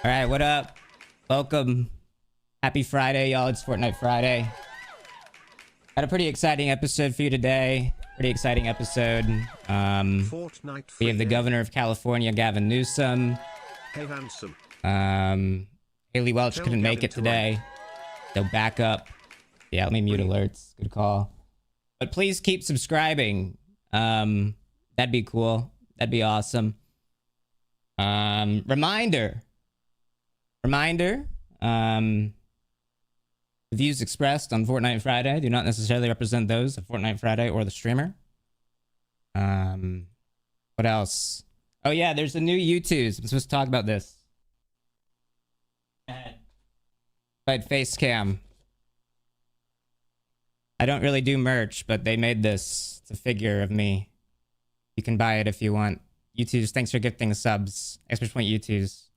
All right, what up? Welcome. Happy Friday, y'all. It's Fortnite Friday. Got a pretty exciting episode for you today. Pretty exciting episode. We have the governor of California, Gavin Newsom. Hey, handsome. Haley Welch couldn't make it today. So back up. Yeah, let me mute alerts. Good call. But please keep subscribing. That'd be cool. That'd be awesome. Reminder. The views expressed on Fortnite Friday do not necessarily represent those of Fortnite Friday or the streamer. What else? Oh yeah, there's a new YouTubes. I'm supposed to talk about this. Right, face cam. I don't really do merch, but they made this. It's a figure of me. You can buy it if you want. YouTubes, thanks for gifting subs. Exclamation point YouTubes.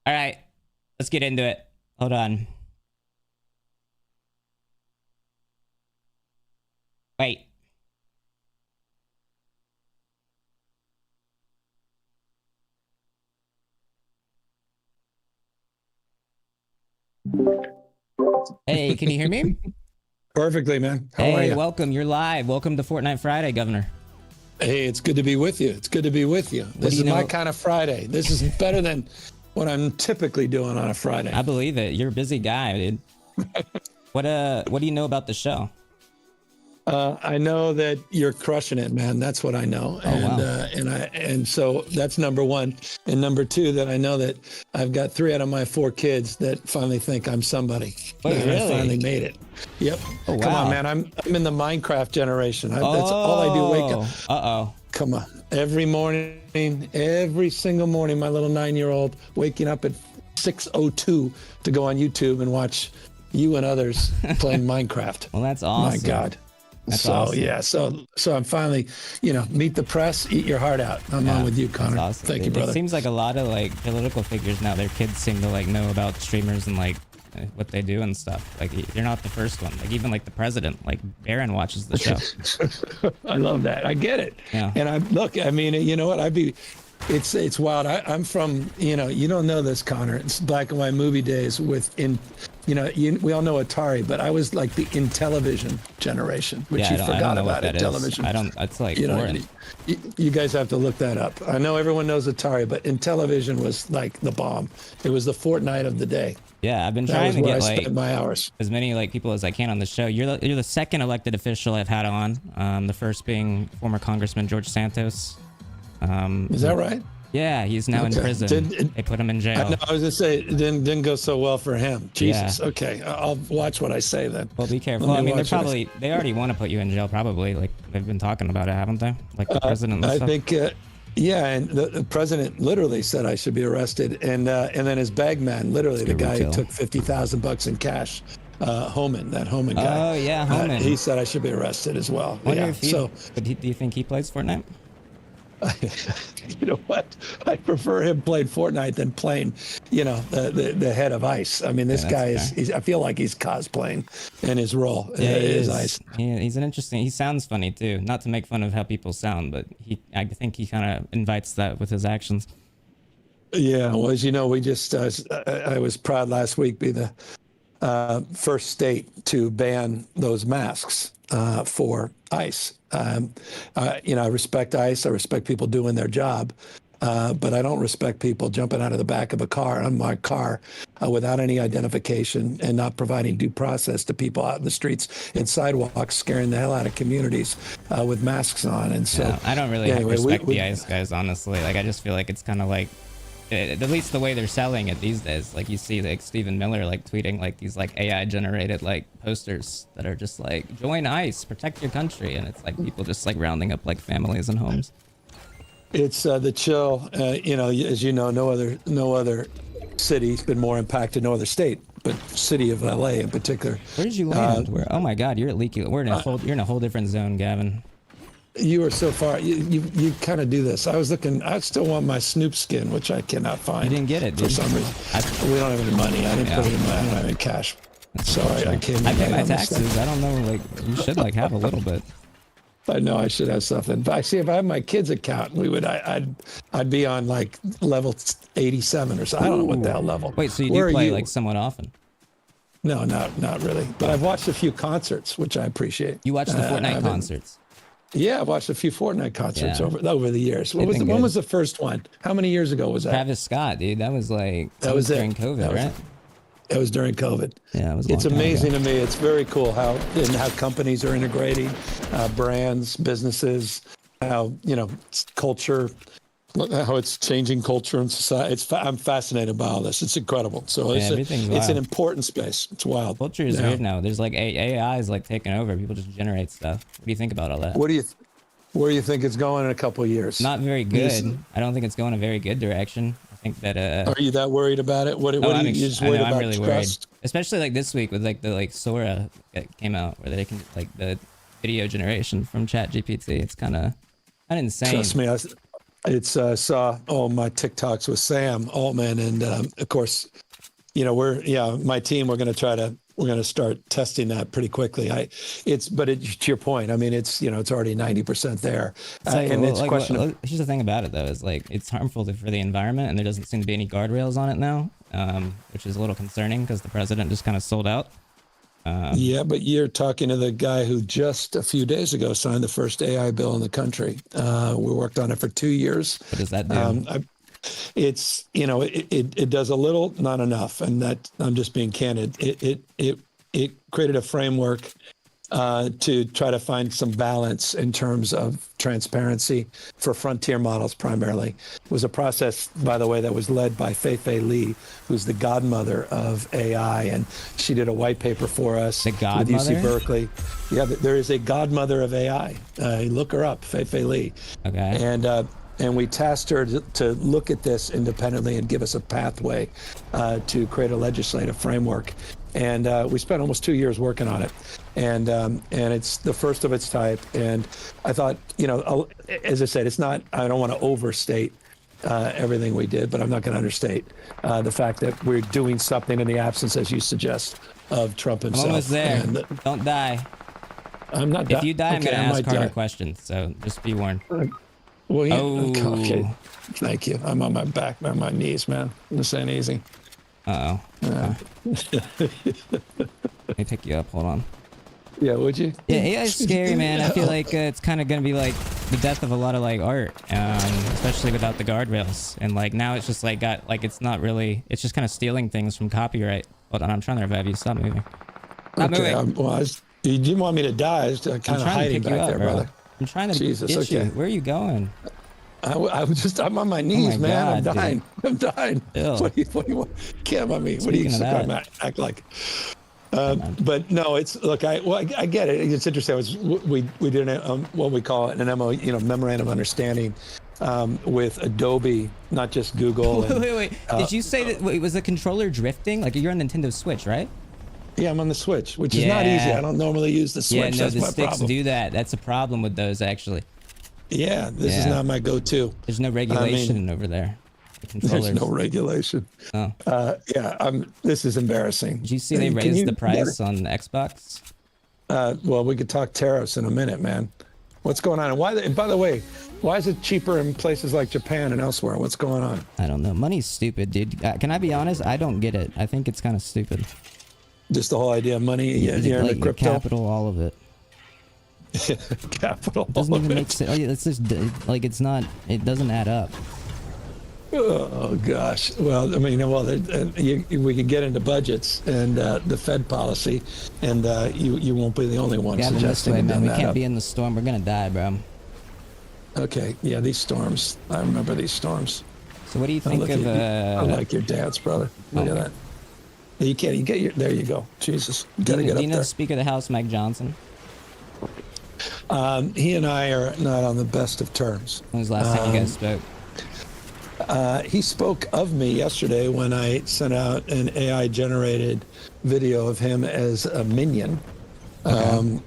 All right, let's get into it. Hold on. Wait. Hey, can you hear me? Perfectly, man. How are Hey, you? welcome. You're live. Welcome to Fortnite Friday, Governor. Hey, it's good to be with you. It's good to be with you. This is my kind of Friday. This is better than what I'm typically doing on a Friday. I believe it. You're a busy guy, dude. What do you know about the show? I know that you're crushing it, man. That's what I know. And so that's number one. And number two, that I know that I've got 3 out of my 4 kids that finally think I'm somebody. Wait, really? I finally made it. Yep. Oh, wow. Come on, man. I'm in the Minecraft generation. That's all I do. Wake up. Uh-oh. Come on. Every morning, every single morning, my little 9-year-old waking up at 6:02 to go on YouTube and watch you and others playing Minecraft. Well, that's awesome. My God. That's so awesome. yeah, so I'm finally, meet the press, eat your heart out. I'm on with you, Connor. That's awesome. Thank you, brother. It seems like a lot of like political figures now, their kids seem to like know about streamers and like what they do and stuff. Like you're not the first one. Like even like the president, like Barron watches the show. I love that. I get it. Yeah. And I mean, you know what? It's wild. I'm from, you don't know this, Connor. It's black and white movie days we all know Atari, but I was like the Intellivision generation, which you forgot about it. Television. It's like foreign. You guys have to look that up. I know everyone knows Atari, but Intellivision was like the bomb. It was the Fortnite of the day. Yeah, I've been trying to get like my hours. As many like people as I can on the show. You're the second elected official I've had on. The first being former Congressman George Santos. Is that right? Yeah, he's now in prison. They put him in jail. No, I was gonna say it didn't go so well for him. Jesus. Yeah. Okay, I'll watch what I say then. Well, be careful. I mean, they already want to put you in jail. Probably, like they've been talking about it, haven't they? Like the president. And I think. Yeah, and the president literally said I should be arrested, and then his bag man, literally the guy who took $50,000 in cash, Homan guy. Oh yeah, Homan. He said I should be arrested as well. But do you think he plays Fortnite? You know what? I prefer him playing Fortnite than playing, the head of ICE. I mean, this guy is. I feel like he's cosplaying in his role. Yeah, he is ICE. He's an interesting. He sounds funny too. Not to make fun of how people sound, but I think he kind of invites that with his actions. Yeah, well, as you know, we just. I was proud last week be the first state to ban those masks for ICE. I respect ICE. I respect people doing their job, but I don't respect people jumping out of the back of a car on my car without any identification and not providing due process to people out in the streets and sidewalks, scaring the hell out of communities with masks on. And so I don't really respect the ICE guys, honestly. Like I just feel like it's kind of like, at least the way they're selling it these days, like you see like Stephen Miller like tweeting like these like AI generated like posters that are just like join ICE, protect your country, and it's like people just like rounding up like families and homes. It's the chill. As you know, no other city's been more impacted, no other state, but city of LA in particular. Where did you land? Oh my God, you're at Leaky. You're in a whole different zone, Gavin. You are so far. You kind of do this. I was looking. I still want my Snoop skin, which I cannot find. You didn't get it, dude. For some reason. We don't have any money. I didn't put it in I don't have any cash. So I came. I pay my taxes. I don't know. Like you should like have a little bit. I know I should have something. But I see if I have my kids' account, I'd be on like level 87 or so. I don't know what the hell level. Wait, so you Where do are play you? like somewhat often? No, not really. But I've watched a few concerts, which I appreciate. You watch the Fortnite concerts? Yeah, I've watched a few Fortnite concerts Yeah. over the years. When was the first one? How many years ago was that? Travis Scott, dude. That was like during COVID, right? It was during COVID. Yeah, it was. It's amazing to me. It's very cool how companies are integrating, brands, businesses, how culture, how it's changing culture and society. I'm fascinated by all this. It's incredible. So it's an important space. It's wild. Culture is weird now. There's like AI is like taking over. People just generate stuff. What do you think about all that? Where do you think it's going in a couple of years? Not very good. I don't think it's going a very good direction. I think that. Are you that worried about it? What are you just worried about? I'm really trust? worried. Especially like this week with like the Sora that came out, where they can like the video generation from ChatGPT. It's kind of insane. Trust me, saw all my TikToks with Sam Altman, and of course, my team. We're going to start testing that pretty quickly. To your point. I mean, it's already 90% there, here's the thing about it though, is like it's harmful for the environment, and there doesn't seem to be any guardrails on it now, which is a little concerning because the president just kind of sold out. Yeah, but you're talking to the guy who just a few days ago signed the first AI bill in the country. We worked on it for 2 years. What does that do? It does a little, not enough, and that I'm just being candid. It created a framework to try to find some balance in terms of transparency for frontier models primarily. It was a process, by the way, that was led by Fei Li, who's the godmother of AI, and she did a white paper for us with UC Berkeley. Yeah, there is a godmother of AI. Look her up, Fei Li. Okay. And we tasked her to look at this independently and give us a pathway to create a legislative framework. And we spent almost 2 years working on it. And it's the first of its type. And I thought, as I said, it's not, I don't want to overstate everything we did, but I'm not going to understate the fact that we're doing something in the absence, as you suggest, of Trump himself. I'm almost there. Don't die. I'm not. If you die, I'm going to ask Connor questions. So just be warned. Well, yeah. Okay. Thank you. I'm on my back, on my knees, man. This ain't easy. Uh-oh. Let me pick you up. Hold on. Yeah, would you? Yeah, AI is scary, man. I feel like it's kind of going to be like the death of a lot of like art, especially without the guardrails. And like now it's just like it's not really, it's just kind of stealing things from copyright. Hold on, I'm trying to revive you. Stop moving. Stop moving. You didn't want me to die. I was kind of hiding back there, brother. I'm trying to get you. Where are you going? I'm on my knees, man. God, I'm dying. Ew. What do you want? Can't on me. What do you act like? But no, look. I get it. It's interesting. We did what we call an MO, memorandum of understanding with Adobe, not just Google. Wait. Did you say that? Wait, was the controller drifting? Like you're on Nintendo Switch, right? Yeah, I'm on the Switch, which is not easy. I don't normally use the Switch. Yeah, no, that's the my sticks problem. do that. That's a problem with those, actually. Yeah, this is not my go-to. There's no regulation over there. The there's no regulation. Oh. This is embarrassing. Did you see they raised the price on Xbox? Well, we could talk tariffs in a minute, man. What's going on? And why? By the way, why is it cheaper in places like Japan and elsewhere? What's going on? I don't know. Money's stupid, dude. Can I be honest? I don't get it. I think it's kind of stupid. Just the whole idea of money, you're in the crypto. Capital, all of it. Capital. Doesn't even make sense. It's just like it's not. It doesn't add up. Oh gosh. Well, I mean, we can get into budgets and the Fed policy, and you won't be the only one Gavin, suggesting this way, man. We can't up. be in the storm. We're gonna die, bro. Okay. Yeah, these storms. I remember these storms. So what do you think of? I like your dance, brother. Look at that. You can't. You get your. There you go. Jesus. You gotta get up there. Do you know Speaker of the House, Mike Johnson? He and I are not on the best of terms. When was the last time you guys spoke? He spoke of me yesterday when I sent out an AI-generated video of him as a minion,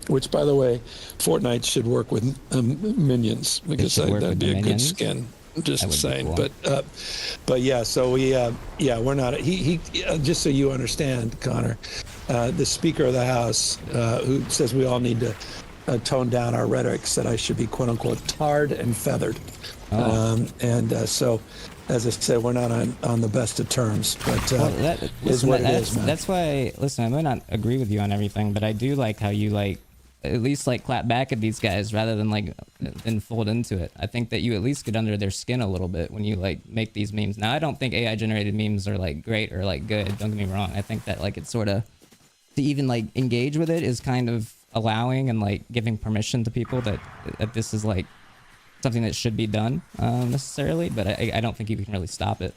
which, by the way, Fortnite should work with minions because that'd be a good skin. Just saying, cool. but yeah. So we're not. He just so you understand, Connor, the Speaker of the House, who says we all need to tone down our rhetoric, said I should be quote unquote tarred and feathered. So, as I said, we're not on the best of terms, but is what it is, man. That's why. Listen, I might not agree with you on everything, but I do like how you like at least like clap back at these guys rather than like then fold into it. I think that you at least get under their skin a little bit when you like make these memes. Now, I don't think AI generated memes are like great or like good. Don't get me wrong. I think that like it's sort of to even like engage with it is kind of allowing and like giving permission to people that this is like something that should be done necessarily, but I don't think you can really stop it.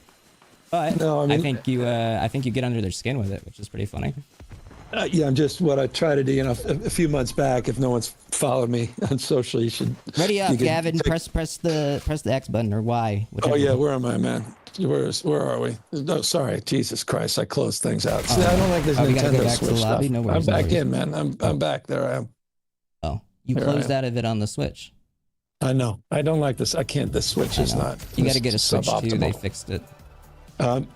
But no, I think you get under their skin with it, which is pretty funny. Yeah, I'm just what I try to do. You know, a few months back, if no one's followed me on social, you should. Ready up, Gavin. Press the X button or Y. Oh yeah, where am I, man? Where are we? No, sorry, Jesus Christ, I closed things out. See, I don't like this Nintendo Switch stuff. No worries, I'm back in, man. I'm back. There I am. Oh, you closed out of it on the Switch. I know. I don't like this. I can't. The Switch is not. You got to get a Switch too. They fixed it.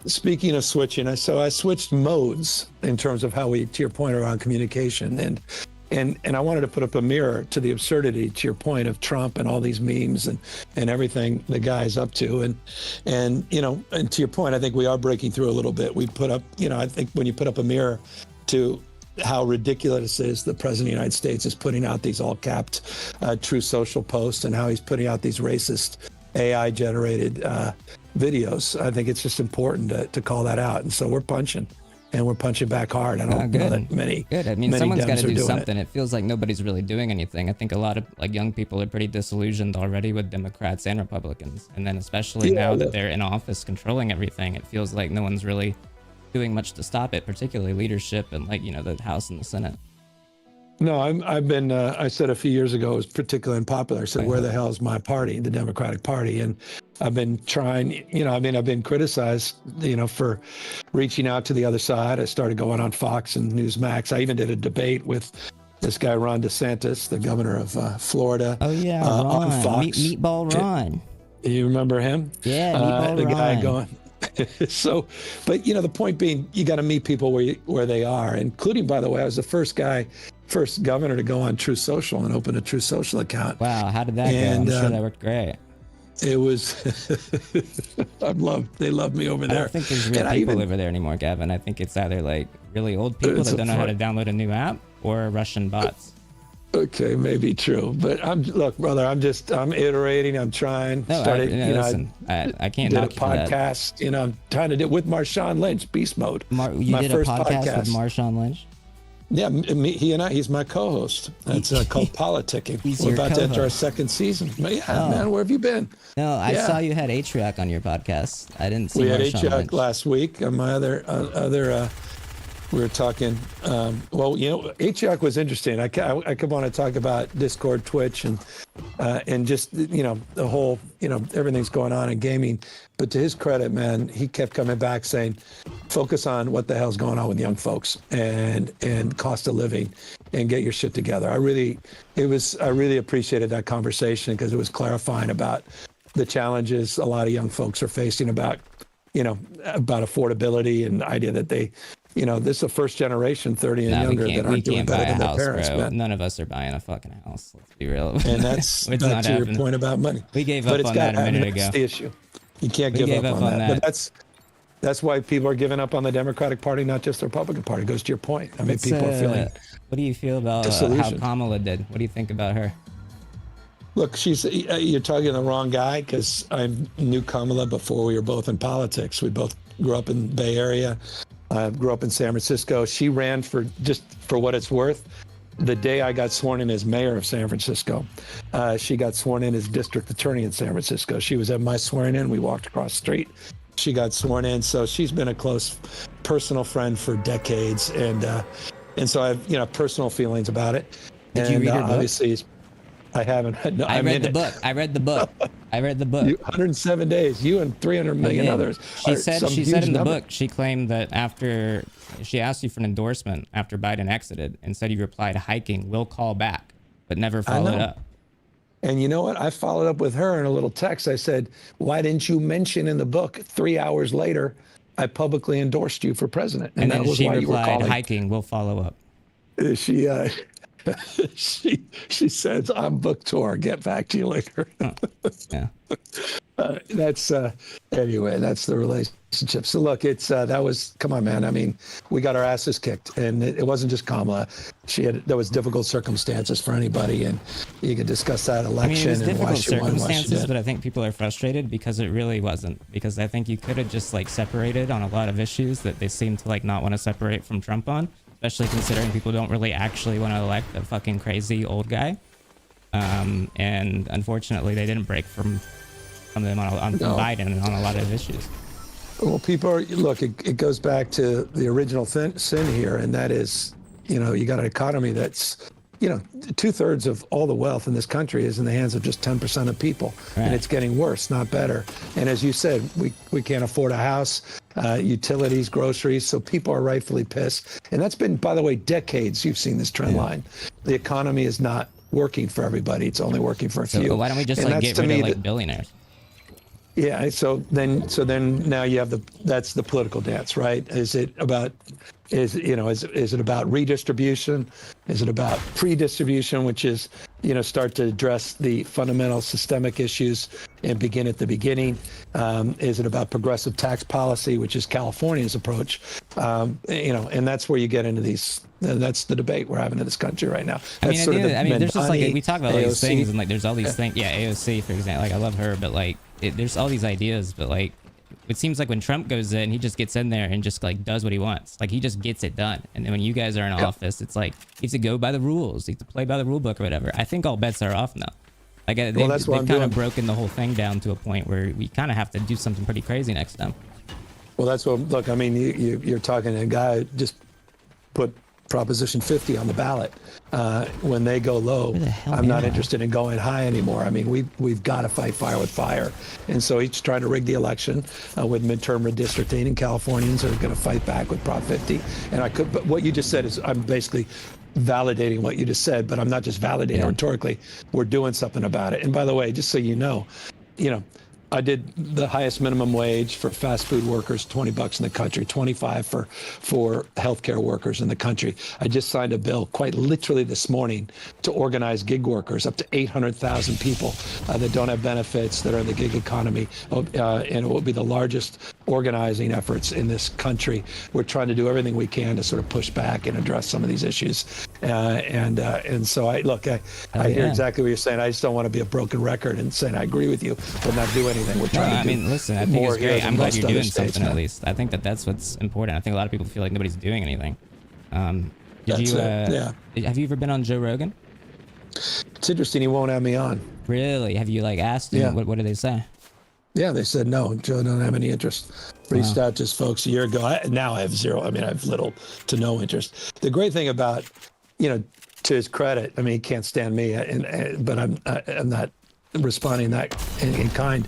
Speaking of switching, I switched modes in terms of how we, to your point around communication, and I wanted to put up a mirror to the absurdity, to your point, of Trump and all these memes and everything the guy's up to, and you know, and to your point, I think we are breaking through a little bit. We put up, you know, I think when you put up a mirror to how ridiculous it is the president of the United States is putting out these all capped True Social posts and how he's putting out these racist AI generated videos. I think it's just important to call that out. And so we're punching back hard. I don't know that many. Good. I mean, someone's got to do something. It feels like nobody's really doing anything. I think a lot of like young people are pretty disillusioned already with Democrats and Republicans. And then especially now that they're in office controlling everything, it feels like no one's really doing much to stop it, particularly leadership and like, you know, the House and the Senate. No, I've been, I said a few years ago, it was particularly unpopular. I said, where the hell is my party, the Democratic Party? And I've been trying, you know, I mean, I've been criticized, you know, for reaching out to the other side. I started going on Fox and Newsmax. I even did a debate with this guy, Ron DeSantis, the governor of Florida. Oh, yeah, Ron. On Fox. Meatball Ron. You remember him? Yeah, Meatball the Ron. guy going. So, but, you know, the point being, you got to meet people where they are, including, by the way, I was the first governor to go on True Social and open a True Social account. Wow, how did that go? I'm sure that worked great. It was, they love me over there. I don't think there's real people over there anymore, Gavin. I think it's either like really old people that don't know how to download a new app or Russian bots. Okay, maybe true, but look, brother, I'm iterating, I'm trying. No, listen, I can't knock you for that. Did a podcast, you know, I'm trying to do with Marshawn Lynch, Beast Mode. You did a podcast with Marshawn Lynch? Yeah, he's my co-host. It's called Politicking. We're about to enter our second season. Man, where have you been? No, I saw you had Atriak on your podcast. I didn't see. We had Atriak last week. On my other we were talking. Well, you know, Atriak was interesting. I could want to talk about Discord, Twitch, and just, you know, the whole, you know, everything's going on in gaming. But to his credit, man, he kept coming back saying, focus on what the hell's going on with young folks and cost of living, and get your shit together. I really appreciated that conversation because it was clarifying about the challenges a lot of young folks are facing about affordability and the idea that they, you know, this is the first generation, 30 and younger, that aren't doing better than their parents, man. None of us are buying a fucking house. Let's be real. And that's not to your point about money. We gave up on that a minute ago. That's the issue. You can't give up on that. But that's why people are giving up on the Democratic Party, not just the Republican Party. It goes to your point. I mean, people are feeling. What do you feel about how Kamala did? What do you think about her? Look, you're talking to the wrong guy, because I knew Kamala before we were both in politics. We both grew up in the Bay Area. I grew up in San Francisco. She ran for what it's worth. The day I got sworn in as mayor of San Francisco, she got sworn in as district attorney in San Francisco. She was at my swearing in. We walked across the street. She got sworn in. So she's been a close personal friend for decades. And so I have, you know, personal feelings about it. Did you read her book? Obviously, I haven't. No, I read the book. 107 days. You and 300 million others. She said in the book, she claimed that after she asked you for an endorsement after Biden exited and said you replied, hiking, we'll call back, but never followed up. And you know what? I followed up with her in a little text. I said, why didn't you mention in the book 3 hours later, I publicly endorsed you for president? And that was why you were calling. Hiking, we'll follow up. she says, "I'm book tour. Get back to you later." Huh. Yeah. That's anyway. That's the relationship. So look, it's that was come on, man. I mean, we got our asses kicked, and it wasn't just Kamala. There was difficult circumstances for anybody, and you could discuss that election it was and why difficult she won, why she circumstances, did. but I think people are frustrated because it really wasn't. Because I think you could have just like separated on a lot of issues that they seem to like not want to separate from Trump on, especially considering people don't really actually want to elect a fucking crazy old guy. And unfortunately, they didn't break from them on Biden on a lot of issues. Well, people are, look, it goes back to the original sin here, and that is, you got an economy that's, 2/3 of all the wealth in this country is in the hands of just 10% of people. Right. And it's getting worse, not better. And as you said, we can't afford a house, utilities, groceries, so people are rightfully pissed. And that's been, by the way, decades you've seen this trend line. The economy is not working for everybody. It's only working for a few. So why don't we just and like get rid of like billionaires? Yeah. So then now you have that's the political dance, right? Is it about is it about redistribution? Is it about pre-distribution, which is start to address the fundamental systemic issues and begin at the beginning? Is it about progressive tax policy, which is California's approach? And that's where you get into these. That's the debate we're having in this country right now. That's there's just like we talk about all these AOC. things, and like there's all these things. Yeah, AOC, for example. Like I love her, but like there's all these ideas, but like it seems like when Trump goes in, he just gets in there and just like does what he wants. Like he just gets it done. And then when you guys are in office, it's like you have to go by the rules, you have to play by the rule book or whatever. I think all bets are off now. Like they've kind of broken the whole thing down to a point where we kind of have to do something pretty crazy next time. Well, that's what. Look, I mean, you're talking to a guy who just put Proposition 50 on the ballot. When they go low, I'm not interested in going high anymore. I mean, we've got to fight fire with fire. And so he's trying to rig the election with midterm redistricting, and Californians are going to fight back with Prop 50. But what you just said is, I'm basically validating what you just said, but I'm not just validating rhetorically. We're doing something about it. And by the way, just so you know, I did the highest minimum wage for fast food workers, $20 in the country, 25 for healthcare workers in the country. I just signed a bill quite literally this morning to organize gig workers, up to 800,000 people that don't have benefits, that are in the gig economy, and it will be the largest organizing efforts in this country. We're trying to do everything we can to sort of push back and address some of these issues. And so I hear exactly what you're saying. I just don't want to be a broken record and saying I agree with you, but not do anything. We're trying to do listen, I think it's great. I'm glad you're doing something at least. I think that's what's important. I think a lot of people feel like nobody's doing anything. Have you ever been on Joe Rogan? It's interesting. He won't have me on. Really? Have you like asked him? What did they say? Yeah, they said no. Joe don't have any interest. Reached out to his folks a year ago. Now I have zero. I mean, I have little to no interest. The great thing about, to his credit, I mean, he can't stand me, but I'm not responding that in kind.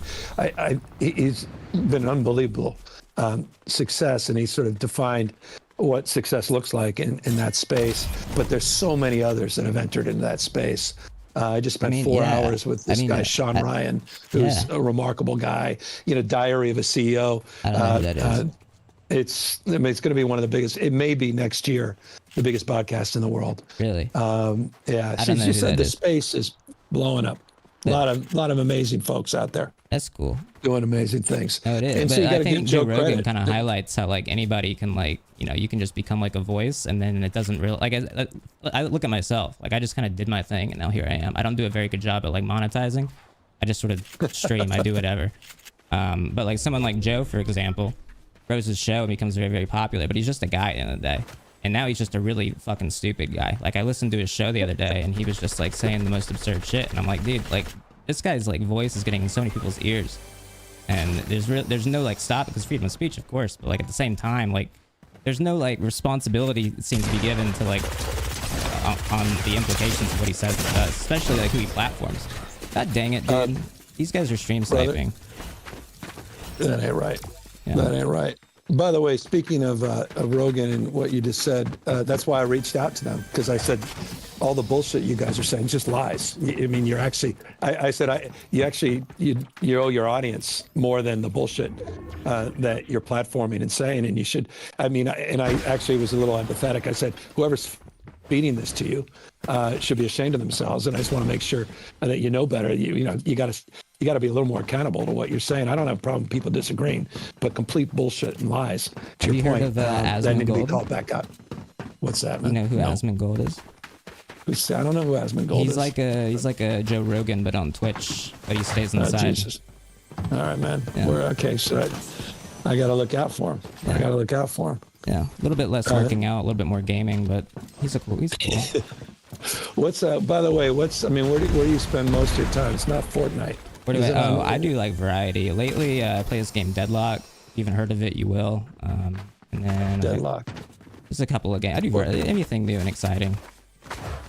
He's been an unbelievable success, and he sort of defined what success looks like in that space. But there's so many others that have entered into that space. I just spent 4 hours with this guy, Sean Ryan, who's a remarkable guy. Diary of a CEO. I don't know who that is. It's going to be one of the biggest. It may be next year the biggest podcast in the world. Really? Yeah. She said the space is blowing up. A lot of amazing folks out there. That's cool. Doing amazing things. Oh, it is. And but so you I gotta think give Joe Rogan credit. kind of highlights how like anybody can like, you can just become like a voice, and then it doesn't really like. I look at myself, like I just kind of did my thing, and now here I am. I don't do a very good job at like monetizing. I just sort of stream. I do whatever. But like someone like Joe, for example, grows his show and becomes very, very popular, but he's just a guy at the end of the day. And now he's just a really fucking stupid guy. Like I listened to his show the other day, and he was just like saying the most absurd shit, and I'm like, dude, like this guy's like voice is getting in so many people's ears, and there's no like stop, because freedom of speech, of course, but like at the same time, like there's no like responsibility that seems to be given to like on the implications of what he says and does, especially like who he platforms. God dang it, dude. These guys are stream sniping. That ain't right. Yeah. That ain't right. By the way, speaking of Rogan and what you just said, that's why I reached out to them, because I said all the bullshit you guys are saying is just lies. I mean, you're actually. I said you owe your audience more than the bullshit that you're platforming and saying, and you should. I mean, and I actually was a little empathetic. I said whoever's feeding this to you should be ashamed of themselves. And I just want to make sure that you know better. You got to be a little more accountable to what you're saying. I don't have a problem with people disagreeing, but complete bullshit and lies. To Have your you point, heard of that need to be Asmongold? called back out. What's that, man? You know who No. Asmongold is? I don't know who Asmongold is. He's like a Joe Rogan, but on Twitch. But he stays inside. Jesus. All right, man. Yeah. Okay, so I got to look out for him. Yeah. I got to look out for him. Yeah, a little bit less working out, a little bit more gaming, but he's cool. What's by the way, where do you spend most of your time? It's not Fortnite. I do like variety. Lately, I play this game Deadlock. If you haven't heard of it, you will. And then Deadlock. There's a couple of games. I do anything new and exciting.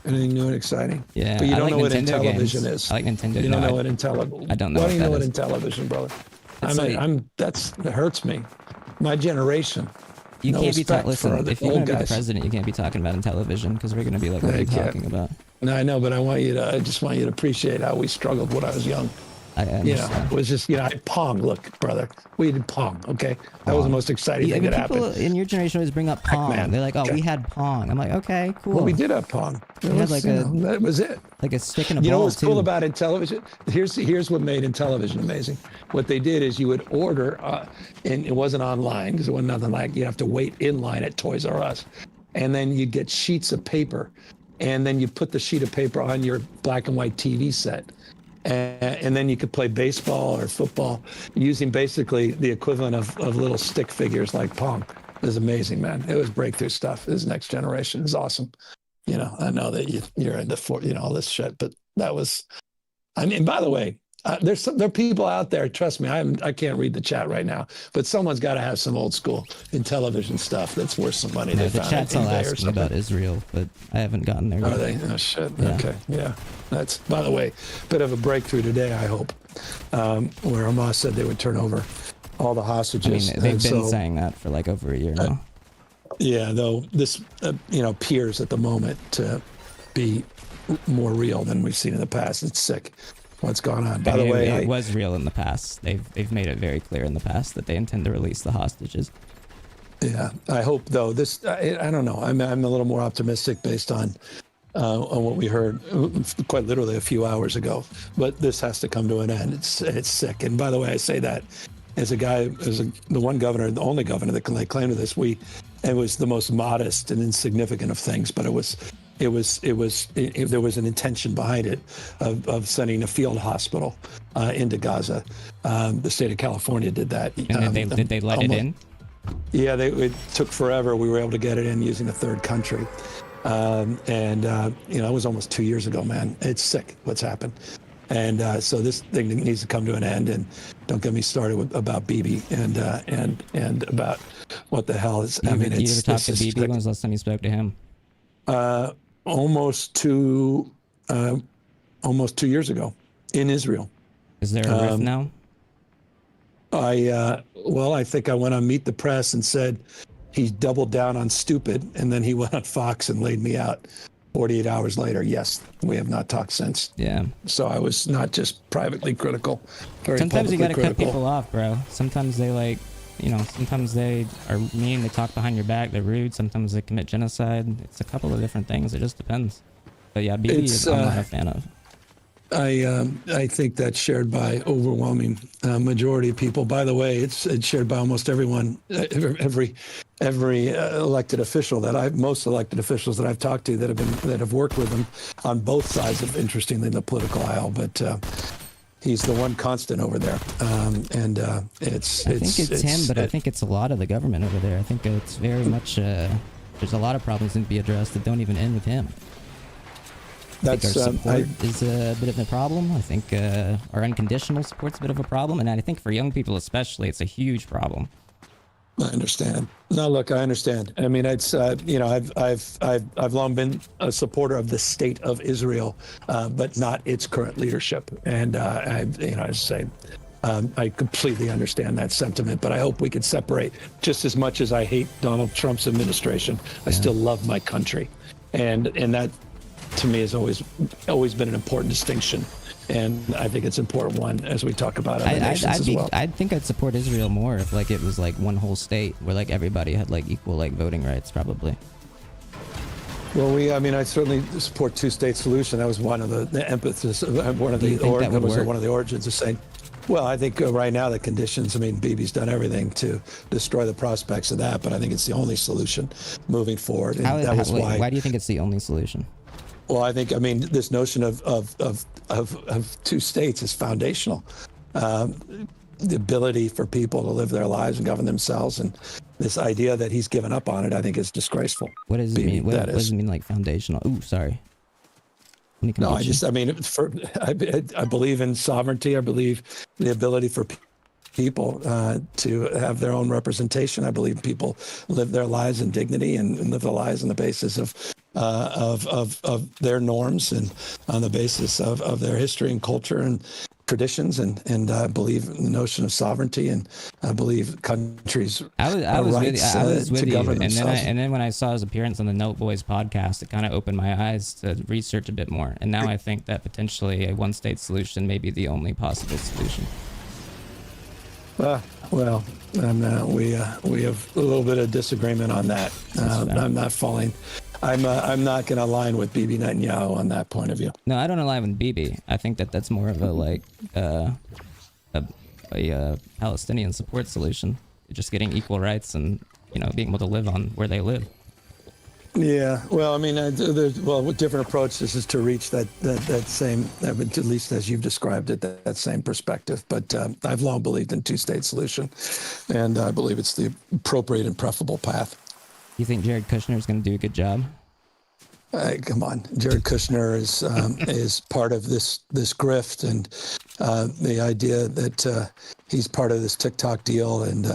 Anything new and exciting? Yeah, but you don't like know what Nintendo Intellivision games. is. I like Nintendo. You don't know what Intellivision. I don't know. Why what do you know what is. Intellivision, brother? It's That hurts me. My generation. You no can't be respect listen. for the If you're old gonna be the guys. president, you can't be talking about Intellivision because we're gonna be like, what are you talking about? No, I know, but I just want you to appreciate how we struggled when I was young. I It was just, Pong. Look, brother, we did Pong. Okay, that was the most exciting thing that people happened. in your generation always bring up Pong. Pac-Man. They're like, oh, Okay. we had Pong. I'm like, okay, cool. Well, we did have Pong. had like that was it. like a stick and a You know ball what's too. cool about Intellivision? Here's what made Intellivision amazing. What they did is you would order, and it wasn't online because it wasn't nothing like you have to wait in line at Toys R Us, and then you'd get sheets of paper, and then you put the sheet of paper on your black and white TV set. And then you could play baseball or football using basically the equivalent of little stick figures like Pong. It was amazing, man. It was breakthrough stuff. This next generation is awesome. I know that you're into all this shit, but that was. I mean, by the way, there are people out there. Trust me, I can't read the chat right now, but someone's got to have some old school Intellivision stuff that's worth some money. The chat's all asking about Israel, but I haven't gotten there yet. Are they? Oh shit. Yeah. Okay. Yeah. That's, by the way, a bit of a breakthrough today, I hope, where Hamas said they would turn over all the hostages. I mean, they've been saying that for like over a year now. Yeah, though this, appears at the moment to be more real than we've seen in the past. It's sick what's gone on. By the way, it was real in the past. They've made it very clear in the past that they intend to release the hostages. Yeah, I hope though. I don't know. I'm a little more optimistic based on what we heard quite literally a few hours ago. But this has to come to an end. It's sick. And by the way, I say that as a guy, the one governor, the only governor that can lay claim to this. It was the most modest and insignificant of things, but there was an intention behind it of sending a field hospital into Gaza. The state of California did that. And did they let it in? Yeah, it took forever. We were able to get it in using a third country. It was almost 2 years ago, man. It's sick what's happened. And so this thing needs to come to an end. And don't get me started about Bibi and about what the hell is. You ever talked to Bibi? When was the last time you spoke to him? Almost 2 years ago in Israel. Is there a rift now? I think I went on Meet the Press and said he doubled down on stupid, and then he went on Fox and laid me out. 48 hours later, yes, we have not talked since. Yeah. So I was not just privately critical, very Sometimes you publicly gotta cut critical. people off, bro. Sometimes they sometimes they are mean, they talk behind your back, they're rude, sometimes they commit genocide. It's a couple of different things. It just depends. But yeah, Bibi I'm not a fan of. I think that's shared by overwhelming majority of people. By the way, it's shared by almost everyone, every elected official most elected officials that I've talked to that have worked with him on both sides of, interestingly, the political aisle. But he's the one constant over there, I think it's him, but I think it's a lot of the government over there. I think it's very much there's a lot of problems that need to be addressed that don't even end with him. I think our support is a bit of a problem. I think our unconditional support's a bit of a problem, and I think for young people especially, it's a huge problem. I understand. No, look, I understand. I mean, it's I've long been a supporter of the state of Israel, but not its current leadership. And I completely understand that sentiment. But I hope we can separate. Just as much as I hate Donald Trump's administration, I still love my country, and that, to me, has always been an important distinction. And I think it's an important one as we talk about other nations as well. I think I'd support Israel more if it was one whole state where everybody had equal voting rights, probably. Well, I mean, I certainly support two-state solution. That was one of the emphasis, one of the origins of saying, well, I think right now the conditions, I mean, Bibi's done everything to destroy the prospects of that, but I think it's the only solution moving forward. And why do you think it's the only solution? Well, I think, I mean, this notion of two states is foundational. The ability for people to live their lives and govern themselves, and this idea that he's given up on it, I think is disgraceful. What does it mean? What does it mean, like foundational? Ooh, sorry. No, I mean, I believe in sovereignty. I believe the ability for people to have their own representation. I believe people live their lives in dignity and live their lives on the basis of their norms and on the basis of their history and culture and traditions, and I believe in the notion of sovereignty, and I believe countries I was with you, govern themselves. And then when I saw his appearance on the Note Boys podcast, it kind of opened my eyes to research a bit more, and now I think that potentially a one-state solution may be the only possible solution. Well, we have a little bit of disagreement on that. I'm not falling. I'm not going to align with Bibi Netanyahu on that point of view. No, I don't align with Bibi. I think that's more of a Palestinian support solution, just getting equal rights and being able to live on where they live. Yeah, well, I mean, with different approaches is to reach that same, at least as you've described it, that same perspective. But I've long believed in two-state solution, and I believe it's the appropriate and preferable path. You think Jared Kushner is going to do a good job? Come on, Jared Kushner is part of this grift, and the idea that he's part of this TikTok deal, and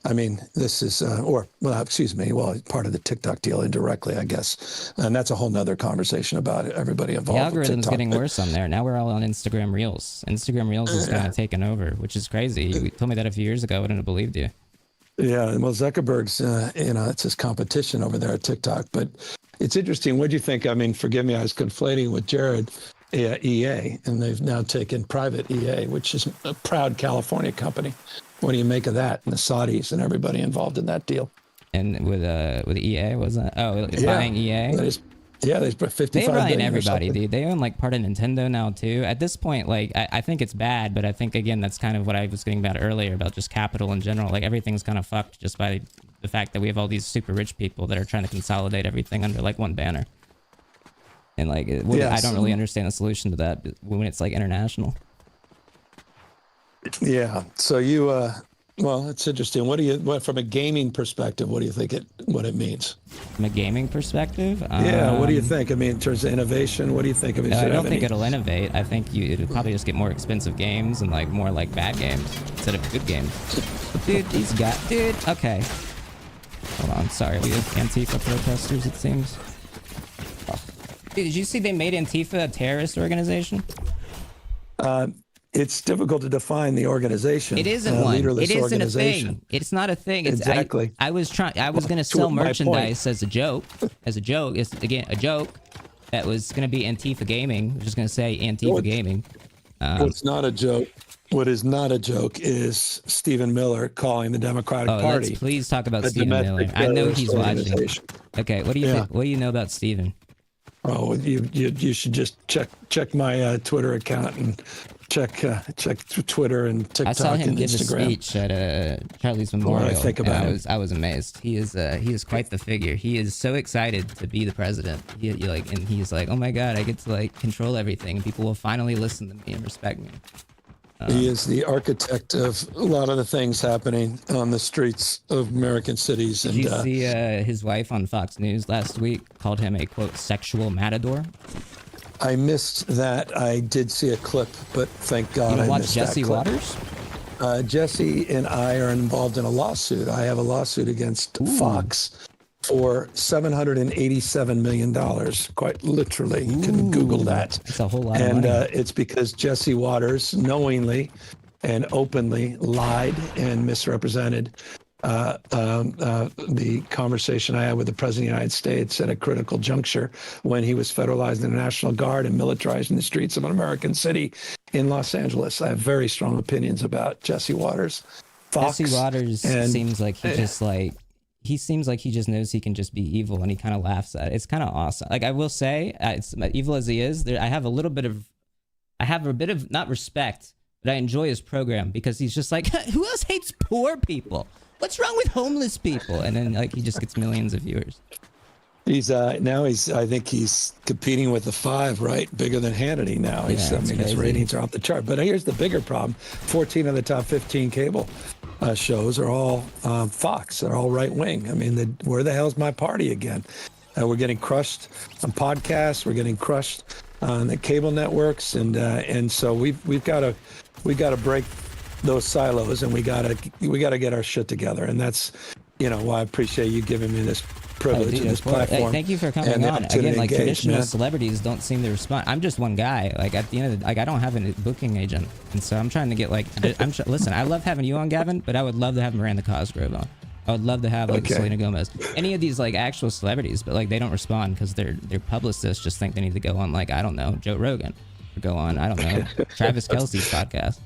I mean, this is, part of the TikTok deal indirectly, I guess. And that's a whole nother conversation about everybody involved. The algorithm's getting worse on there. Now we're all on Instagram Reels. Instagram Reels is kind of taken over, which is crazy. You told me that a few years ago. I wouldn't have believed you. Yeah, well, Zuckerberg's, it's his competition over there at TikTok. But it's interesting. What do you think? I mean, forgive me, I was conflating with Jared, EA, and they've now taken private EA, which is a proud California company. What do you make of that, and the Saudis and everybody involved in that deal? And with EA, wasn't it? Oh, buying EA? They put 55 They're buying billion everybody, dude. They own like part of Nintendo now too. At this point, like I think it's bad, but I think again that's kind of what I was getting about earlier about just capital in general. Like everything's kind of fucked just by the fact that we have all these super rich people that are trying to consolidate everything under like one banner. And like I don't really understand the solution to that when it's like international. Yeah. So well, it's interesting. From a gaming perspective, what do you think what it means? From a gaming perspective? Yeah. What do you think? I mean, in terms of innovation, what do you think of it? I don't think it'll innovate. I think it'll probably just get more expensive games and like more like bad games instead of good games. Dude, okay. Hold on. Sorry. We have Antifa protesters, it seems. Oh. Dude, did you see they made Antifa a terrorist organization? It's difficult to define the organization. It isn't one. It isn't a thing. It's not a thing. Exactly. I was going to sell merchandise as a joke. It's again a joke that was going to be Antifa Gaming. I was just going to say Antifa Gaming. What's not a joke? What is not a joke is Stephen Miller calling the Democratic Party. Let's please talk about Stephen Miller. I know he's watching. Okay, what do you think? What do you know about Stephen? Oh, you should just check my Twitter account and check Twitter and TikTok. I saw him and give Instagram. a speech at Charlie's Memorial. I think about it. I was amazed. He is quite the figure. He is so excited to be the president. And he's like, oh my god, I get to like control everything. And people will finally listen to me and respect me. He is the architect of a lot of the things happening on the streets of American cities. Did you see his wife on Fox News last week called him a, quote, sexual matador? I missed that. I did see a clip, but thank God I missed that clip. You watch Jesse Waters? Jesse and I are involved in a lawsuit. I have a lawsuit against Fox for $787 million, quite literally. You can Google that. That's a whole lot of money. And it's because Jesse Waters knowingly and openly lied and misrepresented the conversation I had with the President of the United States at a critical juncture when he was federalizing the National Guard and militarizing the streets of an American city in Los Angeles. I have very strong opinions about Jesse Waters. Fox Jesse Waters seems like he just like he seems like he just knows he can just be evil, and he kind of laughs at it. It's kind of awesome. Like, I will say, it's evil as he is. I have a bit of not respect, but I enjoy his program because he's just like, who else hates poor people? What's wrong with homeless people? And then like he just gets millions of viewers. I think he's competing with the 5, right? Bigger than Hannity now. His ratings are off the chart. But here's the bigger problem: 14 of the top 15 cable shows are all Fox. They're all right wing. I mean, where the hell's my party again? We're getting crushed on podcasts. We're getting crushed on the cable networks, and so we've got to break those silos, and we got to get our shit together. And that's why I appreciate you giving me this privilege and this platform. Hey, thank you for coming on. Again, like traditional celebrities don't seem to respond. I'm just one guy. Like at the end of the, like I don't have a booking agent, and so I'm trying to get like. Listen, I love having you on, Gavin, but I would love to have Miranda Cosgrove on. I would love to have like Selena Gomez, any of these like actual celebrities, but like they don't respond because their publicists just think they need to go on like I don't know Joe Rogan or go on I don't know Travis Kelce's podcast.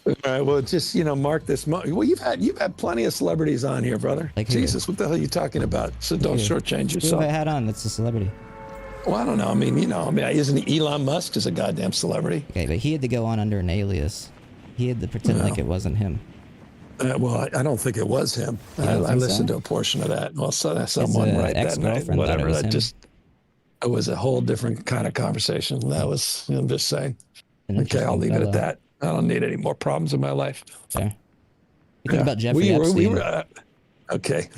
All right, well, just mark this. Well, you've had plenty of celebrities on here, brother. Like Jesus, what the hell are you talking about? So don't shortchange yourself. Who have I had on that's a celebrity? Well, I don't know. I mean, isn't Elon Musk is a goddamn celebrity? Okay, but he had to go on under an alias. He had to pretend like it wasn't him. Well, I don't think it was him. I listened to a portion of that. Well, so someone right that night, whatever. It was a whole different kind of conversation. That was, I'm just saying. Okay, I'll leave it at that. I don't need any more problems in my life. Fair. You think about Jeffrey Epstein. Okay.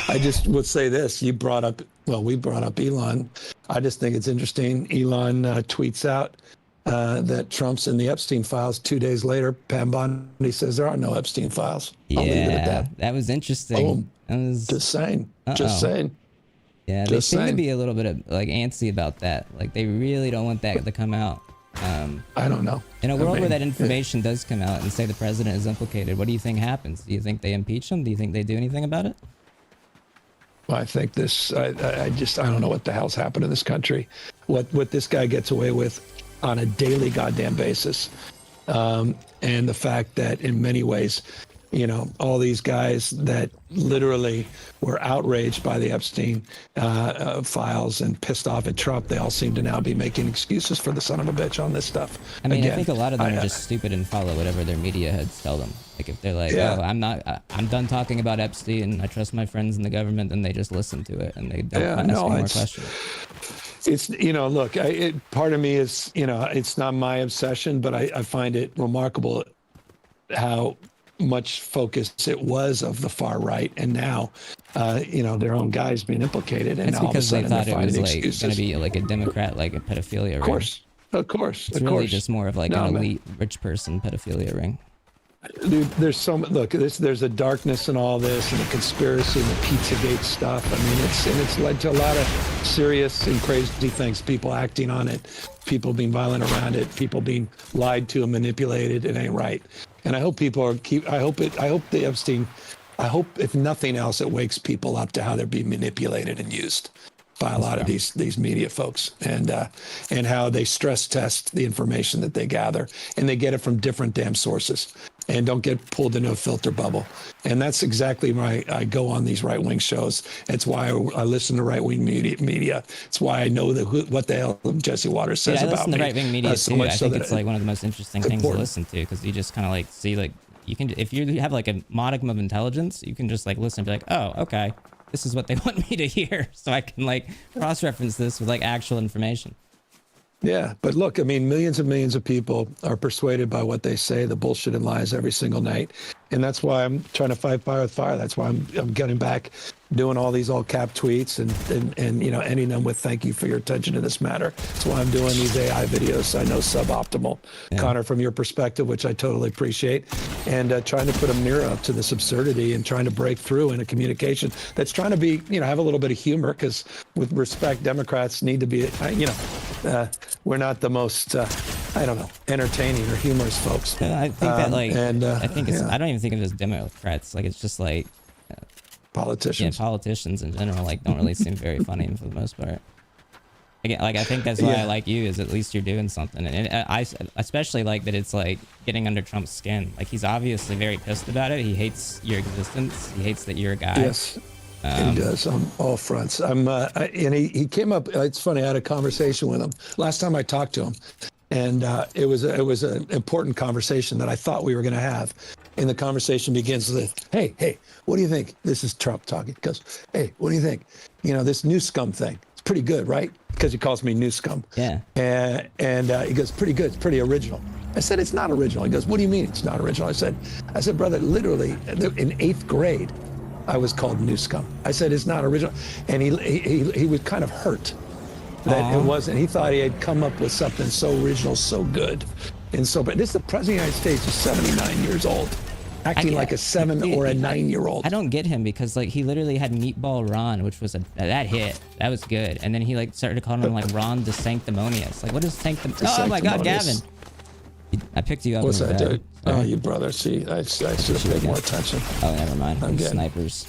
I just would say this. We brought up Elon. I just think it's interesting. Elon tweets out that Trump's in the Epstein files. 2 days later, Pam Bondi says there are no Epstein files. I'll leave it at that. Was interesting. Just saying. Just saying. Yeah, they seem to be a little bit of like antsy about that. Like they really don't want that to come out. I don't know. In a world where that information does come out and say the president is implicated, what do you think happens? Do you think they impeach him? Do you think they do anything about it? Well, I think I don't know what the hell's happened in this country. What this guy gets away with on a daily goddamn basis. And the fact that in many ways, all these guys that literally were outraged by the Epstein files and pissed off at Trump, they all seem to now be making excuses for the son of a bitch on this stuff. I mean, I think a lot of them are just stupid and follow whatever their media heads tell them. Like if they're like, I'm done talking about Epstein, I trust my friends in the government, then they just listen to it and they don't ask any more questions. It's, look, part of me is, it's not my obsession, but I find it remarkable how much focus it was of the far right, and now their own guys being implicated, and it's because they thought it was like going to be like a Democrat, like a pedophilia ring. Of course, it's really just more of like an elite rich person pedophilia ring. Dude, there's there's a darkness in all this, and the conspiracy and the Pizzagate stuff. I mean, it's led to a lot of serious and crazy things. People acting on it, people being violent around it, people being lied to and manipulated. It ain't right. And I hope people I hope the Epstein, if nothing else, it wakes people up to how they're being manipulated and used by a lot of these media folks, and how they stress test the information that they gather, and they get it from different damn sources, and don't get pulled into a filter bubble. And that's exactly why I go on these right-wing shows. It's why I listen to right-wing media. It's why I know what the hell Jesse Waters says about me. I listen to right-wing media too. I think it's like one of the most interesting things to listen to, because you just kind of like see, like, you can, if you have like a modicum of intelligence, you can just like listen and be like, oh, okay, this is what they want me to hear, so I can like cross-reference this with like actual information. Yeah, but look, I mean, millions and millions of people are persuaded by what they say, the bullshit and lies every single night. And that's why I'm trying to fight fire with fire. That's why I'm getting back, doing all these all cap tweets and ending them with thank you for your attention to this matter. That's why I'm doing these AI videos. I know suboptimal, Connor, from your perspective, which I totally appreciate, and trying to put a mirror up to this absurdity and trying to break through in a communication that's trying to be, have a little bit of humor, because with respect, Democrats need to be, we're not the most, entertaining or humorous folks. I think that I think it's, I don't even think of it as Democrats. Like, it's just like politicians. Yeah, politicians in general, like, don't really seem very funny for the most part. Again, like, I think that's why I like you, is at least you're doing something. And I especially like that it's like getting under Trump's skin. Like, he's obviously very pissed about it. He hates your existence. He hates that you're a guy. Yes. He does on all fronts. And he came up. It's funny. I had a conversation with him last time I talked to him, and it was an important conversation that I thought we were going to have. And the conversation begins with, "Hey, what do you think?" This is Trump talking. He goes, "Hey, what do you think? This Newsom thing. It's pretty good, right?" Because he calls me Newsom. Yeah. And he goes, "Pretty good. It's pretty original." I said, "It's not original." He goes, "What do you mean it's not original?" I said, "Brother, literally in 8th grade, I was called Newsom." I said, "It's not original." And he was kind of hurt that it wasn't. He thought he had come up with something so original, so good. But this is the president of the United States, who's 79 years old, acting like a 7 or a 9-year-old. I don't get him because like he literally had Meatball Ron, which was that hit. That was good. And then he like started calling him like Ron the Sanctimonious. Like what is sanctimonious? Oh my God, Gavin. I picked you up. What's that, dude? Oh, you brother. See, I should have paid more attention. Oh, never mind. I'm snipers.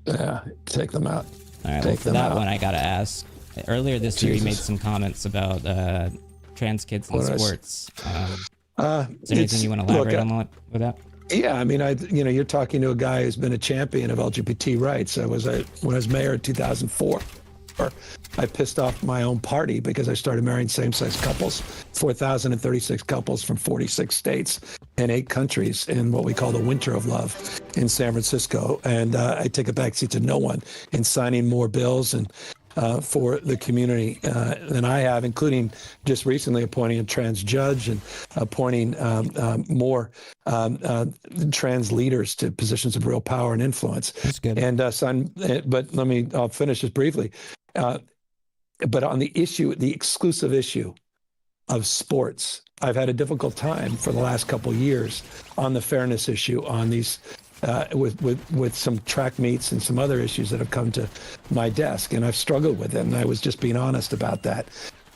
Yeah, take them out. All right, well, for that one, I gotta ask. Earlier this year, you made some comments about trans kids in sports. Is there anything you want to elaborate on with that? Yeah, I mean, you're talking to a guy who's been a champion of LGBT rights. When I was mayor in 2004. I pissed off my own party because I started marrying same-sex couples, 4,036 couples from 46 states and 8 countries in what we call the Winter of Love in San Francisco. And I take a backseat to no one in signing more bills and for the community than I have, including just recently appointing a trans judge and appointing more trans leaders to positions of real power and influence. That's good. And but I'll finish this briefly. But on the issue, the exclusive issue of sports, I've had a difficult time for the last couple of years on the fairness issue, on these with some track meets and some other issues that have come to my desk, and I've struggled with it. And I was just being honest about that.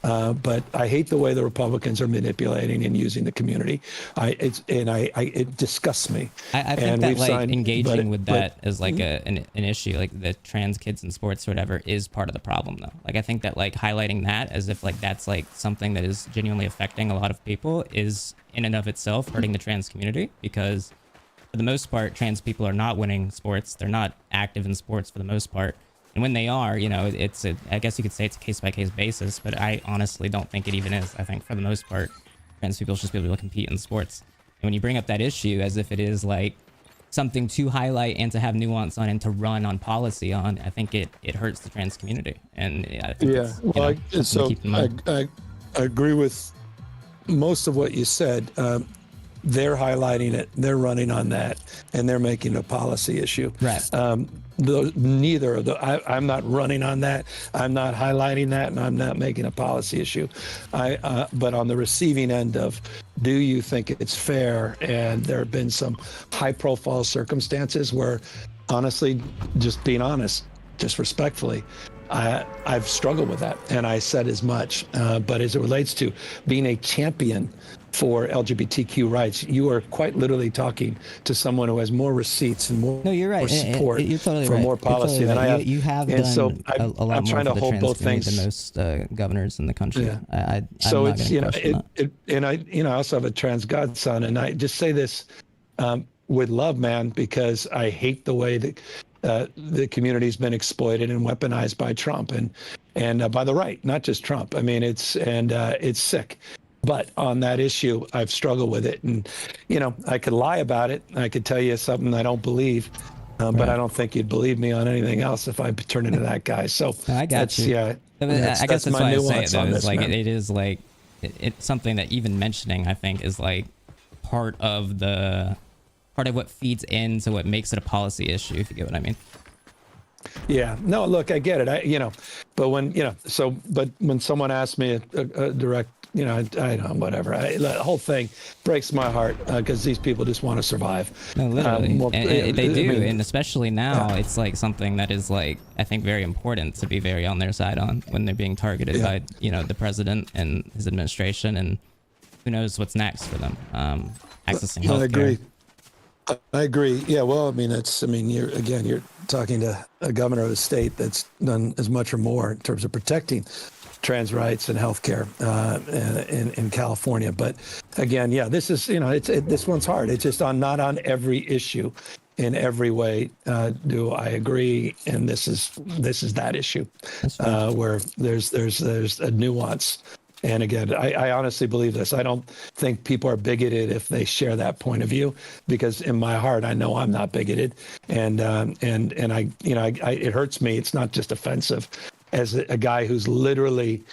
But I hate the way the Republicans are manipulating and using the community. It disgusts me. I think that like engaging with that as like an issue, like the trans kids in sports or whatever, is part of the problem though. Like I think that like highlighting that as if like that's like something that is genuinely affecting a lot of people is in and of itself hurting the trans community, because for the most part, trans people are not winning sports. They're not active in sports for the most part. And when they are, I guess you could say it's a case-by-case basis, but I honestly don't think it even is. I think for the most part, trans people should just be able to compete in sports. And when you bring up that issue as if it is like something to highlight and to have nuance on and to run on policy on, I think it hurts the trans community. And I think I agree with most of what you said. They're highlighting it, they're running on that, and they're making a policy issue. Right. Neither of the, I'm not running on that, I'm not highlighting that, and I'm not making a policy issue. But on the receiving end of, do you think it's fair? And there have been some high-profile circumstances where, honestly, just being honest, just respectfully, I've struggled with that, and I said as much. But as it relates to being a champion for LGBTQ rights, you are quite literally talking to someone who has more receipts and more, you're right. more support you're totally for right. more policy totally than right. I have. You have and done so a lot I'm more trying for to the hold trans both community things. than most governors in the country. Yeah. So it's I also have a trans godson, and I just say this with love, man, because I hate the way that the community's been exploited and weaponized by Trump and by the right, not just Trump. I mean, it's sick. But on that issue, I've struggled with it. And, I could lie about it. I could tell you something I don't believe. But I don't think you'd believe me on anything else if I turn into that guy. So I got you. Yeah, I guess that's why I say it, though. It's like, man. it is like, it's something that even mentioning, I think, is like part of what feeds into what makes it a policy issue, if you get what I mean. Yeah, no, look, I get it. But when someone asks me a direct, I don't know, whatever. The whole thing breaks my heart because these people just want to survive. No, literally, and they do, and especially now, it's like something that is like, I think, very important to be very on their side on when they're being targeted by, the president and his administration, and who knows what's next for them. Accessing healthcare. I agree. Yeah, well, you're talking to a governor of a state that's done as much or more in terms of protecting trans rights and healthcare in California. But again, this is, this one's hard. It's just not on every issue. in every way do I agree, and this is that issue where there's a nuance. And again, I honestly believe this. I don't think people are bigoted if they share that point of view, because in my heart, I know I'm not bigoted. And I, it hurts me. It's not just offensive. As a guy who's literally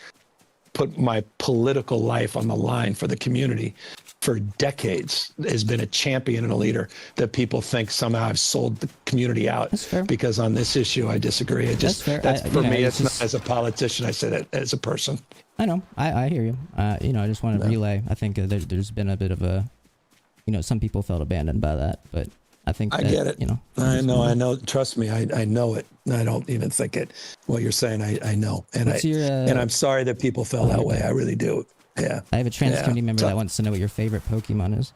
put my political life on the line for the community for decades, has been a champion and a leader, that people think somehow I've sold the community out because on this issue I disagree. That's for me. It's not as a politician. I say that as a person. I know. I hear you. I just want to relay. I think there's been a bit of a, some people felt abandoned by that, but I think I get it. I know. Trust me, I know it. I don't even think it. What you're saying, I know, and and I'm sorry that people felt that way. I really do. Yeah. I have a trans community member that wants to know what your favorite Pokemon is.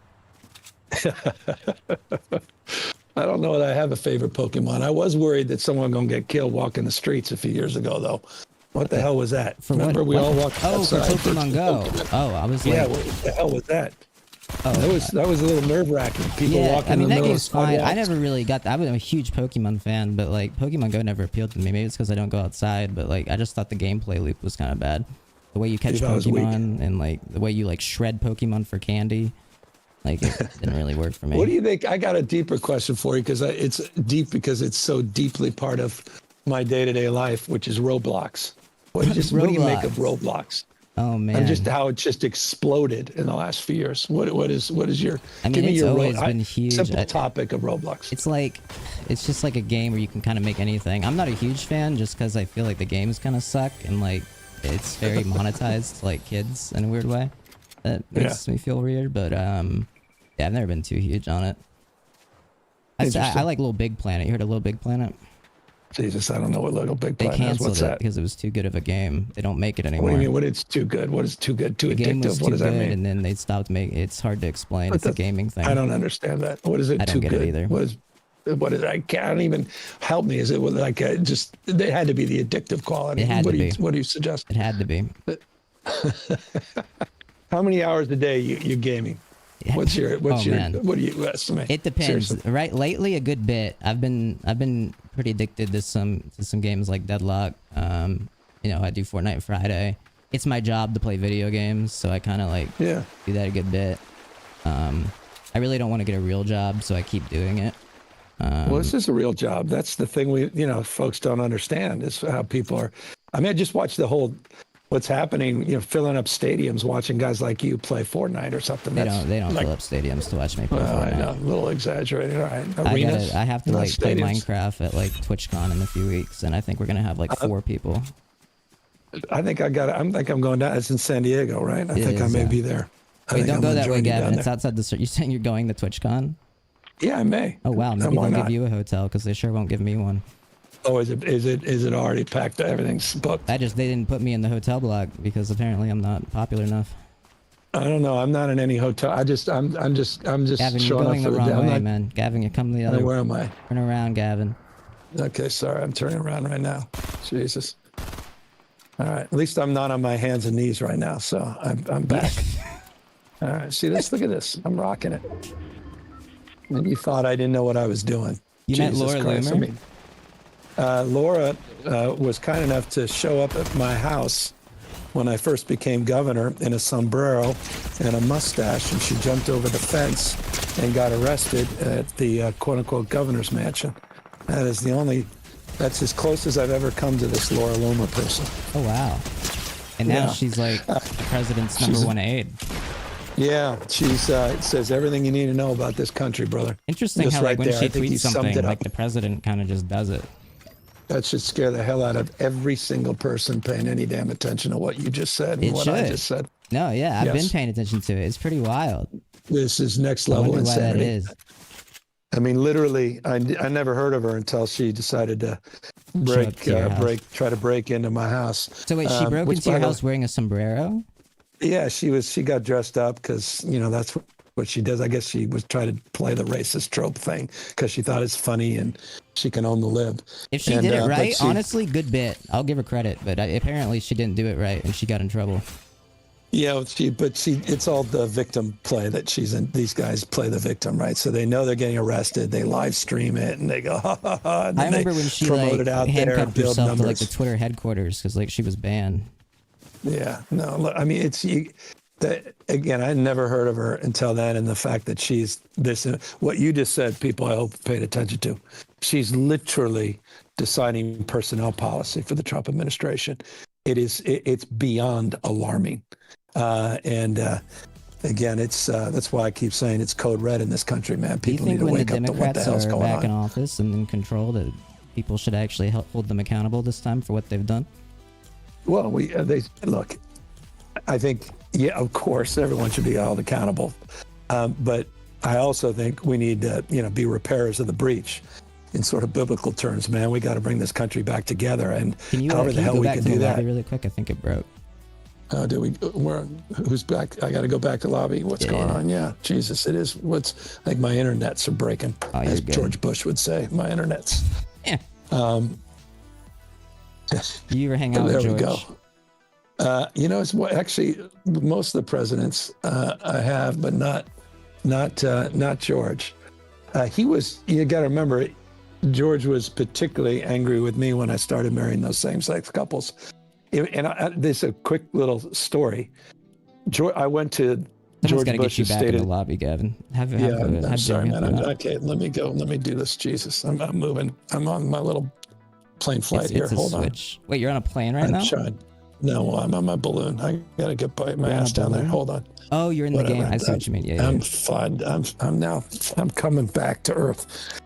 I don't know that I have a favorite Pokemon. I was worried that someone gonna get killed walking the streets a few years ago, though. What the hell was that? Remember we all walked outside. For Pokemon Go. Oh, I was like, what the hell was that? Oh, that was a little nerve-wracking. People walking in the middle of sidewalks. Fine. I never really got that. I was a huge Pokemon fan, but like Pokemon Go never appealed to me. Maybe it's because I don't go outside, but like I just thought the gameplay loop was kind of bad. The way you catch Pokemon and like the way you like shred Pokemon for candy, like it didn't really work for me. What do you think? I got a deeper question for you, because it's deep, because it's so deeply part of my day-to-day life, which is Roblox. What do you make of Roblox? Oh man! And just how it just exploded in the last few years. What is your? I mean, it's always been huge. Simple topic of Roblox. It's just like a game where you can kind of make anything. I'm not a huge fan just because I feel like the games kind of suck, and like it's very monetized to like kids in a weird way. That makes me feel weird, but I've never been too huge on it. I like Little Big Planet. You heard of Little Big Planet? Jesus, I don't know what Little Big Planet is. They canceled it because it was too good of a game. They don't make it anymore. What do you mean? What is too good? What is too good? Too addictive? Game was what does that mean? And then they stopped making. It's hard to explain. It's a gaming thing. I don't understand that. What is it? I don't get it either. What is? I can't even help me. Is it like just? It had to be the addictive quality. It had to be. What do you suggest? It had to be. How many hours a day you gaming? What do you estimate? It depends. Seriously. Right, lately a good bit. I've been pretty addicted to some games like Deadlock. I do Fortnite Friday. It's my job to play video games, so I kind of like do that a good bit. I really don't want to get a real job, so I keep doing it. Well, this is a real job. That's the thing folks don't understand is how people are. I mean, I just watched the whole what's happening, filling up stadiums, watching guys like you play Fortnite or something. They don't fill up stadiums to watch me play Fortnite. I know, a little exatherated. All right, arenas. I have to play Minecraft at like TwitchCon in a few weeks, and I think we're gonna have like 4 people. I think I'm going down. It's in San Diego, right? I think I may be there. Wait, don't go that way, Gavin. It's outside the. You're saying you're going to TwitchCon? Yeah, I may. Oh wow, maybe they'll give you a hotel because they sure won't give me one. Oh, is it already packed? Everything's booked. They didn't put me in the hotel block because apparently I'm not popular enough. I don't know. I'm not in any hotel. I'm just Gavin, you're going the wrong way, man. Gavin, you're coming the other way. Where am I? Turn around, Gavin. Okay, sorry. I'm turning around right now. Jesus. All right. At least I'm not on my hands and knees right now, so I'm back. All right. See this? Look at this. I'm rocking it. Maybe you thought I didn't know what I was doing. You met Laura Loomer? Laura was kind enough to show up at my house when I first became governor in a sombrero and a mustache, and she jumped over the fence and got arrested at the quote-unquote governor's mansion. That's as close as I've ever come to this Laura Loomer person. Oh, wow. And now she's like the president's number one aide. Yeah, she's says everything you need to know about this country, brother. Interesting just how right when there, she tweets something, like the president kind of just does it. That should scare the hell out of every single person paying any damn attention to what you just said and what I just said. No, yeah, I've been paying attention to it. It's pretty wild. This is next level insanity. Why that is. I mean, literally, I never heard of her until she decided to try to break into my house. So wait, she broke into your house wearing a sombrero? Yeah, she got dressed up because that's what she does. I guess she was trying to play the racist trope thing because she thought it's funny and she can own the lib. If she did it right, honestly, good bit. I'll give her credit, but apparently she didn't do it right and she got in trouble. Yeah, it's all the victim play that she's in. These guys play the victim, right? So they know they're getting arrested. They live stream it and they go, ha ha ha. And I then remember they when she promote like it out there, handcuffed build herself to like numbers. the Twitter headquarters because like she was banned. Yeah, no, look, I mean, again, I never heard of her until then. And the fact that she's this, what you just said, people I hope paid attention to. She's literally deciding personnel policy for the Trump administration. It's beyond alarming. Again, that's why I keep saying it's code red in this country, man. People need to wake up to what the hell's going on. Do you think when the Democrats are back in office and in control that people should actually hold them accountable this time for what they've done? Well, they look. I think, yeah, of course, everyone should be held accountable, but I also think we need to, be repairers of the breach, in sort of biblical terms. Man, we got to bring this country back together, and however the hell we can do that. Really quick, I think it broke. Do we? Who's back? I got to go back to lobby. What's going on? Yeah, Jesus, it is. Like my internets are breaking, as George Bush would say. My internets. Yeah. You ever hang out with George? There we go. It's actually most of the presidents I have, but not George. He was. You got to remember, George was particularly angry with me when I started marrying those same-sex couples. This is a quick little story. I went to George Bush's get you back in the lobby, Gavin. I'm sorry, man. Okay, let me go. Let me do this. Jesus, I'm moving. I'm on my little plane flight here. Hold on. Wait, you're on a plane right now? No, I'm on my balloon. I gotta get my ass down there. Hold on. Oh, you're in the game. I see what you mean. Yeah, I'm fine. I'm coming back to Earth.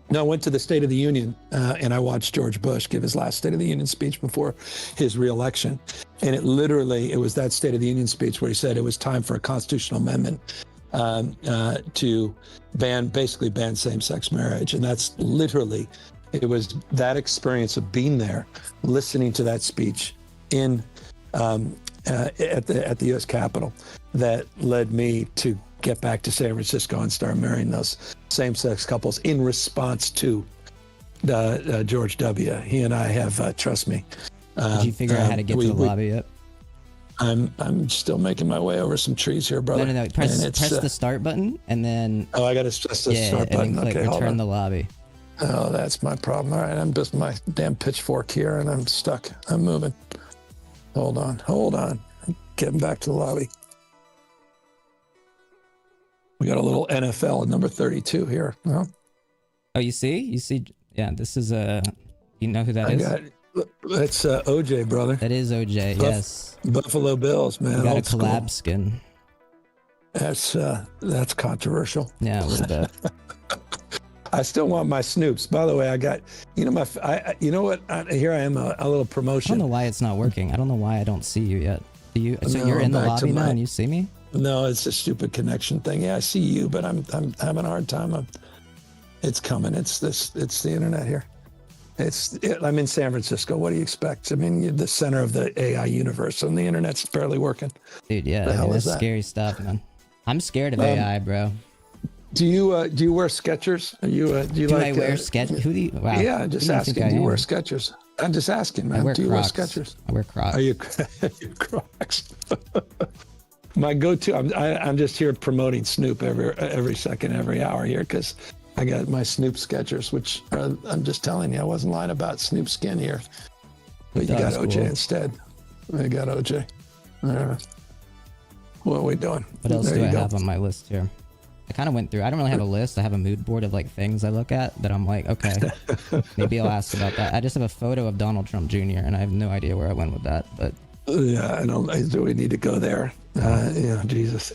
No, I went to the State of the Union and I watched George Bush give his last State of the Union speech before his reelection. And it was that State of the Union speech where he said it was time for a constitutional amendment to basically ban same-sex marriage. And that's literally, it was that experience of being there, listening to that speech at the U.S. Capitol that led me to get back to San Francisco and start marrying those same-sex couples in response to George W. He and I have, trust me. Did you figure out how to get to the lobby yet? I'm still making my way over some trees here, brother. No. Press the start button and then. Oh, I got to press the start button. And then click return the lobby. Oh, that's my problem. All right, I'm just my damn pitchfork here, and I'm stuck. I'm moving. Hold on. I'm getting back to the lobby. We got a little NFL at number 32 here. Well, oh, you see? Yeah, this is you know who that is? That's OJ, brother. That is OJ, yes. Buffalo Bills, man. We got a collab skin. That's controversial. Yeah, a little bit. I still want my Snoops. By the way, I got, here I am, a little promotion. I don't know why it's not working. I don't know why I don't see you yet. Do you? So you're in the lobby now and you see me? No, it's a stupid connection thing. Yeah, I see you, but I'm having a hard time. It's coming. It's the internet here. I'm in San Francisco. What do you expect? I mean, you're the center of the AI universe, and the internet's barely working. Dude, yeah, that's scary stuff, man. I'm scared of AI, bro. Do you wear Skechers? Do I wear Skechers? Wow. Yeah, I'm just asking. Do you wear Skechers? I'm just asking, man. Do you wear Skechers? I wear Crocs. Are you Crocs? My go-to. I'm just here promoting Snoop every second, every hour here because I got my Snoop Skechers, which I'm just telling you, I wasn't lying about Snoop skin here. But you got OJ instead. I got OJ. What are we doing? What else do I have on my list here? I kind of went through. I don't really have a list. I have a mood board of like things I look at that I'm like, okay, maybe I'll ask about that. I just have a photo of Donald Trump Jr. and I have no idea where I went with that. But yeah, I don't. Do we need to go there? Jesus,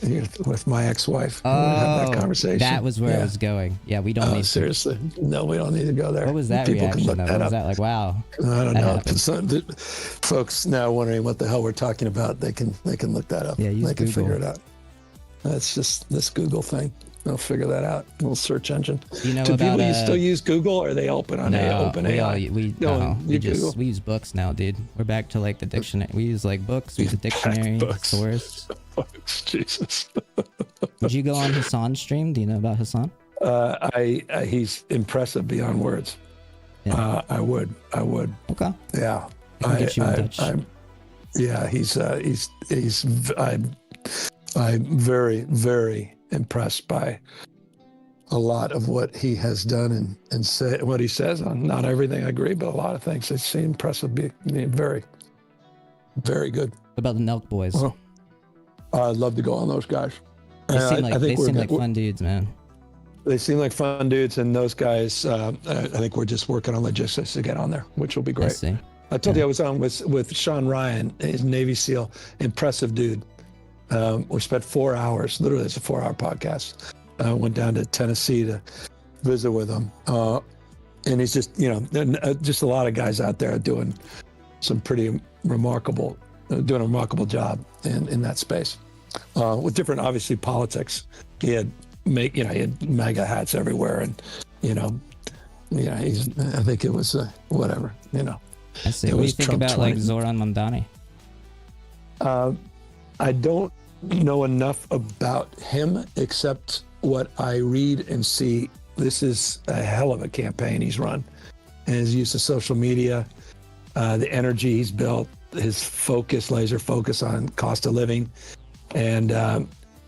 with my ex-wife. Oh, have that conversation. That was where I was going. Yeah, we don't need. Seriously, no, we don't need to go there. What was that People reaction? Can look though? that What up. was that like? Wow. I don't know. Folks now wondering what the hell we're talking about. They can look that up. Yeah, they can figure it out. That's just this Google thing. They'll figure that out. A little search engine. You know Do about, people still use Google, or are they open on OpenAI? We use books now, dude. We're back to like the dictionary. We use like books. We use a dictionary, source. Books, Jesus. Would you go on Hassan's stream? Do you know about Hassan? He's impressive beyond words. Yeah. I would. Okay. Yeah. I can get you in touch. Yeah, I'm very, very impressed by a lot of what he has done and say what he says on not everything I agree, but a lot of things. It's impressive, being very, very good. What about the Nelk boys? Well, I'd love to go on those guys. They seem like fun dudes, man. They seem like fun dudes, and those guys, I think we're just working on logistics to get on there, which will be great. I see. I told you I was on with Sean Ryan, he's Navy SEAL, impressive dude. We spent 4 hours, literally it's a 4-hour podcast. Went down to Tennessee to visit with him. And he's just, just a lot of guys out there doing some pretty remarkable, doing a remarkable job in that space. With different, obviously, politics. He had MAGA hats everywhere, and I think it was whatever, I see. What do you think Trump about 20. like Zoran Mondani? I don't know enough about him except what I read and see. This is a hell of a campaign he's run, and his use of social media, the energy he's built, his laser focus on cost of living, and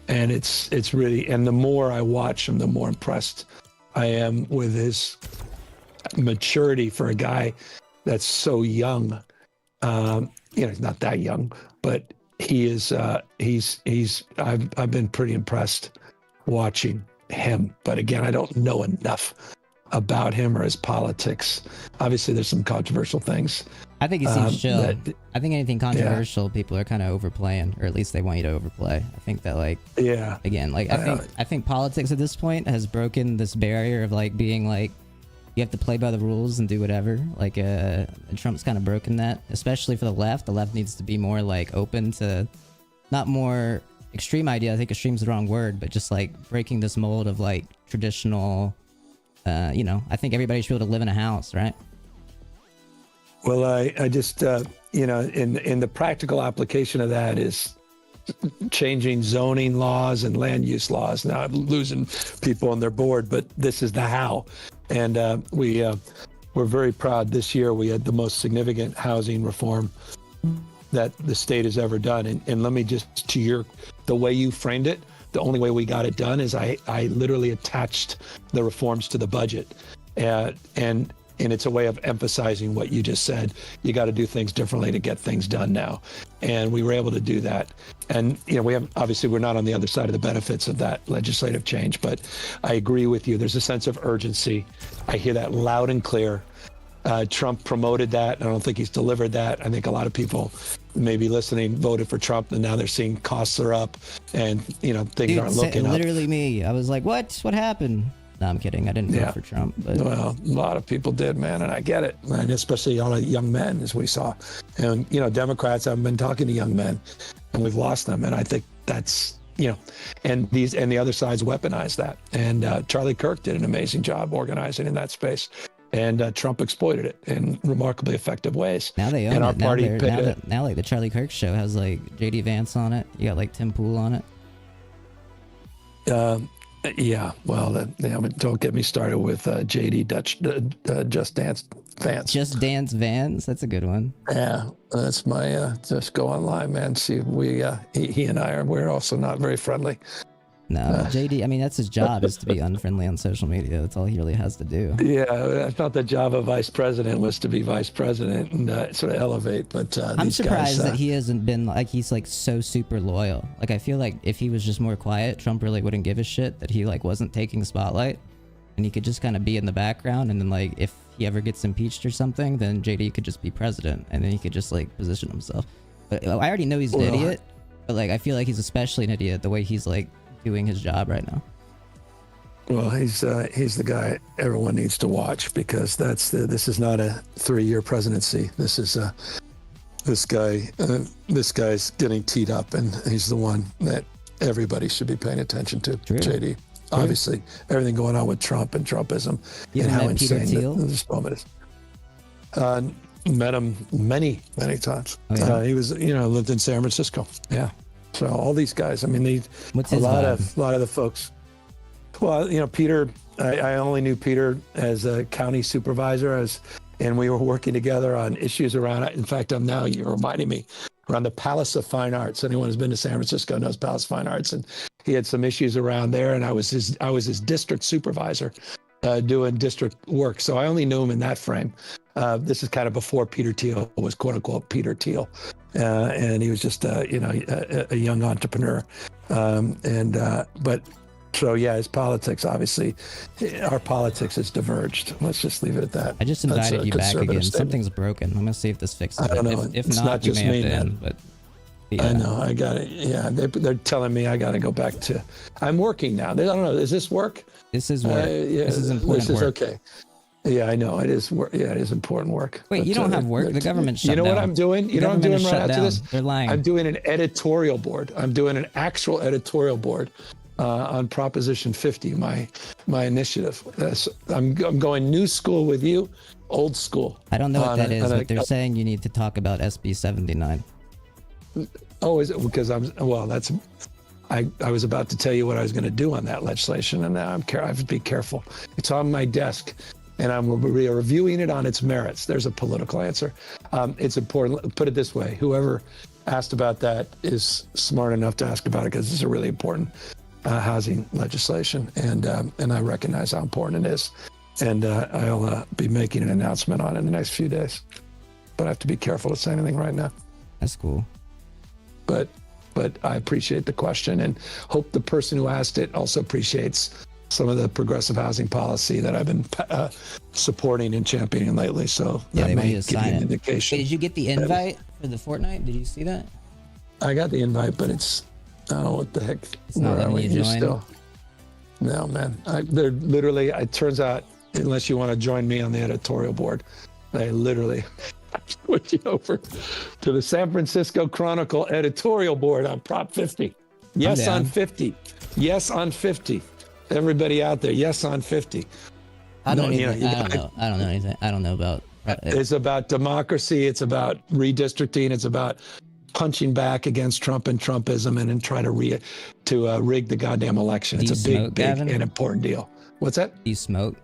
it's really. And the more I watch him, the more impressed I am with his maturity for a guy that's so young. He's not that young, but he is. I've been pretty impressed watching him. But again, I don't know enough about him or his politics. Obviously, there's some controversial things. I think he seems chill. I think anything controversial, people are kind of overplaying, or at least they want you to overplay. I think that again, I think politics at this point has broken this barrier of like being like, you have to play by the rules and do whatever. Like, Trump's kind of broken that, especially for the left. The left needs to be more like open to, not more extreme idea. I think extreme is the wrong word, but just like breaking this mold of like traditional. I think everybody should be able to live in a house, right? Well, I just in the practical application of that is changing zoning laws and land use laws. Now I'm losing people on their board, but this is the how. And we're very proud this year. We had the most significant housing reform that the state has ever done. And let me just, the way you framed it, the only way we got it done is I literally attached the reforms to the budget. And it's a way of emphasizing what you just said. You got to do things differently to get things done now. And we were able to do that. And, we're not on the other side of the benefits of that legislative change, but I agree with you. There's a sense of urgency. I hear that loud and clear. Trump promoted that. I don't think he's delivered that. I think a lot of people maybe listening voted for Trump, and now they're seeing costs are up and, things aren't looking up. Literally me. I was like, what hapened? No, I'm kidding. I didn't vote for Trump. But... Well, a lot of people did, man, and I get it. And especially a lot of young men, as we saw. And, Democrats haven't been talking to young men, and we've lost them. And I think that's, and the other side's weaponized that. And Charlie Kirk did an amazing job organizing in that space. And Trump exploited it in remarkably effective ways. Now they own and it. Our party now, like the Charlie Kirk show has like JD Vance on it. You got like Tim Pool on it. Yeah, well, don't get me started with JD Just Dance Vance. Just Dance Vance, that's a good one. Yeah, that's my. Just go online, man. See, he and we're also not very friendly. No, JD. I mean, that's his job is to be unfriendly on social media. That's all he really has to do. Yeah, I thought the job of vice president was to be vice president and sort of elevate. But I'm surprised that he hasn't been like he's like so super loyal. Like I feel like if he was just more quiet, Trump really wouldn't give a shit that he like wasn't taking spotlight, and he could just kind of be in the background. And then like if he ever gets impeached or something, then JD could just be president, and then he could just like position himself. But I already know he's an idiot, but like I feel like he's especially an idiot the way he's like doing his job right now. Well, he's the guy everyone needs to watch, because this is not a 3-year presidency. This is this guy's getting teed up, and he's the one that everybody should be paying attention to. True. JD. True. Obviously, everything going on with Trump and Trumpism, and how insane this moment is. Met him many times. Oh, yeah? He was, lived in San Francisco. Yeah. So all these guys, I mean, a lot of the folks. Well, Peter, I only knew Peter as a county supervisor, and we were working together on issues around it. In fact, you're reminding me, around the Palace of Fine Arts. Anyone who's been to San Francisco knows Palace of Fine Arts, and he had some issues around there. And I was his district supervisor, doing district work. So I only knew him in that frame. This is kind of before Peter Thiel was quote unquote Peter Thiel, and he was just a young entrepreneur. But so yeah, his politics, obviously, our politics has diverged. Let's just leave it at that. I just invited you back again. Something's broken. I'm gonna see if this fixes it. I don't know. If it's not we just may me, have to man. end, but yeah. I know. I got it. Yeah, they're telling me I got to go back to. I'm working now. I don't know. Does this work? This is work. Yeah, this is important This is work. okay. Yeah, I know. It is work. Yeah, it is important work. Wait, you don't have work. The government shut down. You know what I'm doing? You know what I'm doing right after this? They're lying. I'm doing an editorial board. I'm doing an actual editorial board on Proposition 50, my initiative. I'm going new school with you, old school. I don't know what that is, but they're saying you need to talk about SB 79. Oh, is it because I was about to tell you what I was going to do on that legislation, and now I have to be careful. It's on my desk, and I'm reviewing it on its merits. There's a political answer. It's important. Put it this way: whoever asked about that is smart enough to ask about it, because it's a really important housing legislation, and I recognize how important it is, and I'll be making an announcement on it in the next few days. But I have to be careful to say anything right now. That's cool. But I appreciate the question, and hope the person who asked it also appreciates some of the progressive housing policy that I've been supporting and championing lately. So yeah, that they may want give you to you sign an it. indication. Wait, did you get the invite for the Fortnite? Did you see that? I got the invite, but it's, I don't know what the heck. It's not letting you join. No, man. They're literally, it turns out, unless you want to join me on the editorial board, they literally switch you over to the San Francisco Chronicle editorial board on Prop 50. Yes on 50. Yes on 50. Everybody out there, yes on 50. I don't know anything. I don't know about It's about democracy. It's about redistricting. It's about punching back against Trump and Trumpism and try to rig the goddamn election. It's a big Gavin? and important deal. What's that? Do you smoke?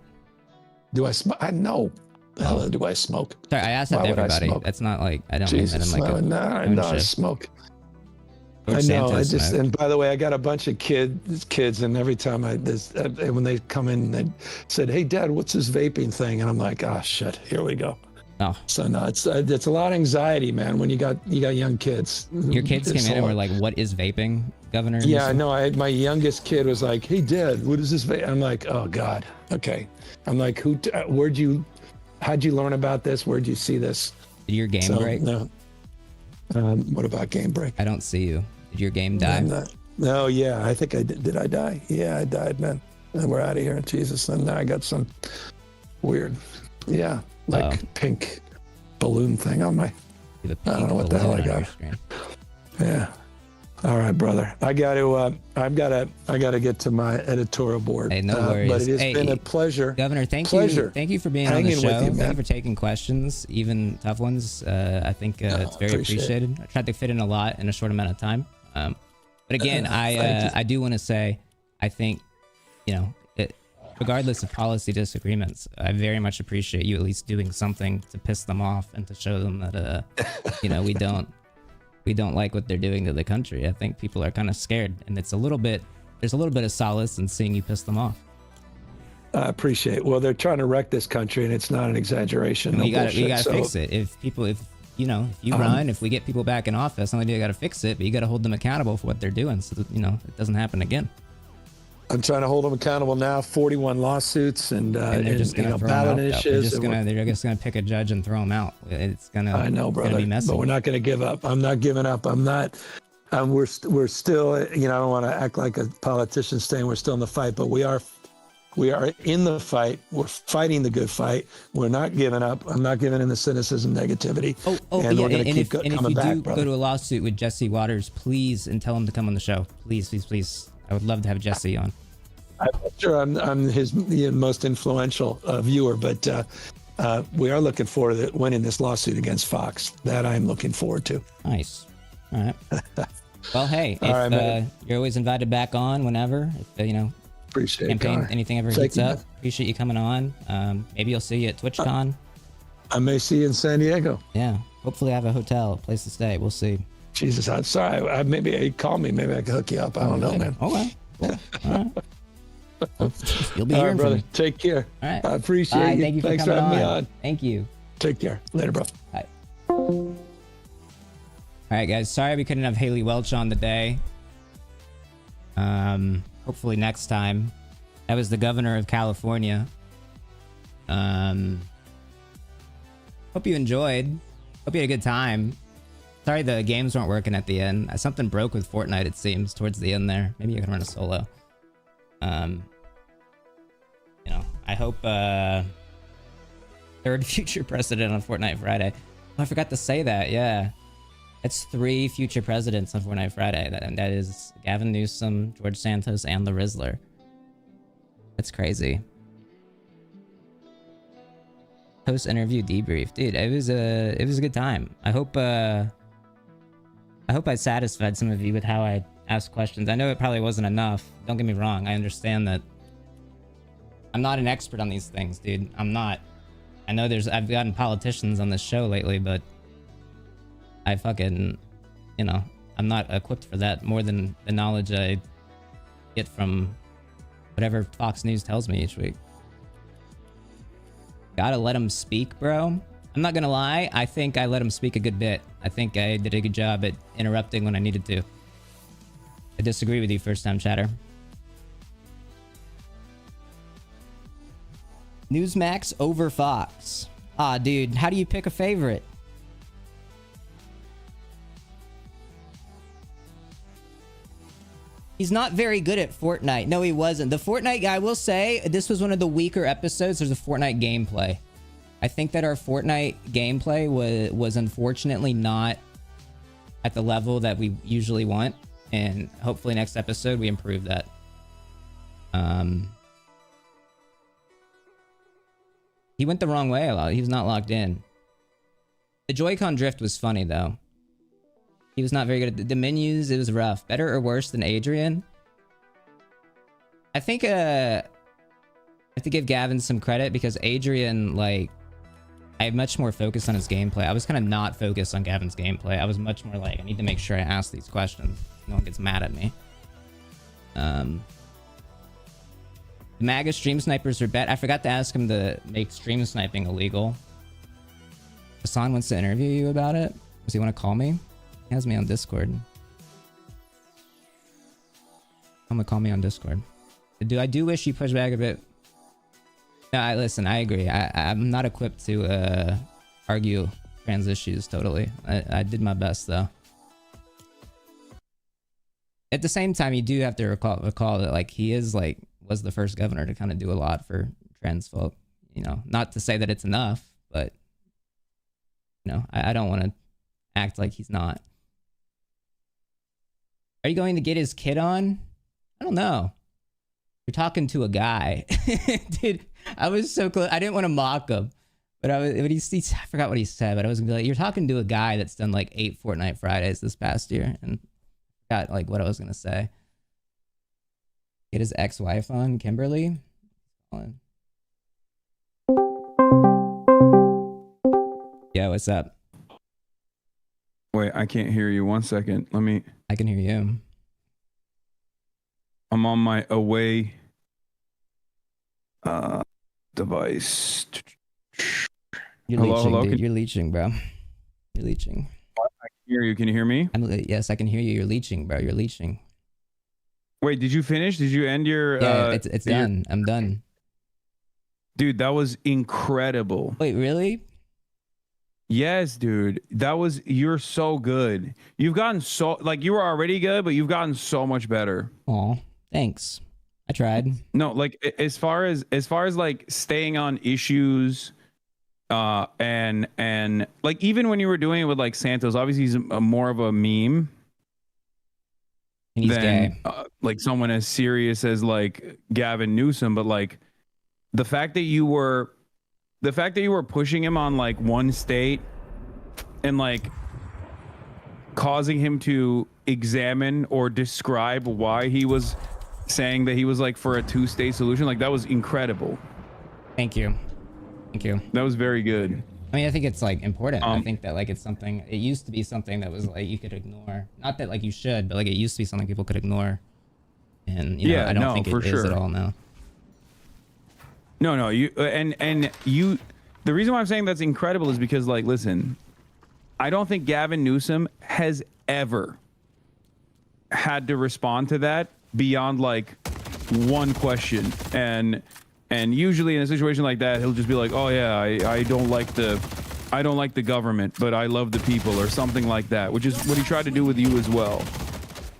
Do I smoke? I know. Hell, do I smoke? Sorry, I asked that to everybody. That's not like, I don't mean that in like I smoke. I know. And by the way, I got a bunch of kids, and every time when they come in, they said, "Hey, Dad, what's this vaping thing?" And I'm like, "Oh shit, here we go." Oh. So no, it's a lot of anxiety, man. When you got young kids. Your kids came in and were like, "What is vaping, Governor?" Yeah, I know. My youngest kid was like, "Hey, Dad, what is this vape?" I'm like, "Oh God, okay." I'm like, how'd you learn about this? Where'd you see this? Did your game break? No. What about game break? I don't see you. Did your game die? No, yeah, I think I did. Did I die? Yeah, I died, man. And we're out of here, Jesus. And now I got some weird, pink balloon thing on my. I don't know what the hell I got. Yeah. All right, brother. I've got to get to my editorial board. Hey, no worries. But it has been a pleasure. Governor, thank you for being on the show. Thank you for taking questions, even tough ones. I think it's very appreciated. I tried to fit in a lot in a short amount of time. But again, I do want to say, I think, regardless of policy disagreements, I very much appreciate you at least doing something to piss them off and to show them that, we don't like what they're doing to the country. I think people are kind of scared, and there's a little bit of solace in seeing you piss them off. I appreciate it. Well, they're trying to wreck this country, and it's not an exaggeration. You got to fix it. If we get people back in office, not only do you got to fix it, but you got to hold them accountable for what they're doing, so that, it doesn't happen again. I'm trying to hold them accountable now. 41 lawsuits and they're just going to ballot initiatives. They're just going to pick a judge and throw them out. It's going to. I know, brother. Be messy. But we're not going to give up. I'm not giving up. I'm not. We're still. I don't want to act like a politician saying we're still in the fight, but we are in the fight. We're fighting the good fight. We're not giving up. I'm not giving in the cynicism, negativity. And we're going to keep coming back, if you do go to a lawsuit with Jesse Waters, please, and tell him to come on the show. Please, please, please. I would love to have Jesse on. I'm sure I'm his most influential viewer, but we are looking forward to winning this lawsuit against Fox. That I'm looking forward to. Nice. All right. Well, hey, you're always invited back on whenever. Appreciate campaign, it, anything ever gets up. Appreciate you coming on. Maybe you'll see you at TwitchCon. I may see you in San Diego. Yeah. Hopefully I have a hotel, a place to stay. We'll see. Jesus, I'm sorry. Maybe he called me. Maybe I can hook you up. I don't know, man. Okay. Cool. All right. Well, you'll be All hearing right, brother. from me. Take care. All right. I appreciate Bye. you. Thank you for Thanks for coming having me on. Thank you. Take care. Later, bro. Bye. All right, guys. Sorry we couldn't have Haley Welch on today. Hopefully next time. That was the governor of California. Hope you enjoyed. Hope you had a good time. Sorry the games weren't working at the end. Something broke with Fortnite, it seems, towards the end there. Maybe you can run a solo. You know, I hope third future president on Fortnite Friday. Oh, I forgot to say that. Yeah, it's 3 future presidents on Fortnite Friday, and that is Gavin Newsom, George Santos, and the Rizzler. That's crazy. Post interview debrief, dude. It was a good time. I hope I satisfied some of you with how I asked questions. I know it probably wasn't enough. Don't get me wrong. I understand that. I'm not an expert on these things, dude. I'm not. I know I've gotten politicians on this show lately, but I fucking, you know, I'm not equipped for that more than the knowledge I get from whatever Fox News tells me each week. Gotta let him speak, bro. I'm not gonna lie. I think I let him speak a good bit. I think I did a good job at interrupting when I needed to. I disagree with you, first time chatter. Newsmax over Fox. Ah, dude, how do you pick a favorite? He's not very good at Fortnite. No, he wasn't. The Fortnite guy, I will say, this was one of the weaker episodes. There's a Fortnite gameplay. I think that our Fortnite gameplay was unfortunately not at the level that we usually want. And hopefully next episode we improve that. He went the wrong way a lot. He was not locked in. The Joy-Con drift was funny though. He was not very good at the menus. It was rough. Better or worse than Adrian? I think I have to give Gavin some credit because Adrian, like, I have much more focus on his gameplay. I was kind of not focused on Gavin's gameplay. I was much more like, I need to make sure I ask these questions. No one gets mad at me. The MAGA stream snipers are bet. I forgot to ask him to make stream sniping illegal. Hassan wants to interview you about it. Does he want to call me? He has me on Discord. I'm gonna call me on Discord. I do wish you push back a bit. No, listen, I agree. I'm not equipped to argue trans issues totally. I did my best though. At the same time, you do have to recall that like he was the first governor to kind of do a lot for trans folk. You know, not to say that it's enough, but you know, I don't want to act like he's not. Are you going to get his kid on? I don't know. You're talking to a guy. Dude, I was so close. I didn't want to mock him. But I forgot what he said, but I was gonna be like, you're talking to a guy that's done like 8 Fortnite Fridays this past year, and got like what I was gonna say. Get his ex-wife on, Kimberly. Yeah, what's up? Wait, I can't hear you. 1 second. I can hear you. I'm on my away device. You're Hello, leeching, hello? dude. You're leeching, bro. You're leeching. I can hear you. Can you hear me? Yes, I can hear you. You're leeching, bro. You're leeching. Wait, did you finish? Did you end your... Yeah, it's done. I'm done. Dude, that was incredible. Wait, really? Yes, dude. You're so good. You've gotten so... Like, you were already good, but you've gotten so much better. Aw, thanks. I tried. No, like, as far as like, staying on issues... and like even when you were doing it with like Santos, obviously he's more of a meme and he's than gay. Like someone as serious as like Gavin Newsom. But like the fact that you were pushing him on like one state and like causing him to examine or describe why he was saying that he was like for a 2-state solution, like that was incredible. Thank you. Thank you. That was very good. I mean, I think it's like important. I think that like it's something. It used to be something that was like you could ignore. Not that like you should, but like it used to be something people could ignore. And you know, Yeah, I don't no, think for it is sure. at all now. No, you and you. The reason why I'm saying that's incredible is because, like, listen, I don't think Gavin Newsom has ever had to respond to that beyond like one question, and usually in a situation like that, he'll just be like, "Oh yeah, I don't like the government, but I love the people," or something like that, which is what he tried to do with you as well.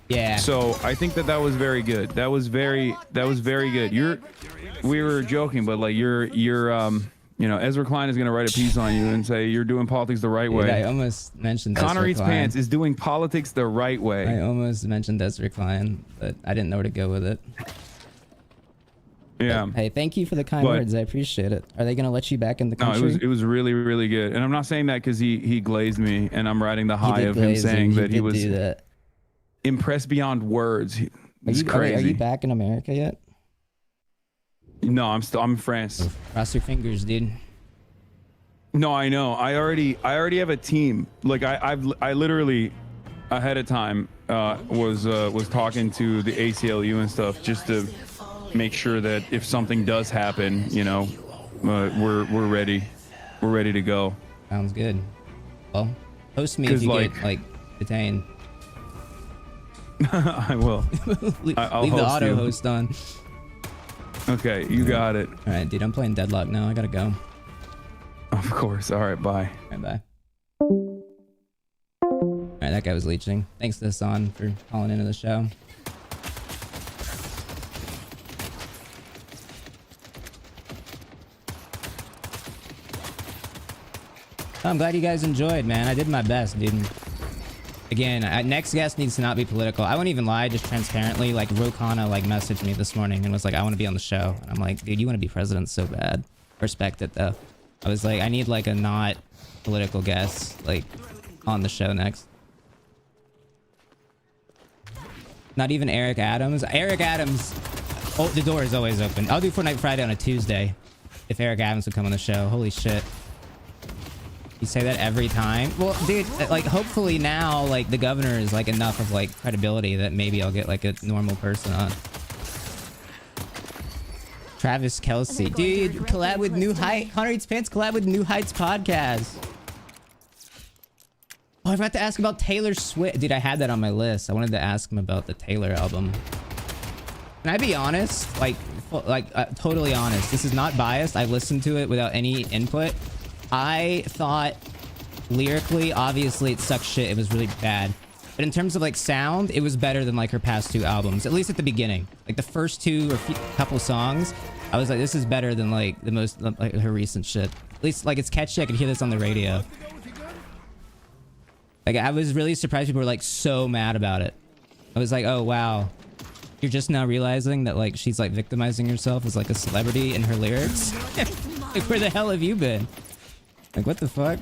Yeah. So I think that was very good. That was very good. We were joking, but like you're you know, Ezra Klein is gonna write a piece on you and say you're doing politics the right Dude, way. I almost mentioned Connor Eats Pants is doing politics the right way. I almost mentioned Ezra Klein, but I didn't know where to go with it. Yeah. But, hey, thank you for the kind words. I appreciate it. Are they gonna let you back in the country? No, it was really, really good. And I'm not saying that because he glazed me, and I'm riding the high of him saying that he was impressed beyond words. It's crazy. Are you back in America yet? No, I'm in France. Cross your fingers, dude. No, I know. I already have a team. Like I literally ahead of time was talking to the ACLU and stuff just to make sure that if something does happen, you know, we're ready. We're ready to go. Sounds good. Well, post me if you get like detained. I will. I'll leave the auto host on. Okay, you got it. All right, dude. I'm playing Deadlock now. I gotta go. Of course. All right, bye. All right, bye. All right, that guy was leeching. Thanks to Hassan for calling into the show. I'm glad you guys enjoyed, man. I did my best, dude. Again, next guest needs to not be political. I won't even lie, just transparently. Like, Rokana like messaged me this morning and was like, "I want to be on the show." And I'm like, "Dude, you want to be president so bad." Respect it though. I was like, I need like a not political guest like on the show next. Not even Eric Adams. Eric Adams. Oh, the door is always open. I'll do Fortnite Friday on a Tuesday if Eric Adams would come on the show. Holy shit. You say that every time? Well, dude, like, hopefully now, like, the governor is, like, enough of, like, credibility that maybe I'll get, like, a normal person on. Travis Kelce. Dude, collab with New Heights. Connor Eats Pants collab with New Heights podcast. Oh, I forgot to ask about Taylor Swift. Dude, I had that on my list. I wanted to ask him about the Taylor album. Can I be honest? Totally honest. This is not biased. I listened to it without any input. I thought lyrically, obviously it sucks shit. It was really bad. But in terms of like sound, it was better than like her past two albums, at least at the beginning. Like the first two or couple songs, I was like, this is better than like the most like her recent shit. At least like it's catchy. I could hear this on the radio. Like I was really surprised people were like so mad about it. I was like, oh wow. You're just now realizing that like she's like victimizing herself as like a celebrity in her lyrics. Like where the hell have you been? Like, what the fuck?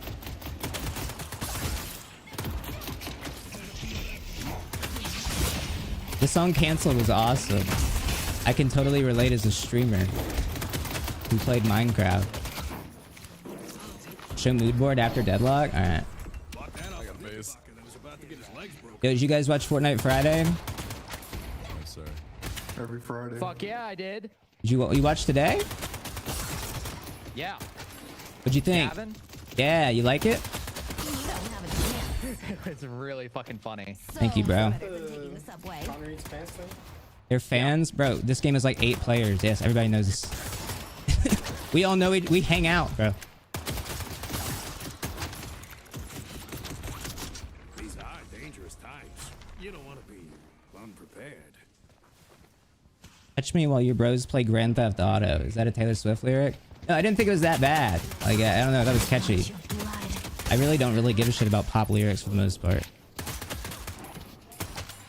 The song Cancel was awesome. I can totally relate as a streamer who played Minecraft. Show mood board after Deadlock? Alright. Yo, did you guys watch Fortnite Friday? Every Friday. Fuck yeah, I did. Did you watch today? Yeah. What'd you think? Gavin? Yeah, you like it? It's really fucking funny. Thank you, bro. They're fans? Bro, this game is like 8 players. Yes, everybody knows this. We all know we hang out, bro. These are dangerous times. You don't want to be unprepared. Touch me while your bros play Grand Theft Auto. Is that a Taylor Swift lyric? No, I didn't think it was that bad. Like, I don't know. That was catchy. I really don't really give a shit about pop lyrics for the most part.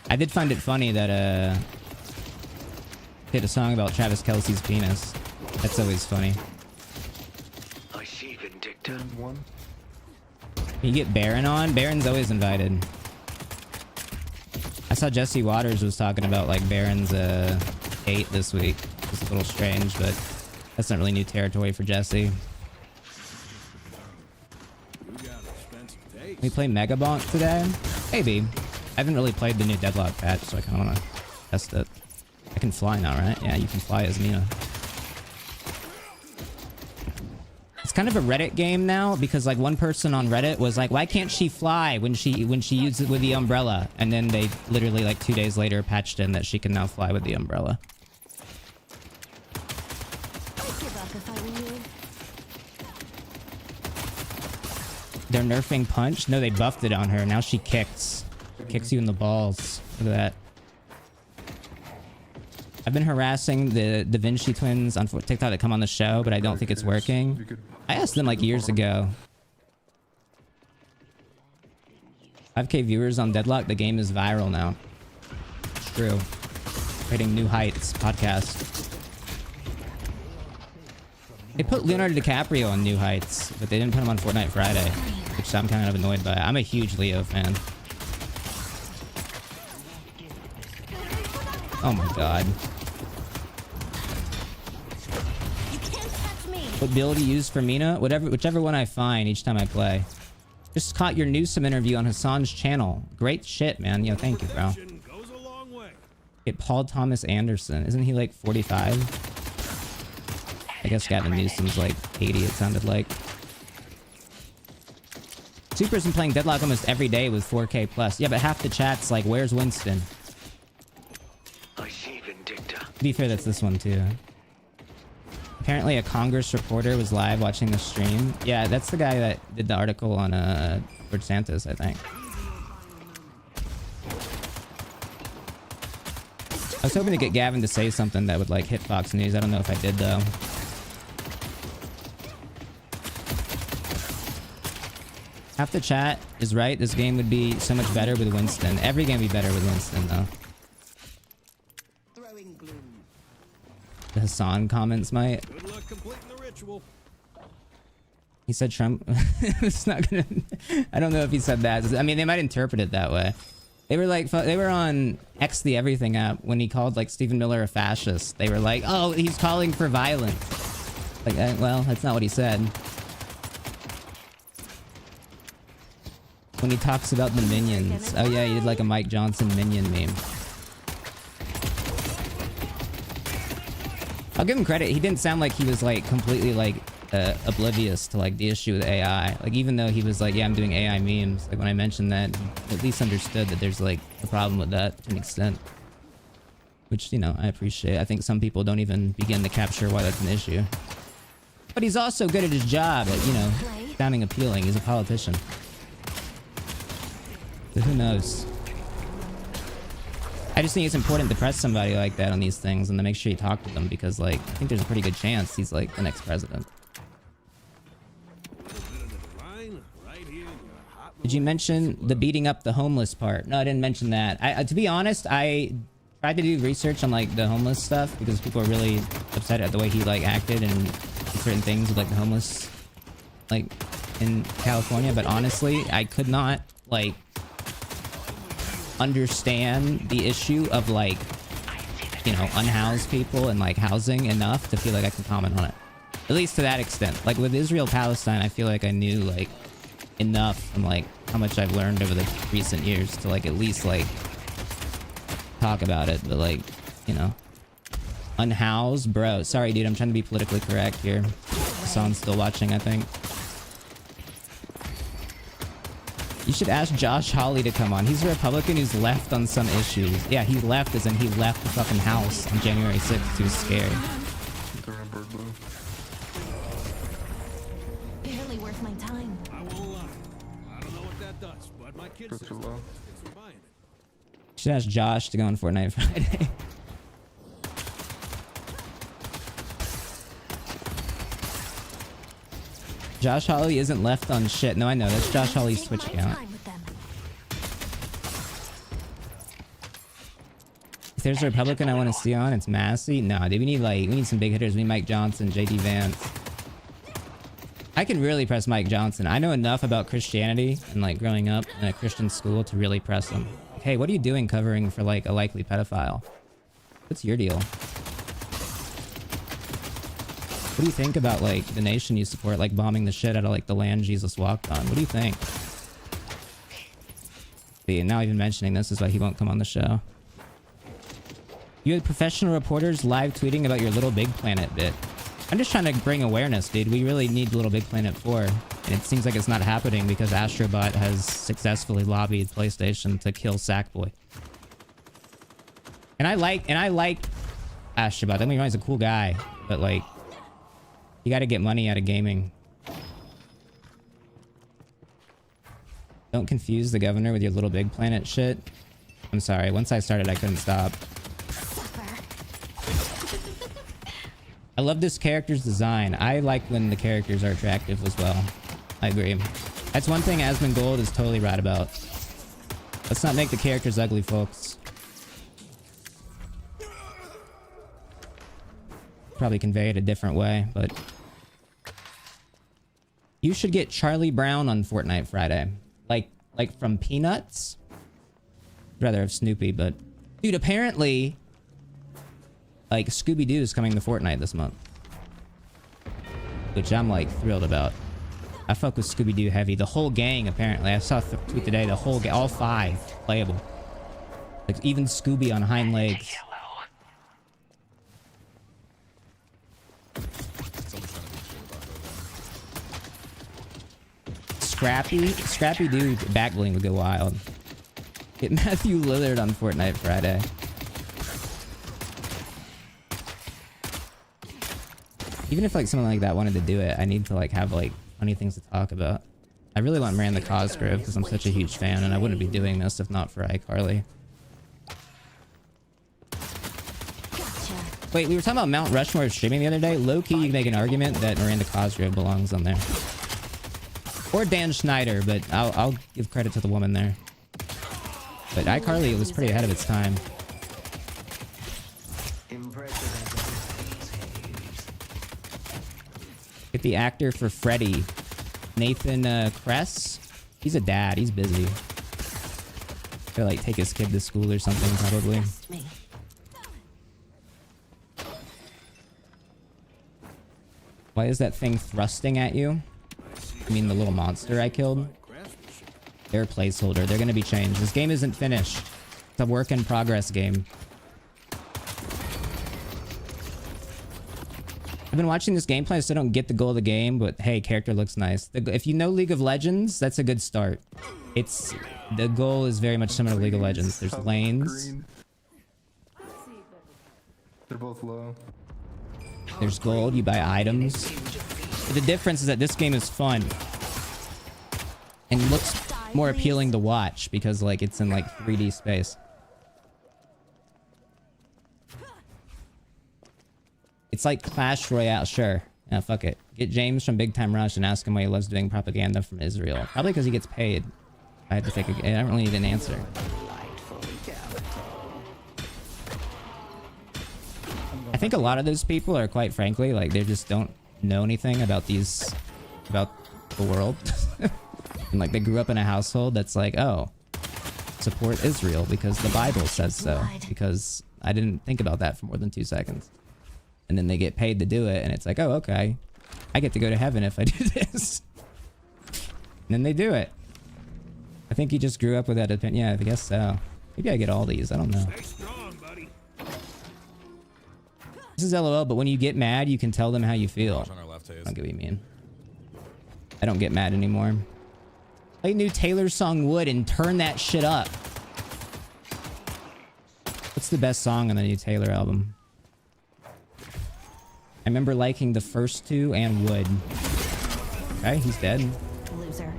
I did find it funny that, did a song about Travis Kelce's penis. That's always funny. I see Vindicta. One. Can you get Baron on? Baron's always invited. I saw Jesse Waters was talking about, like, Baron's, 8 this week. It's a little strange, but that's not really new territory for Jesse. pace. We play Mega Bonk today? Maybe. I haven't really played the new Deadlock patch, so I kind of want to test it. I can fly now, right? Yeah, you can fly as Mina. It's kind of a Reddit game now because like one person on Reddit was like, why can't she fly when she uses it with the umbrella? And then they literally like 2 days later patched in that she can now fly with the umbrella. I'd give up if I were you. They're nerfing punch? No, they buffed it on her. Now she kicks. Kicks you in the balls. Look at that. I've been harassing the Da Vinci twins on TikTok to come on the show, but I don't think it's working. I asked them like years ago. 5K viewers on Deadlock. The game is viral now. It's true. Hitting new heights. Podcast. They put Leonardo DiCaprio on New Heights, but they didn't put him on Fortnite Friday, which I'm kind of annoyed by. I'm a huge Leo fan. Oh my god. You can't catch me. What build you use for Mina? Whichever one I find each time I play. Just caught your Newsom interview on Hassan's channel. Great shit, man. Yo, thank you, bro. Goes a long way. Get Paul Thomas Anderson. Isn't he like 45? I guess Gavin Newsom's like 80, it sounded like. Super's been playing Deadlock almost every day with 4K plus. Yeah, but half the chat's like, where's Winston? I see Vindicta. To be fair, that's this one too. Apparently a Congress reporter was live watching the stream. Yeah, that's the guy that did the article on George Santos, I think. I was hoping to get Gavin to say something that would like hit Fox News. I don't know if I did though. Half the chat is right. This game would be so much better with Winston. Every game would be better with Winston though. The Hassan comments might. Good luck completing the ritual. He said Trump. It's not gonna. I don't know if he said that. I mean, they might interpret it that way. They were like, they were on X the Everything app when he called like Stephen Miller a fascist. They were like, oh, he's calling for violence. Like, well, that's not what he said. When he talks about the minions. Oh yeah, he did like a Mike Johnson minion meme. I'll give him credit. He didn't sound like he was like completely like oblivious to like the issue with AI. Like even though he was like, yeah, I'm doing AI memes. Like when I mentioned that, he at least understood that there's like a problem with that to an extent. Which, you know, I appreciate. I think some people don't even begin to capture why that's an issue. But he's also good at his job at, you know, sounding appealing. He's a politician. So who knows? I just think it's important to press somebody like that on these things and to make sure you talk to them because, like, I think there's a pretty good chance he's, like, the next president. Did you mention the beating up the homeless part? No, I didn't mention that. To be honest, I tried to do research on, like, the homeless stuff because people are really upset at the way he, like, acted and certain things with, like, the homeless, like, in California. But honestly, I could not, like, understand the issue of like, you know, unhoused people and like housing enough to feel like I can comment on it, at least to that extent. Like with Israel Palestine, I feel like I knew like enough from like how much I've learned over the recent years to like at least like talk about it. But like, you know, unhoused, bro, sorry dude, I'm trying to be politically correct here. Hassan's still watching, I think. You should ask Josh Hawley to come on. He's a Republican who's left on some issues. Yeah, he left as in he left the fucking house on January 6th. He was scared. Barely worth my time. I won't lie. I don't know what that does, but my kids are buying it. You should ask Josh to go on Fortnite Friday. Josh Hawley isn't left on shit. No, I know. That's Josh Hawley's Twitch account. If there's a Republican I want to see on, it's Massey. No, dude, we need some big hitters. We need Mike Johnson, JD Vance. I can really press Mike Johnson. I know enough about Christianity and like growing up in a Christian school to really press him. Hey, what are you doing covering for like a likely pedophile? What's your deal? What do you think about like the nation you support, like bombing the shit out of like the land Jesus walked on? What do you think? See, now even mentioning this is why he won't come on the show. You had professional reporters live tweeting about your Little Big Planet bit. I'm just trying to bring awareness, dude. We really need Little Big Planet 4. And it seems like it's not happening because Astrobot has successfully lobbied PlayStation to kill Sackboy. And I like Astrobot. Don't get me wrong, he's a cool guy. But like, you gotta get money out of gaming. Don't confuse the governor with your Little Big Planet shit. I'm sorry, once I started I couldn't stop. I love this character's design. I like when the characters are attractive as well. I agree. That's one thing Asmongold is totally right about. Let's not make the characters ugly, folks. Probably convey it a different way, but... You should get Charlie Brown on Fortnite Friday. Like from Peanuts? I'd rather have Snoopy, but... Dude, apparently... Like, Scooby-Doo is coming to Fortnite this month. Which I'm, like, thrilled about. I fuck with Scooby-Doo heavy. The whole gang, apparently. I saw a tweet today. The whole gang, all 5 playable. Like, even Scooby on hind legs. Scrappy Doo backbling would go wild. Get Matthew Lillard on Fortnite Friday. Even if like someone like that wanted to do it, I need to like have like funny things to talk about. I really want Miranda Cosgrove because I'm such a huge fan, and I wouldn't be doing this if not for iCarly. Wait, we were talking about Mount Rushmore streaming the other day. Low-key, you can make an argument that Miranda Cosgrove belongs on there. Or Dan Schneider, but I'll give credit to the woman there. But iCarly was pretty ahead of its time. Get the actor for Freddy, Nathan Kress. He's a dad. He's busy. Gotta like take his kid to school or something probably. Why is that thing thrusting at you? I mean the little monster I killed? They're a placeholder. They're gonna be changed. This game isn't finished. It's a work in progress game. I've been watching this gameplay. I still don't get the goal of the game, but hey, character looks nice. If you know League of Legends, that's a good start. The goal is very much similar to League of Legends. There's lanes. They're both low. There's gold. You buy items. But the difference is that this game is fun and looks more appealing to watch because like it's in like 3D space. It's like Clash Royale, sure. Yeah, fuck it. Get James from Big Time Rush and ask him why he loves doing propaganda from Israel. Probably because he gets paid. I had to take I don't really need an answer. I think a lot of those people are quite frankly, like they just don't know anything about the world. And like they grew up in a household that's like, oh, support Israel because the Bible says so. Because I didn't think about that for more than 2 seconds. And then they get paid to do it, and it's like, oh, okay. I get to go to heaven if I do this. And then they do it. I think he just grew up with that opinion. Yeah, I guess so. Maybe I get all these. I don't know. Stay strong, buddy. This is LOL, but when you get mad, you can tell them how you feel. I don't get what you mean. I don't get mad anymore. Play new Taylor song Wood and turn that shit up. What's the best song on the new Taylor album? I remember liking the first 2 and Wood. Okay, he's dead. Loser.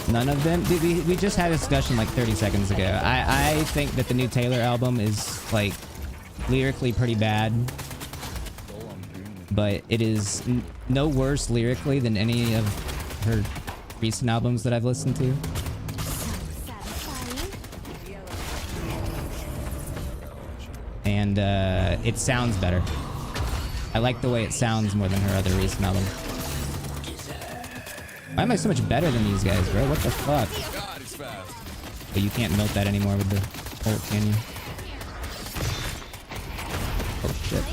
None of them? Dude, we just had a discussion like 30 seconds ago. I think that the new Taylor album is like lyrically pretty bad. But it is no worse lyrically than any of her recent albums that I've listened to. And it sounds better. I like the way it sounds more than her other recent album. Why am I so much better than these guys, bro? What the fuck? But you can't milk that anymore with the ult, can you? Oh shit.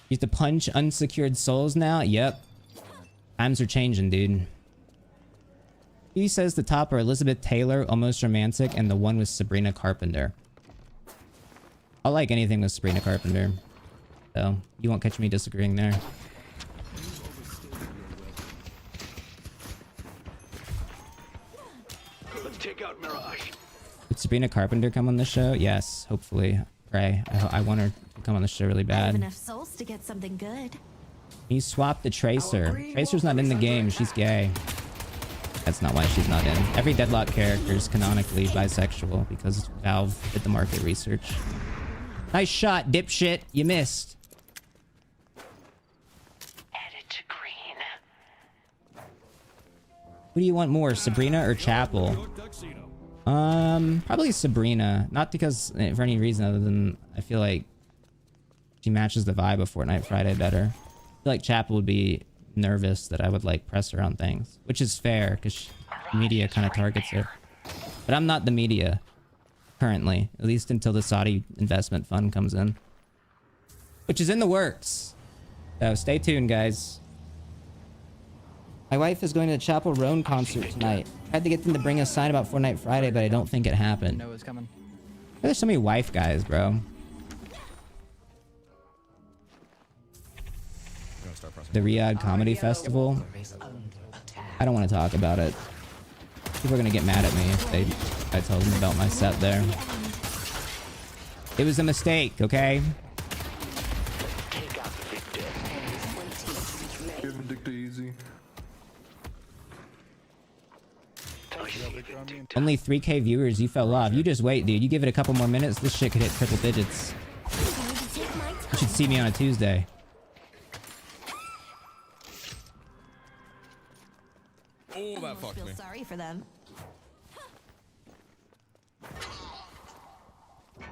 You have to punch unsecured souls now? Yep. Times are changing, dude. He says the top are Elizabeth Taylor, Almost Romantic, and the one with Sabrina Carpenter. I like anything with Sabrina Carpenter. So, you won't catch me disagreeing there. Let's take out Mirage. Would Sabrina Carpenter come on the show? Yes, hopefully. Pray. I want her to come on the show really I have bad. enough souls to get something good. You swapped the Tracer. Tracer's not in the game. She's gay. That's not why she's not in. Every Deadlock character is canonically bisexual because Valve did the market research. Nice shot, dipshit. You missed. Edit to green. Who do you want more, Sabrina or Chapel? Probably Sabrina. Not because for any reason other than I feel like she matches the vibe of Fortnite Friday better. I feel like Chapel would be nervous that I would like press her on things, which is fair because media kind of targets her. But I'm not the media currently, at least until the Saudi investment fund comes in, which is in the works. So stay tuned, guys. My wife is going to the Chapel Roan concert tonight. Tried to get them to bring a sign about Fortnite Friday, but I don't think it happened. know it's coming. There's so many wife guys, bro. The Riyadh Comedy Festival. I don't want to talk about it. People are gonna get mad at me if I tell them about my set there. It was a mistake, okay? Take out Victor. Gavin Dicta easy. I see Victor. Only 3K viewers, you fell off. You just wait, dude. You give it a couple more minutes, this shit could hit triple digits. I'm going to take my time. You should see me on a Tuesday. Oh, that I fucked feel me. sorry for them.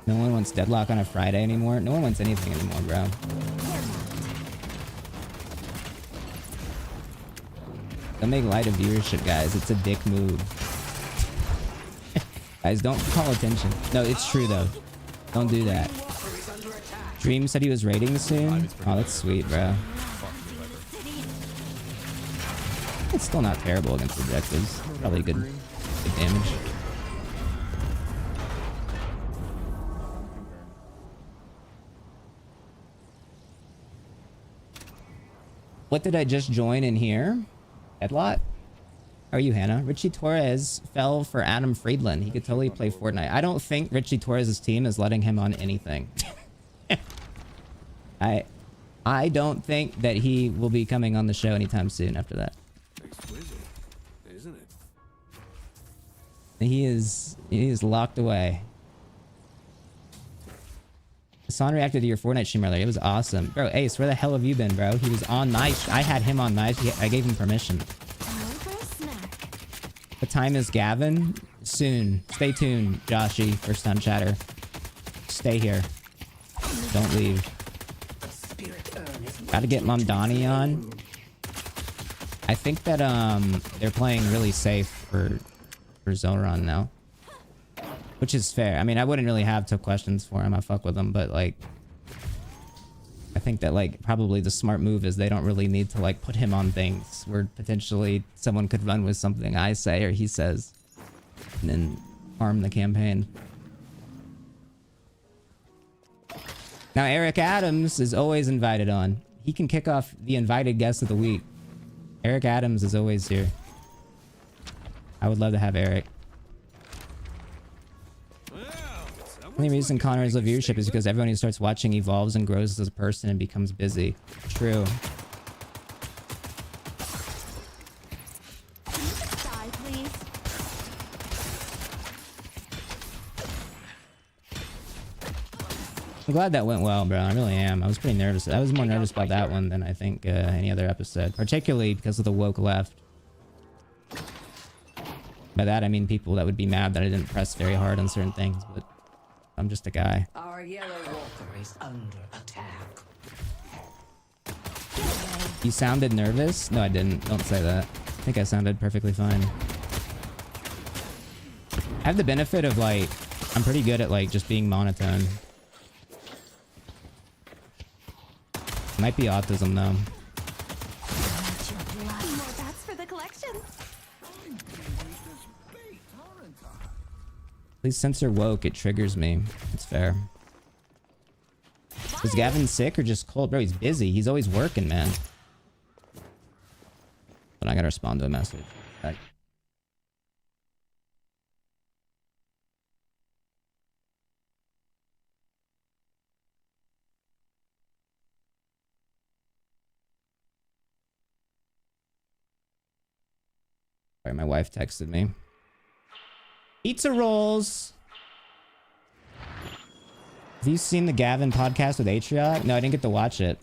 No one wants Deadlock on a Friday anymore. No one wants anything anymore, bro. Don't make light of viewership, guys. It's a dick move. Guys, don't call attention. No, it's true, though. Don't do that. Dream said he was raiding soon. Oh, that's sweet, bro. It's still not terrible against objectives. Probably good damage. What did I just join in here? Headlot? How are you, Hannah? Richie Torres fell for Adam Friedland. He could totally play Fortnite. I don't think Richie Torres' team is letting him on anything. I don't think that he will be coming on the show anytime soon after that. Exquisite, isn't it? He is locked away. Hassan reacted to your Fortnite stream earlier. It was awesome. Bro, Ace, where the hell have you been, bro? He was on Nice. I had him on Nice. I gave him permission. Time for a snack. What time is Gavin? Soon. Stay tuned, Joshy, first time chatter. Stay here. Don't leave. Gotta get Mamdani on. I think that they're playing really safe for Zoran now. Which is fair. I mean, I wouldn't really have tough questions for him. I fuck with him, but like I think that like probably the smart move is they don't really need to like put him on things where potentially someone could run with something I say or he says and then harm the campaign. Now Eric Adams is always invited on. He can kick off the invited guest of the week. Eric Adams is always here. I would love to have Eric. The only reason Connor has low viewership is because everyone who starts watching evolves and grows as a person and becomes busy. True. Die, please. I'm glad that went well, bro. I really am. I was pretty nervous. I was more nervous about that one than I think any other episode, particularly because of the woke left. By that, I mean people that would be mad that I didn't press very hard on certain things, but I'm just a guy. Our yellow walker is under attack. You sounded nervous? No, I didn't. Don't say that. I think I sounded perfectly fine. I have the benefit of like, I'm pretty good at like just being monotone. Might be autism though. His sense are woke. It triggers me. It's fair. Is Gavin sick or just cold? Bro, he's busy. He's always working, man. But I gotta respond to a message. Right. Sorry, my wife texted me. Pizza rolls. Have you seen the Gavin podcast with Atriot? No, I didn't get to watch it.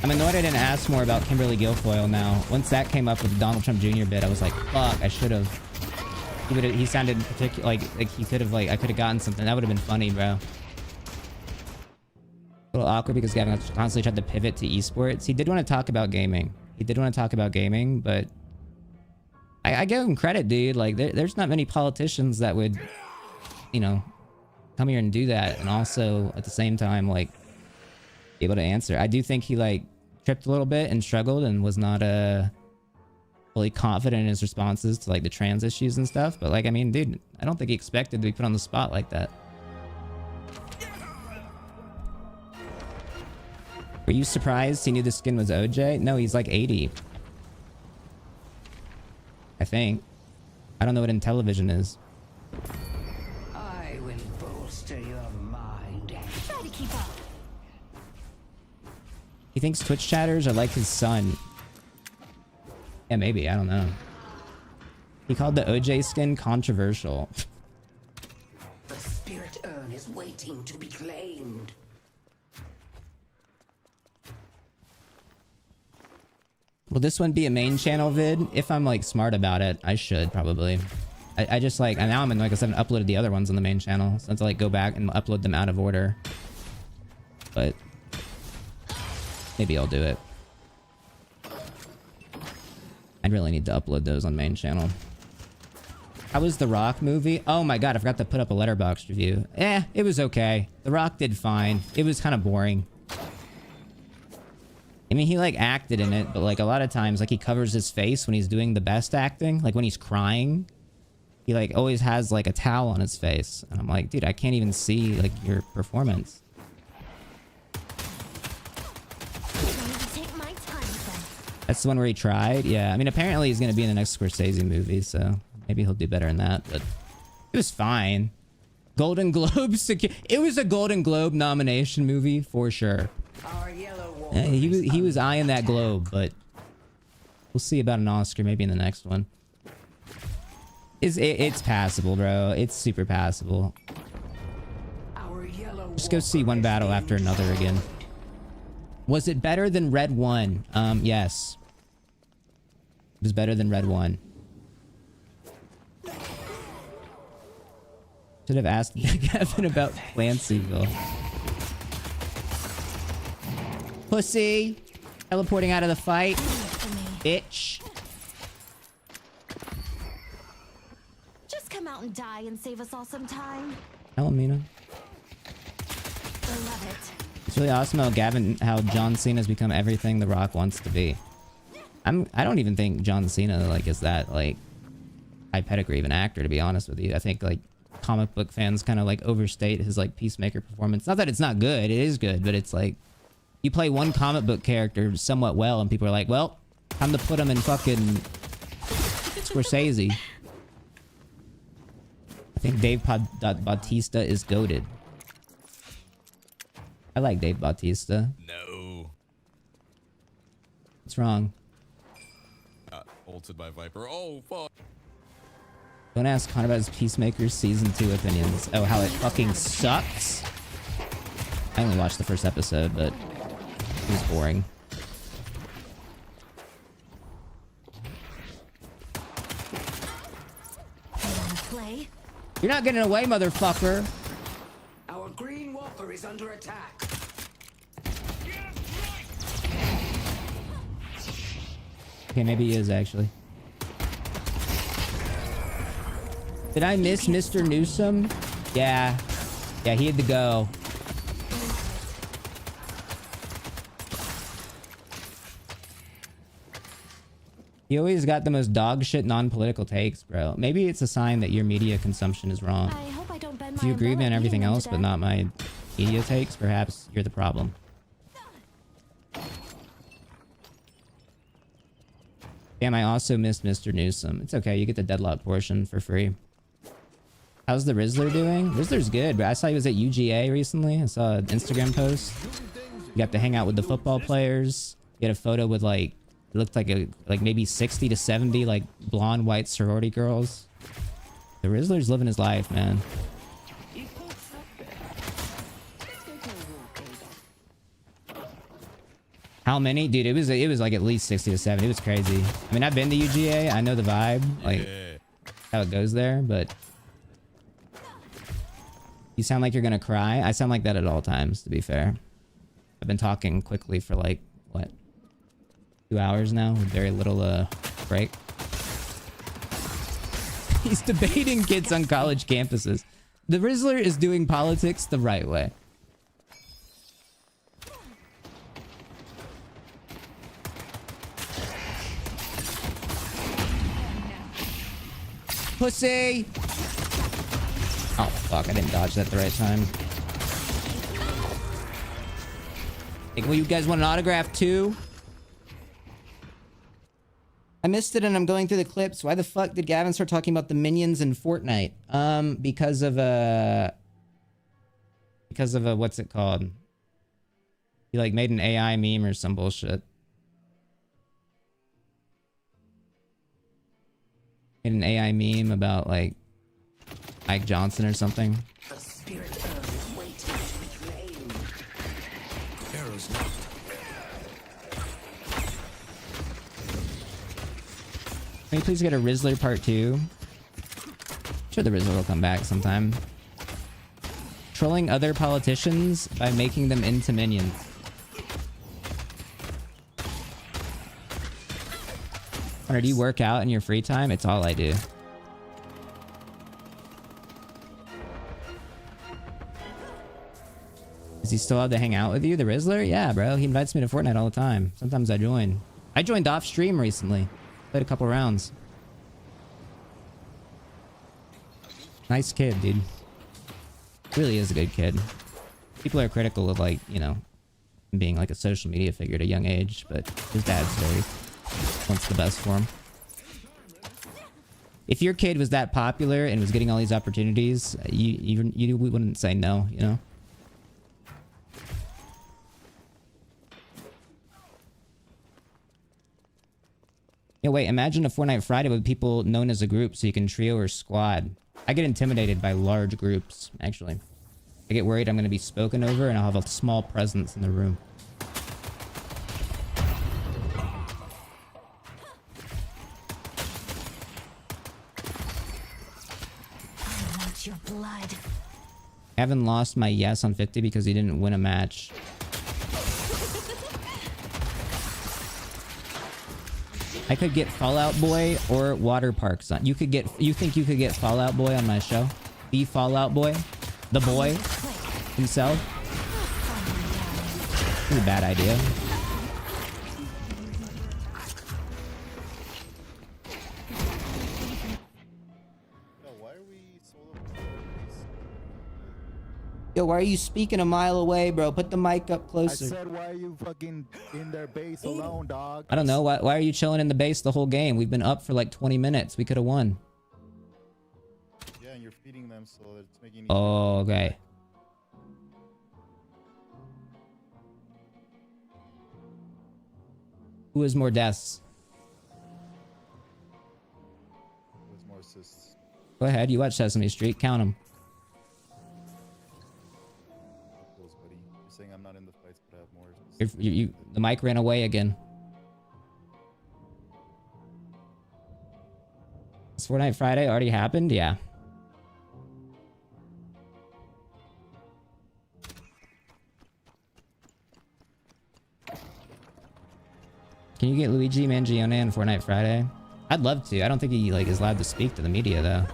I'm annoyed I didn't ask more about Kimberly Guilfoyle now. Once that came up with the Donald Trump Jr. bit, I was like, fuck, I should have. He sounded particular, like he could have, like, I could have gotten something. That would have been funny, bro. A little awkward because Gavin constantly tried to pivot to esports. He did want to talk about gaming. But I give him credit, dude. Like, there's not many politicians that would, you know, come here and do that, and also at the same time, like, be able to answer. I do think he, like, tripped a little bit and struggled and was not fully confident in his responses to, like, the trans issues and stuff. But, like, I mean, dude, I don't think he expected to be put on the spot like that. Were you surprised he knew the skin was OJ? No, he's like 80. I think. I don't know what Intellivision is. I will bolster your mind. Try to keep up. He thinks Twitch chatters are like his son. Yeah, maybe. I don't know. He called the OJ skin controversial. The spirit urn is waiting to be claimed. Will this one be a main channel vid? If I'm, like, smart about it, I should probably. I just, like, and now I'm annoyed because I haven't uploaded the other ones on the main channel. So I have to, like, go back and upload them out of order. But maybe I'll do it. I really need to upload those on main channel. How was the Rock movie? Oh my god, I forgot to put up a Letterboxd review. It was okay. The Rock did fine. It was kind of boring. I mean, he, like, acted in it, but, like, a lot of times, like, he covers his face when he's doing the best acting. Like, when he's crying, he, like, always has, like, a towel on his face. And I'm like, dude, I can't even see, like, your performance. That's the one where he tried? Yeah, I mean, apparently he's going to be in the next Scorsese movie, so maybe he'll do better in that, but it was fine. Golden Globe it was a Golden Globe nomination movie, for sure. He was eyeing that Globe, but we'll see about an Oscar maybe in the next one. It's passable, bro. It's super passable. Just go see one battle after another again. Was it better than Red 1? Yes. It was better than Red 1. Should have asked Gavin about Clancyville. Pussy! Teleporting out of the fight. Bitch. Just come out and die and save us all some time. Alamina. I love it. It's really awesome how John Cena's become everything The Rock wants to be. I don't even think John Cena, like, is that, like, high pedigree of an actor, to be honest with you. I think, like, comic book fans kind of, like, overstate his, like, Peacemaker performance. Not that it's not good, it is good, but it's like, you play one comic book character somewhat well, and people are like, well, time to put him in fucking Scorsese. I think Dave Bautista is goated. I like Dave Bautista. No. What's wrong? Got ulted by Viper. Oh, fuck. Don't ask Connor about his Peacemaker Season 2 opinions. Oh, how it fucking sucks? I only watched the first episode, but it was boring. You're not getting away, motherfucker. Our green walker is under attack. Okay, maybe he is actually. Did I miss Mr. Newsom? Yeah. Yeah, he had to go. He always got the most dog shit non-political takes, bro. Maybe it's a sign that your media consumption is wrong. I hope I don't bend If my you agree with me on umbrella everything eating them else, to but death. not my media takes, perhaps you're the problem. Damn, I also missed Mr. Newsom. It's okay, you get the deadlock portion for free. How's the Rizzler doing? Rizzler's good, but I saw he was at UGA recently. I saw an Instagram post. You got to hang out with the football players. You had a photo with like, it looked like maybe 60 to 70 like blonde white sorority girls. The Rizzler's living his life, man. How many? Dude, it was like at least 60 to 70. It was crazy. I mean, I've been to UGA. I know the vibe, like how it goes there, but you sound like you're gonna cry. I sound like that at all times, to be fair. I've been talking quickly for like, what, 2 hours now with very little break. He's debating kids on college campuses. The Rizzler is doing politics the right way. Pussy! Oh, fuck. I didn't dodge that at the right time. Hey, well, you guys want an autograph too? I missed it and I'm going through the clips. Why the fuck did Gavin start talking about the minions in Fortnite? Because of a what's it called? He like made an AI meme or some bullshit. Made an AI meme about like Mike Johnson or something. The spirit earth is waiting to be claimed. Arrows knocked. Can you please get a Rizzler part 2? Sure, the Rizzler will come back sometime. Trolling other politicians by making them into minions. Connor, do you work out in your free time? It's all I do. Does he still have to hang out with you, the Rizzler? Yeah, bro. He invites me to Fortnite all the time. Sometimes I join. I joined off stream recently. Played a couple rounds. Nice kid, dude. Really is a good kid. People are critical of, like, you know, being like a social media figure at a young age, but his dad's very wants the best for him. If your kid was that popular and was getting all these opportunities, you wouldn't say no, you know? Yeah, wait, imagine a Fortnite Friday with people known as a group so you can trio or squad. I get intimidated by large groups, actually. I get worried I'm going to be spoken over and I'll have a small presence in the room. I want your blood. I haven't lost my yes on 50 because he didn't win a match. I could get Fallout Boy or Water Parks on. You think you could get Fallout Boy on my show? The Fallout Boy? The boy himself? It's a bad idea. Yo, why are you speaking a mile away, bro? Put the mic up closer. I said, why are you fucking in their base alone, dog? I don't know. Why are you chilling in the base the whole game? We've been up for like 20 minutes. We could have won. Yeah, and you're feeding them, so it's making. Oh, okay. Who has more deaths? Who has more assists? Go ahead. You watch Sesame Street. Count them. You're saying I'm not in the fights, but I have more. The mic ran away again. Is Fortnite Friday already happened? Yeah. Can you get Luigi Mangione on Fortnite Friday? I'd love to. I don't think he like is allowed to speak to the media though.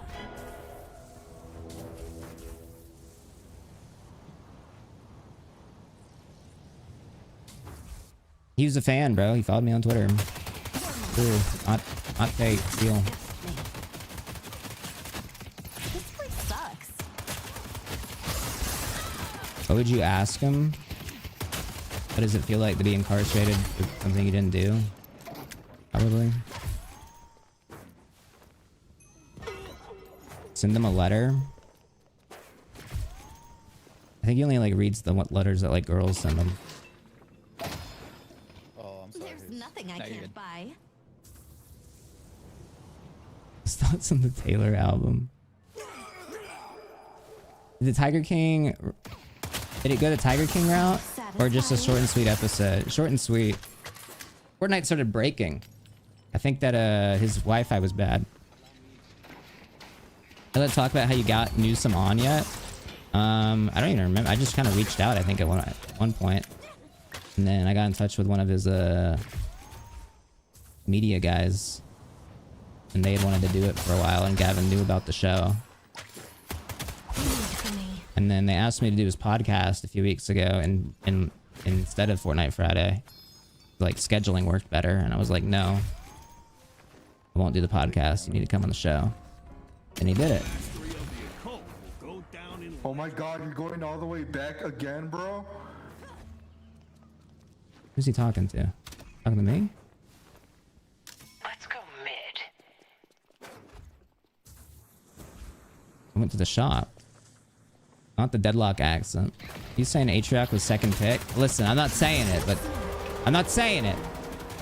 He was a fan, bro. He followed me on Twitter. Ooh, not fake, steel. This place sucks. What would you ask him? What does it feel like to be incarcerated for something you didn't do? Probably. Send them a letter. I think he only like reads the letters that like girls send him. Oh, I'm sorry. There's nothing I can't buy. His thoughts on the Taylor album. Did the Tiger King... Did it go the Tiger King route? Or just a short and sweet episode? Short and sweet. Fortnite started breaking. I think that his Wi-Fi was bad. Let's talk about how you got Newsom on yet. I don't even remember. I just kind of reached out, I think, at one point. And then I got in touch with one of his media guys. And they had wanted to do it for a while, and Gavin knew about the show. And then they asked me to do his podcast a few weeks ago, and instead of Fortnite Friday, like scheduling worked better. And I was like, no, I won't do the podcast. You need to come on the show. And he did it. Oh my god, you're going all the way back again, bro? Who's he talking to? Talking to me? Let's go mid. I went to the shop. Not the deadlock accent. He's saying Atriarch was second pick. Listen, I'm not saying it, but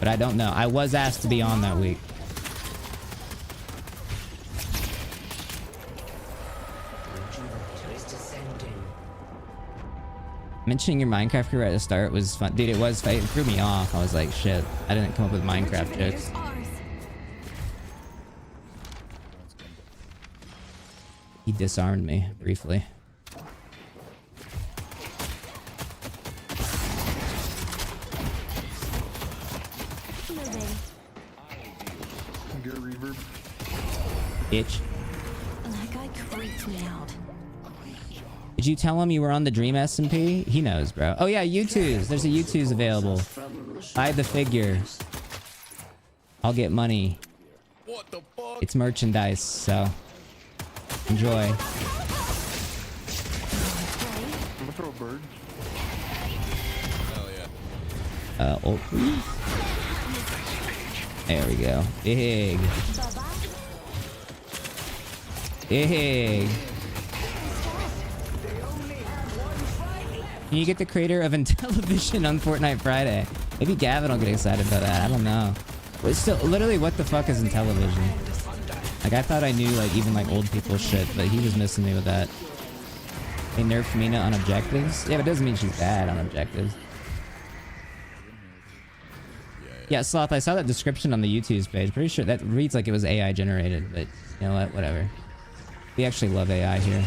I don't know. I was asked to be on that week. Mentioning your Minecraft career at the start was fun. Dude, it was fun. It threw me off. I was like, shit, I didn't come up with Minecraft jokes. He disarmed me briefly. Get reverb. Bitch. That guy creeped me out. Did you tell him you were on the Dream SMP? He knows, bro. Oh yeah, U2s. There's a U2s available. Buy the figure. I'll get money. What the fuck? It's merchandise, so enjoy. I'm gonna throw a bird. Hell yeah. Oh. There we go. Big. Big. Can you get the creator of Intellivision on Fortnite Friday? Maybe Gavin will get excited about that. I don't know. But still, literally, what the fuck is Intellivision? Like, I thought I knew, like, even, like, old people shit, but he was missing me with that. They nerfed Mina on objectives? Yeah, but it doesn't mean she's bad on objectives. Yeah, Sloth, I saw that description on the YouTube's page. Pretty sure that reads like it was AI generated, but you know what? Whatever. We actually love AI here.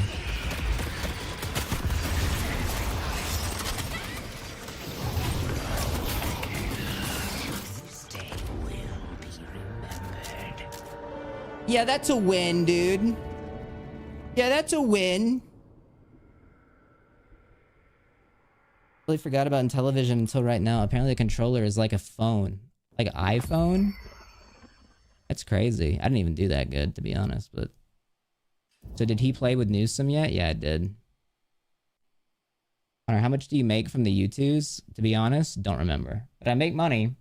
Yeah, that's a win, dude. Yeah, that's a win. Really forgot about Intellivision until right now. Apparently the controller is like a phone. Like an iPhone? That's crazy. I didn't even do that good, to be honest, but... So did he play with Newsom yet? Yeah, it did. Connor, how much do you make from the U2s? To be honest, don't remember. But I make money.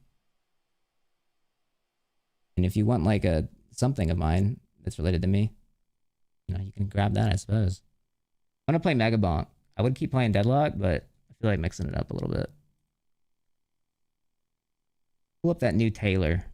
And if you want like a something of mine that's related to me, you know, you can grab that, I suppose. I want to play Megabonk. I would keep playing Deadlock, but I feel like mixing it up a little bit. Pull up that new Taylor.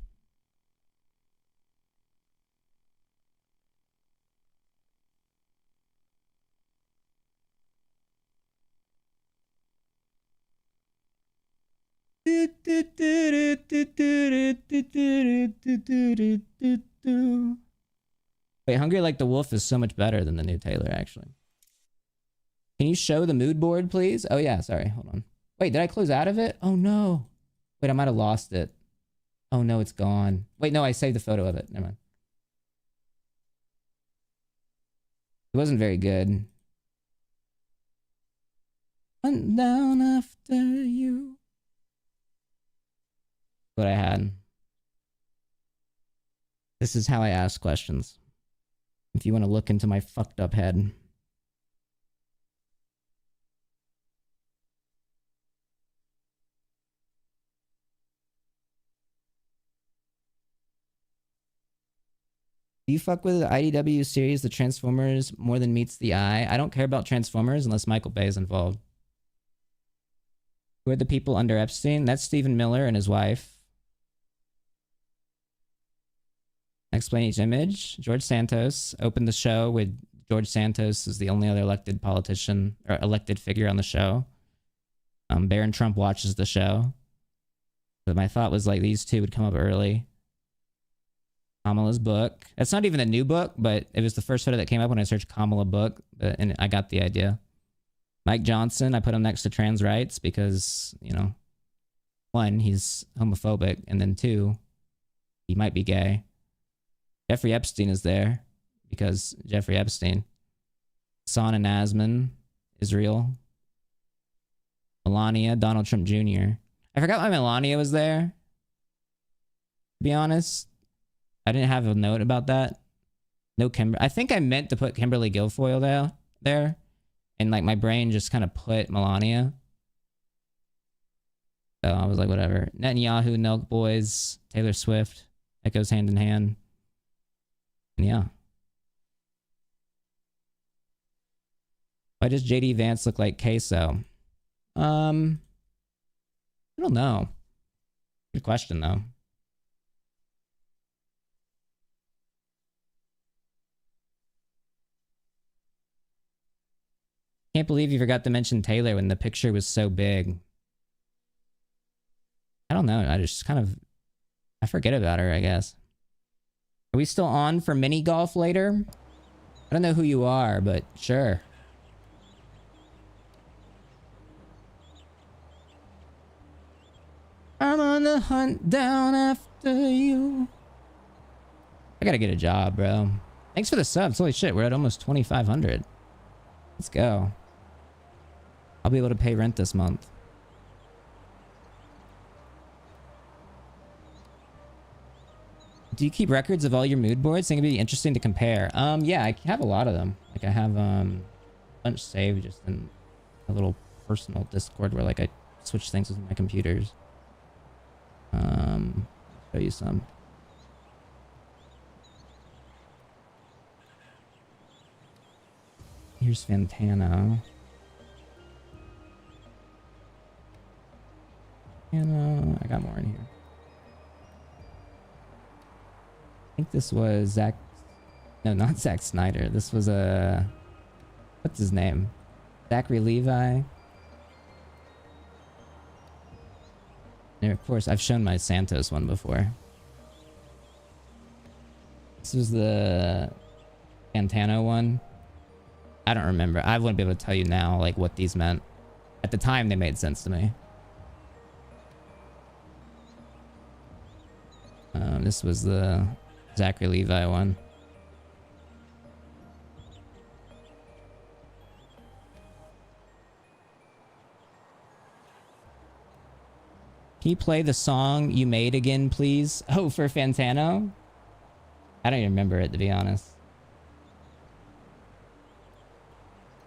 Wait, Hungry Like the Wolf is so much better than the new Taylor, actually. Can you show the mood board, please? Oh, yeah, sorry. Hold on. Wait, did I close out of it? Oh, no. Wait, I might have lost it. Oh, no, it's gone. Wait, no, I saved the photo of it. Never mind. It wasn't very good. Went down after you. What I had. This is how I ask questions. If you want to look into my fucked up head. Do you fuck with the IDW series, the Transformers, more than meets the eye? I don't care about Transformers unless Michael Bay is involved. Who are the people under Epstein? That's Stephen Miller and his wife. Explain each image. George Santos opened the show with George Santos as the only other elected politician or elected figure on the show. Barron Trump watches the show. But my thought was like these two would come up early. Kamala's book. It's not even a new book, but it was the first photo that came up when I searched Kamala book, and I got the idea. Mike Johnson, I put him next to trans rights because, you know, one, he's homophobic, and then two, he might be gay. Jeffrey Epstein is there because Jeffrey Epstein. Son and Asman, Israel. Melania, Donald Trump Jr. I forgot why Melania was there. To be honest, I didn't have a note about that. No Kimber. I think I meant to put Kimberly Guilfoyle there. And like my brain just kind of put Melania. So I was like, whatever. Netanyahu, Nelk Boys, Taylor Swift. That goes hand in hand. And yeah. Why does JD Vance look like queso? I don't know. Good question though. Can't believe you forgot to mention Taylor when the picture was so big. I don't know. I just kind of... I forget about her, I guess. Are we still on for mini golf later? I don't know who you are, but sure. I'm on the hunt down after you. I gotta get a job, bro. Thanks for the subs. Holy shit, we're at almost 2,500. Let's go. I'll be able to pay rent this month. Do you keep records of all your mood boards? I think it'd be interesting to compare. Yeah, I have a lot of them. Like I have a bunch saved just in a little personal Discord where like I switch things with my computers. Show you some. Here's Fantano. And I got more in here. I think this was Zach. No, not Zack Snyder. This was a. What's his name? Zachary Levi. And of course, I've shown my Santos one before. This was the Fantano one. I don't remember. I wouldn't be able to tell you now, like, what these meant. At the time, they made sense to me. This was the Zachary Levi one. Can you play the song you made again, please? Oh, for Fantano? I don't even remember it, to be honest.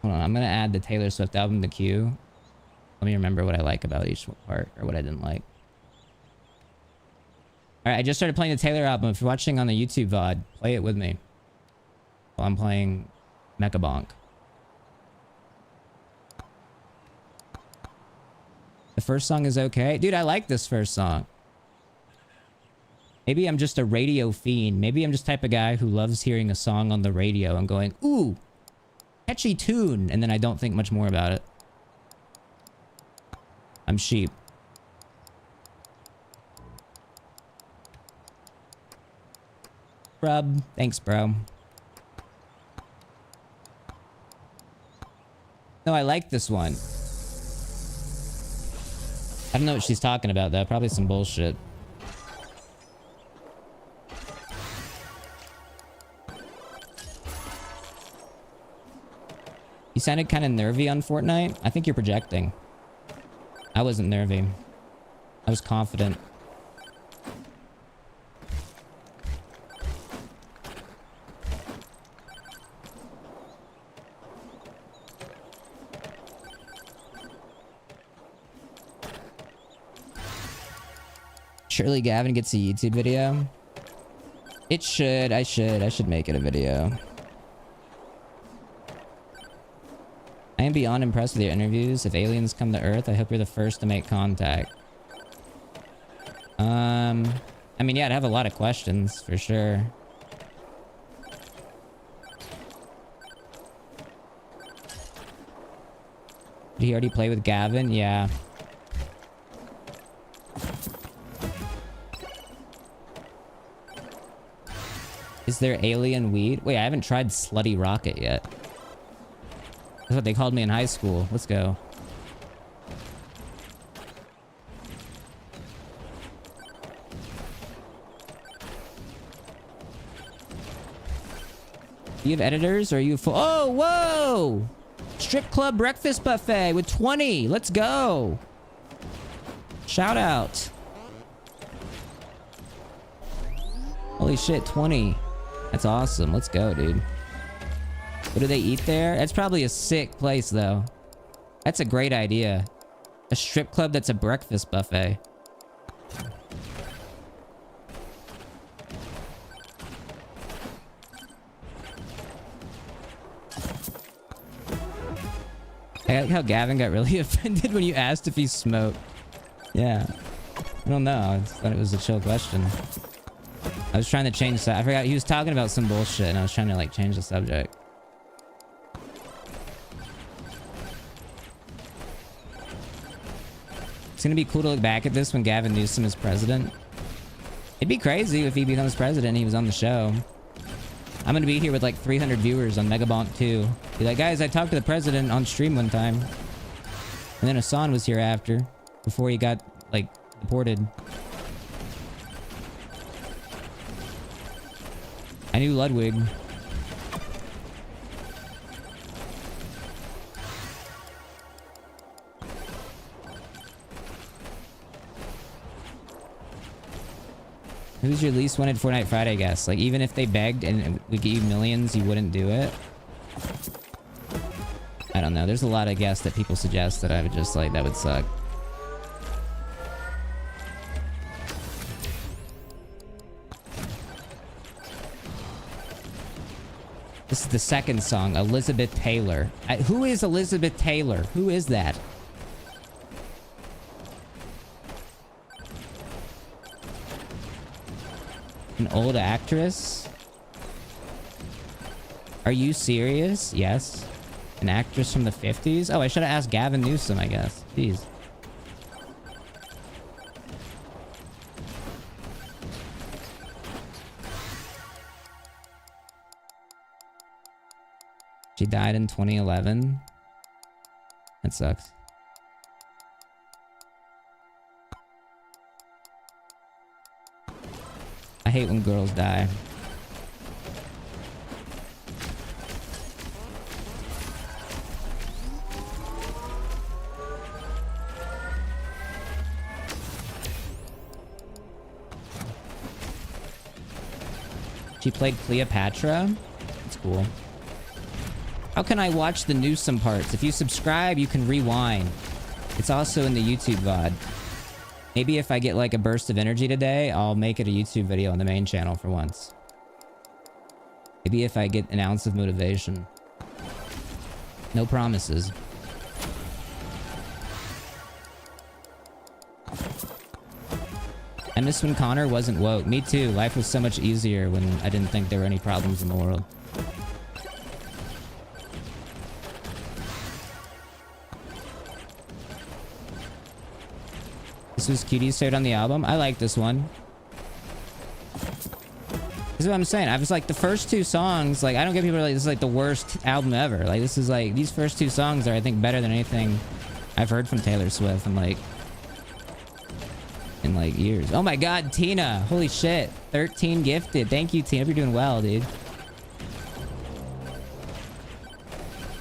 Hold on, I'm gonna add the Taylor Swift album to queue. Let me remember what I like about each part, or what I didn't like. Alright, I just started playing the Taylor album. If you're watching on the YouTube VOD, play it with me. While I'm playing Mecha Bonk. The first song is okay. Dude, I like this first song. Maybe I'm just a radio fiend. Maybe I'm just the type of guy who loves hearing a song on the radio and going, ooh, catchy tune. And then I don't think much more about it. I'm sheep. Brub. Thanks, bro. No, I like this one. I don't know what she's talking about, though. Probably some bullshit. You sounded kind of nervy on Fortnite. I think you're projecting. I wasn't nervy. I was confident. Surely Gavin gets a YouTube video. It should. I should make it a video. I am beyond impressed with your interviews. If aliens come to Earth, I hope you're the first to make contact. I mean, yeah, I'd have a lot of questions for sure. Did he already play with Gavin? Yeah. Is there alien weed? Wait, I haven't tried Slutty Rocket yet. That's what they called me in high school. Let's go. Do you have editors or are you full? Oh, whoa! Strip club breakfast buffet with 20. Let's go. Shout out. Holy shit, 20. That's awesome. Let's go, dude. What do they eat there? That's probably a sick place, though. That's a great idea. A strip club that's a breakfast buffet. I like how Gavin got really offended when you asked if he smoked. Yeah. I don't know. I thought it was a chill question. I was trying to change that. I forgot he was talking about some bullshit and I was trying to like change the subject. It's gonna be cool to look back at this when Gavin Newsom is president. It'd be crazy if he becomes president and he was on the show. I'm gonna be here with like 300 viewers on Megabonk 2. Be like, guys, I talked to the president on stream one time. And then Hassan was here after, before he got like deported. I knew Ludwig. Who's your least wanted Fortnite Friday guest? Like, even if they begged and we gave you millions, you wouldn't do it? I don't know. There's a lot of guests that people suggest that I would just like, that would suck. This is the second song, Elizabeth Taylor. Who is Elizabeth Taylor? Who is that? An old actress? Are you serious? Yes. An actress from the 50s? Oh, I should have asked Gavin Newsom, I guess. Jeez. She died in 2011. That sucks. I hate when girls die. She played Cleopatra? That's cool. How can I watch the Newsom parts? If you subscribe, you can rewind. It's also in the YouTube VOD. Maybe if I get like a burst of energy today, I'll make it a YouTube video on the main channel for once. Maybe if I get an ounce of motivation. No promises. I miss when Connor wasn't woke. Me too. Life was so much easier when I didn't think there were any problems in the world. This was Cutie's third on the album. I like this one. This is what I'm saying. I was like, the first two songs, like, I don't get people like, this is like the worst album ever. Like, this is like, these first two songs are, I think, better than anything I've heard from Taylor Swift in like years. Oh my god, Tina. Holy shit. 13 gifted. Thank you, Tina. Hope you're doing well, dude.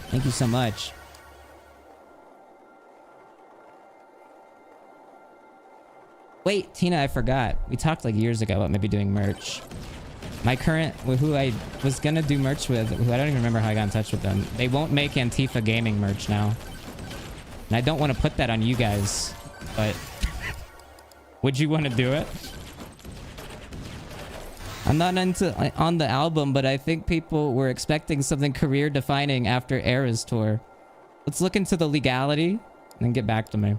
Thank you so much. Wait, Tina, I forgot. We talked like years ago about maybe doing merch. My current, who I was gonna do merch with, who I don't even remember how I got in touch with them. They won't make Antifa gaming merch now. And I don't want to put that on you guys, but Would you want to do it? I'm not on the album, but I think people were expecting something career defining after Era's tour. Let's look into the legality and then get back to me.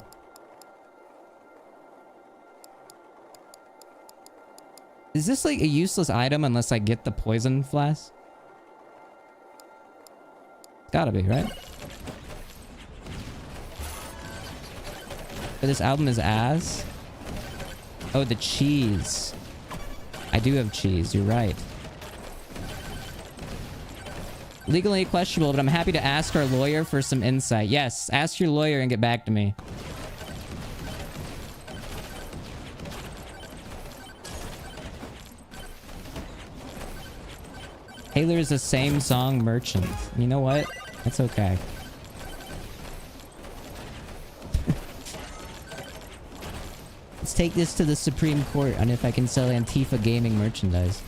Is this like a useless item unless I get the poison flask? It's gotta be, right? But this album is ass. Oh, the cheese. I do have cheese, you're right. Legally questionable, but I'm happy to ask our lawyer for some insight. Yes, ask your lawyer and get back to me. Taylor is the same song merchant. You know what? That's okay. Let's take this to the Supreme Court on if I can sell Antifa gaming merchandise.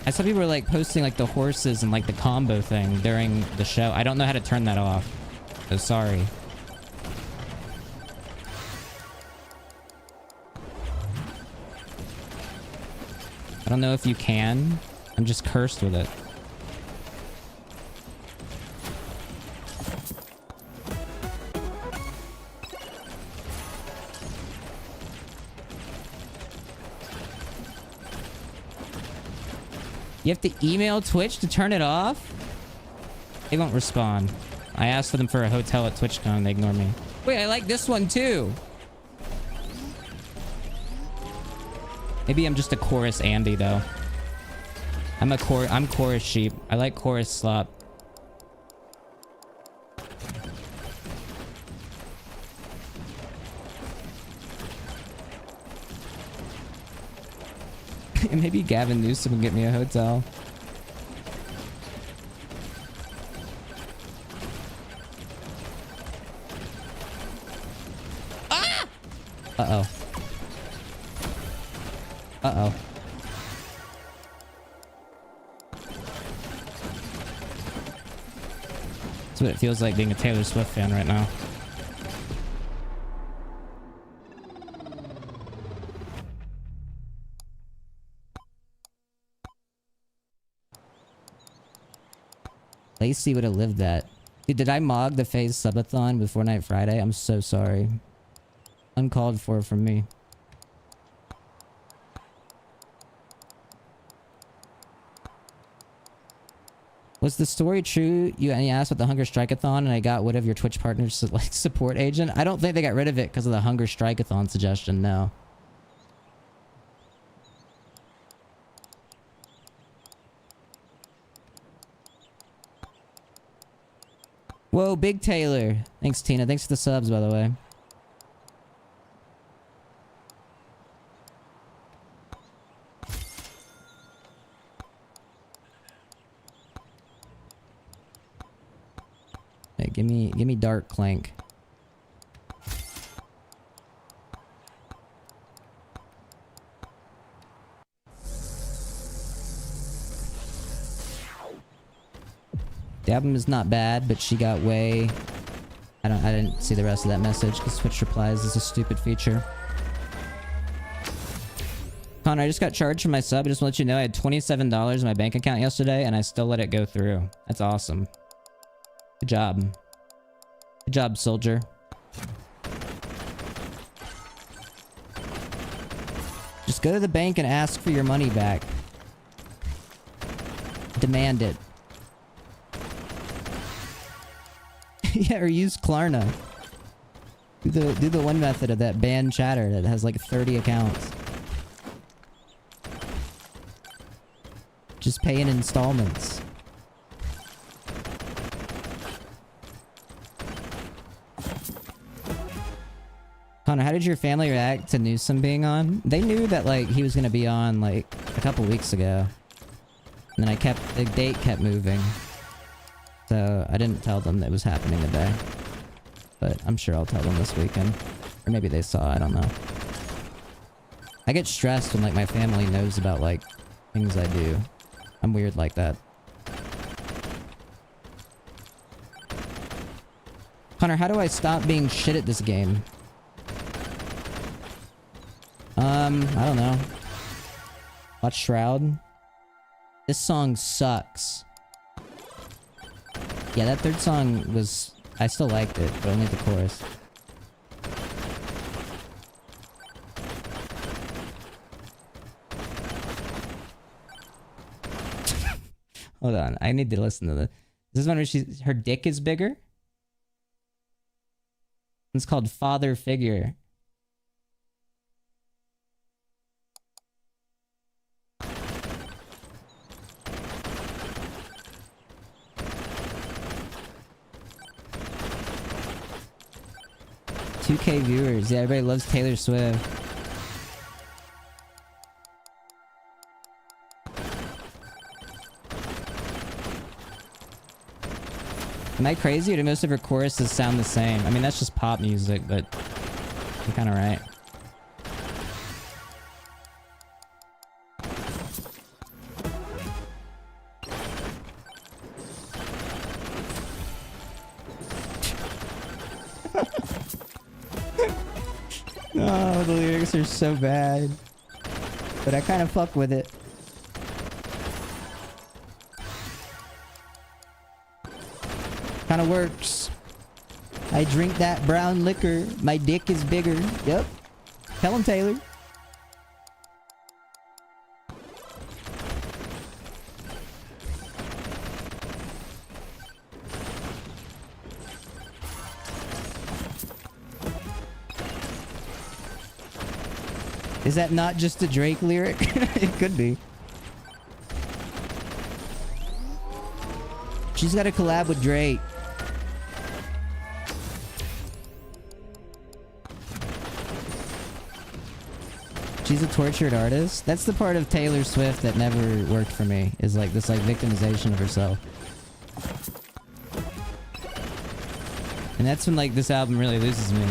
I saw people were like posting like the horses and like the combo thing during the show. I don't know how to turn that off. So sorry. I don't know if you can. I'm just cursed with it. You have to email Twitch to turn it off? They won't respond. I asked for them for a hotel at TwitchCon. They ignore me. Wait, I like this one too. Maybe I'm just a chorus Andy though. I'm chorus sheep. I like chorus slop. Maybe Gavin Newsom can get me a hotel. Ah! Uh-oh. Uh-oh. That's what it feels like being a Taylor Swift fan right now. Lacey would have lived that. Dude, did I mog the FaZe subathon with Fortnite Friday? I'm so sorry. Uncalled for from me. Was the story true? You asked about the Hunger Strikeathon and I got one of your Twitch partners like support agent? I don't think they got rid of it because of the Hunger Strikeathon suggestion, no. Whoa, Big Taylor. Thanks, Tina. Thanks for the subs, by the way. Hey, give me Dark Clank. The album is not bad, but she got way... I didn't see the rest of that message because Twitch replies is a stupid feature. Connor, I just got charged for my sub. I just want to let you know I had $27 in my bank account yesterday and I still let it go through. That's awesome. Good job. Good job, soldier. Just go to the bank and ask for your money back. Demand it. Yeah, or use Klarna. Do the one method of that banned chatter that has like 30 accounts. Just pay in installments. Connor, how did your family react to Newsom being on? They knew that like he was gonna be on like a couple weeks ago. And then the date kept moving. So I didn't tell them that it was happening today. But I'm sure I'll tell them this weekend. Or maybe they saw, I don't know. I get stressed when like my family knows about like things I do. I'm weird like that. Connor, how do I stop being shit at this game? I don't know. Watch Shroud. This song sucks. Yeah, that third song was... I still liked it, but only the chorus. Hold on, I need to listen to this. This is one where her dick is bigger? It's called Father Figure. $2K viewers. Yeah, everybody loves Taylor Swift. Am I crazy or do most of her choruses sound the same? I mean, that's just pop music, but you're kind of right. Oh, the lyrics are so bad. But I kind of fuck with it. Kind of works. I drink that brown liquor. My dick is bigger. Yep. Tell him, Taylor. Is that not just a Drake lyric? It could be. She's got to collab with Drake. She's a tortured artist. That's the part of Taylor Swift that never worked for me. Is like this like victimization of herself. And that's when like this album really loses me.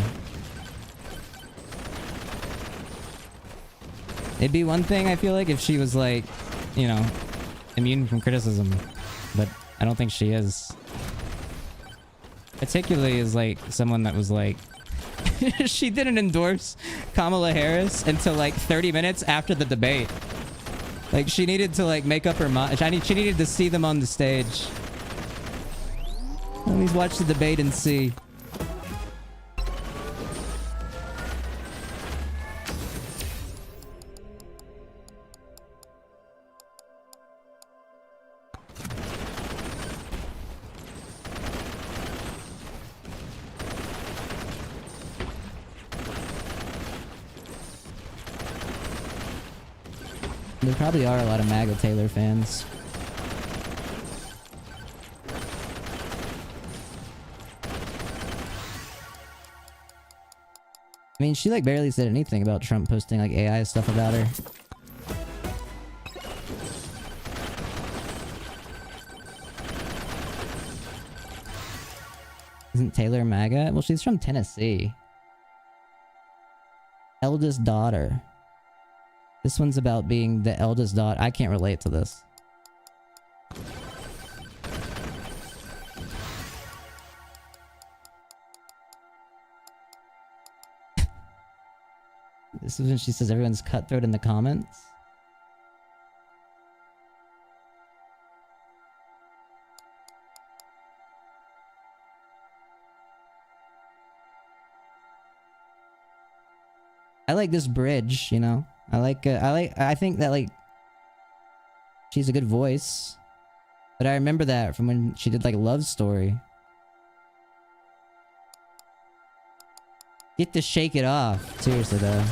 It'd be one thing, I feel like, if she was like, you know, immune from criticism. But I don't think she is. Particularly as like someone that was like... she didn't endorse Kamala Harris until like 30 minutes after the debate. Like she needed to like make up her mind. She needed to see them on the stage. Let me watch the debate and see. There probably are a lot of MAGA Taylor fans. I mean, she like barely said anything about Trump posting like AI stuff about her. Isn't Taylor MAGA? Well, she's from Tennessee. Eldest daughter. This one's about being the eldest daughter. I can't relate to this. This is when she says everyone's cutthroat in the comments. I like this bridge, you know. I think that like she's a good voice, but I remember that from when she did like Love Story. Get to shake it off, seriously though.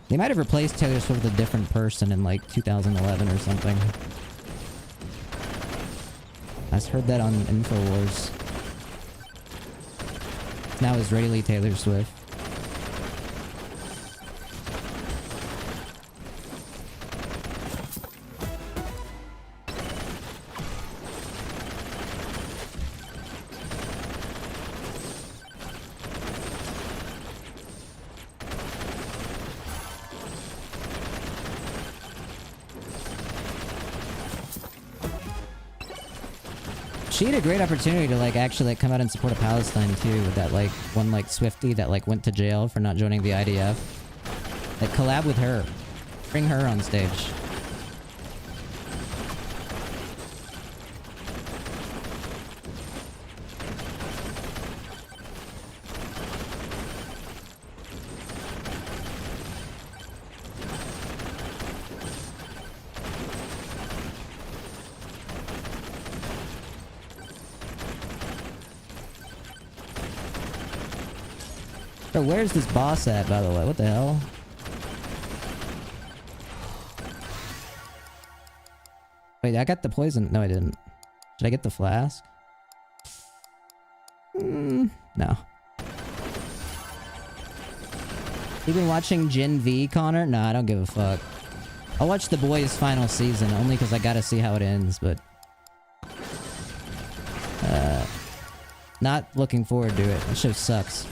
They might have replaced Taylor Swift with a different person in like 2011 or something. I just heard that on InfoWars. now Israeli Taylor Swift. She had a great opportunity to like actually like come out and support Palestine too, with that like one like Swiftie that like went to jail for not joining the IDF. Like collab with her. Bring her on stage. Bro, where's this boss at, by the way? What the hell? Wait, I got the poison. No, I didn't. Should I get the flask? No. You been watching Gen V, Connor? Nah, I don't give a fuck. I'll watch The Boys' final season, only because I gotta see how it ends, but... not looking forward to it. That show sucks.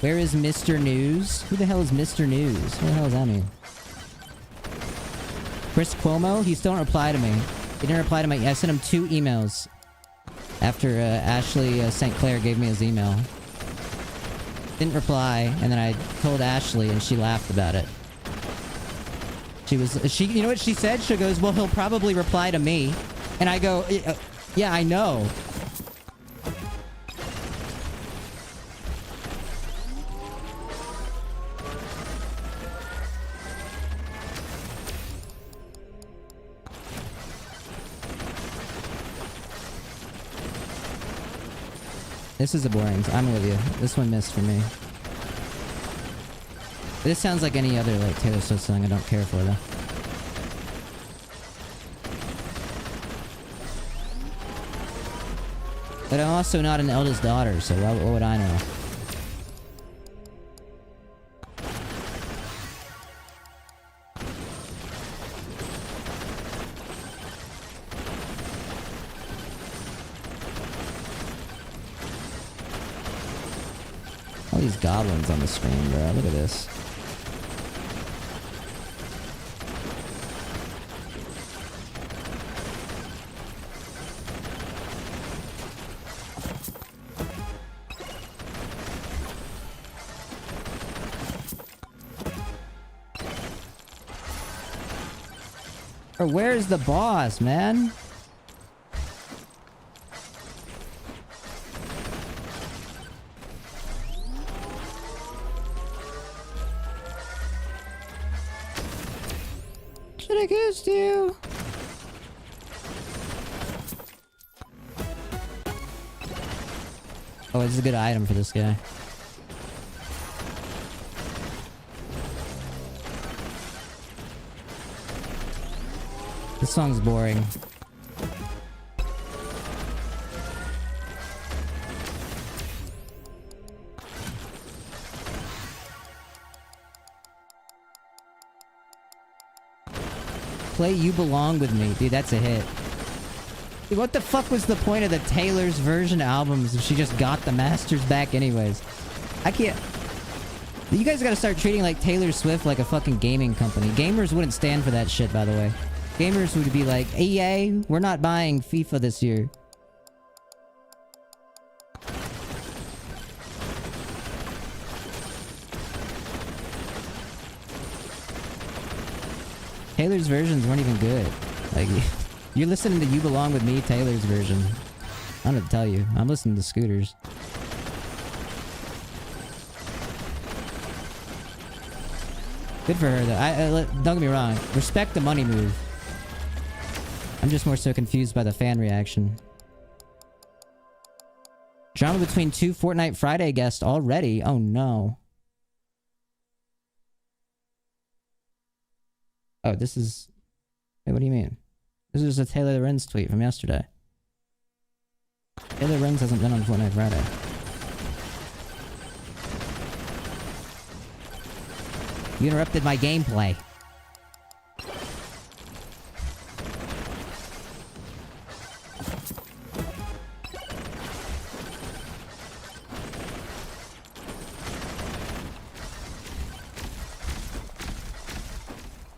Where is Mr. News? Who the hell is Mr. News? What the hell does that mean? Chris Cuomo? He still didn't reply to me. He didn't reply to my... I sent him 2 emails after Ashley St. Clair gave me his email. Didn't reply, and then I told Ashley, and she laughed about it. You know what she said? She goes, well, he'll probably reply to me. And I go, yeah, I know. This is a boring. I'm with you. This one missed for me. This sounds like any other like Taylor Swift song. I don't care for though. But I'm also not an eldest daughter, so what would I know? All these goblins on the screen, bro. Look at this. Bro, where's the boss, man? Should I kiss you? Oh, this is a good item for this guy. This song's boring. Play You Belong With Me. Dude, that's a hit. Dude, what the fuck was the point of the Taylor's version albums if she just got the masters back anyways? I can't... You guys gotta start treating like Taylor Swift like a fucking gaming company. Gamers wouldn't stand for that shit, by the way. Gamers would be like, EA, we're not buying FIFA this year. Taylor's versions weren't even good. Like, you're listening to You Belong With Me, Taylor's version. I don't know what to tell you. I'm listening to Scooters. Good for her, though. Don't get me wrong. Respect the money move. I'm just more so confused by the fan reaction. Drama between 2 Fortnite Friday guests already? Oh no. Oh, this is... Wait, what do you mean? This is a Taylor Lorenz tweet from yesterday. Taylor Rings hasn't been on Fortnite Friday. You interrupted my gameplay.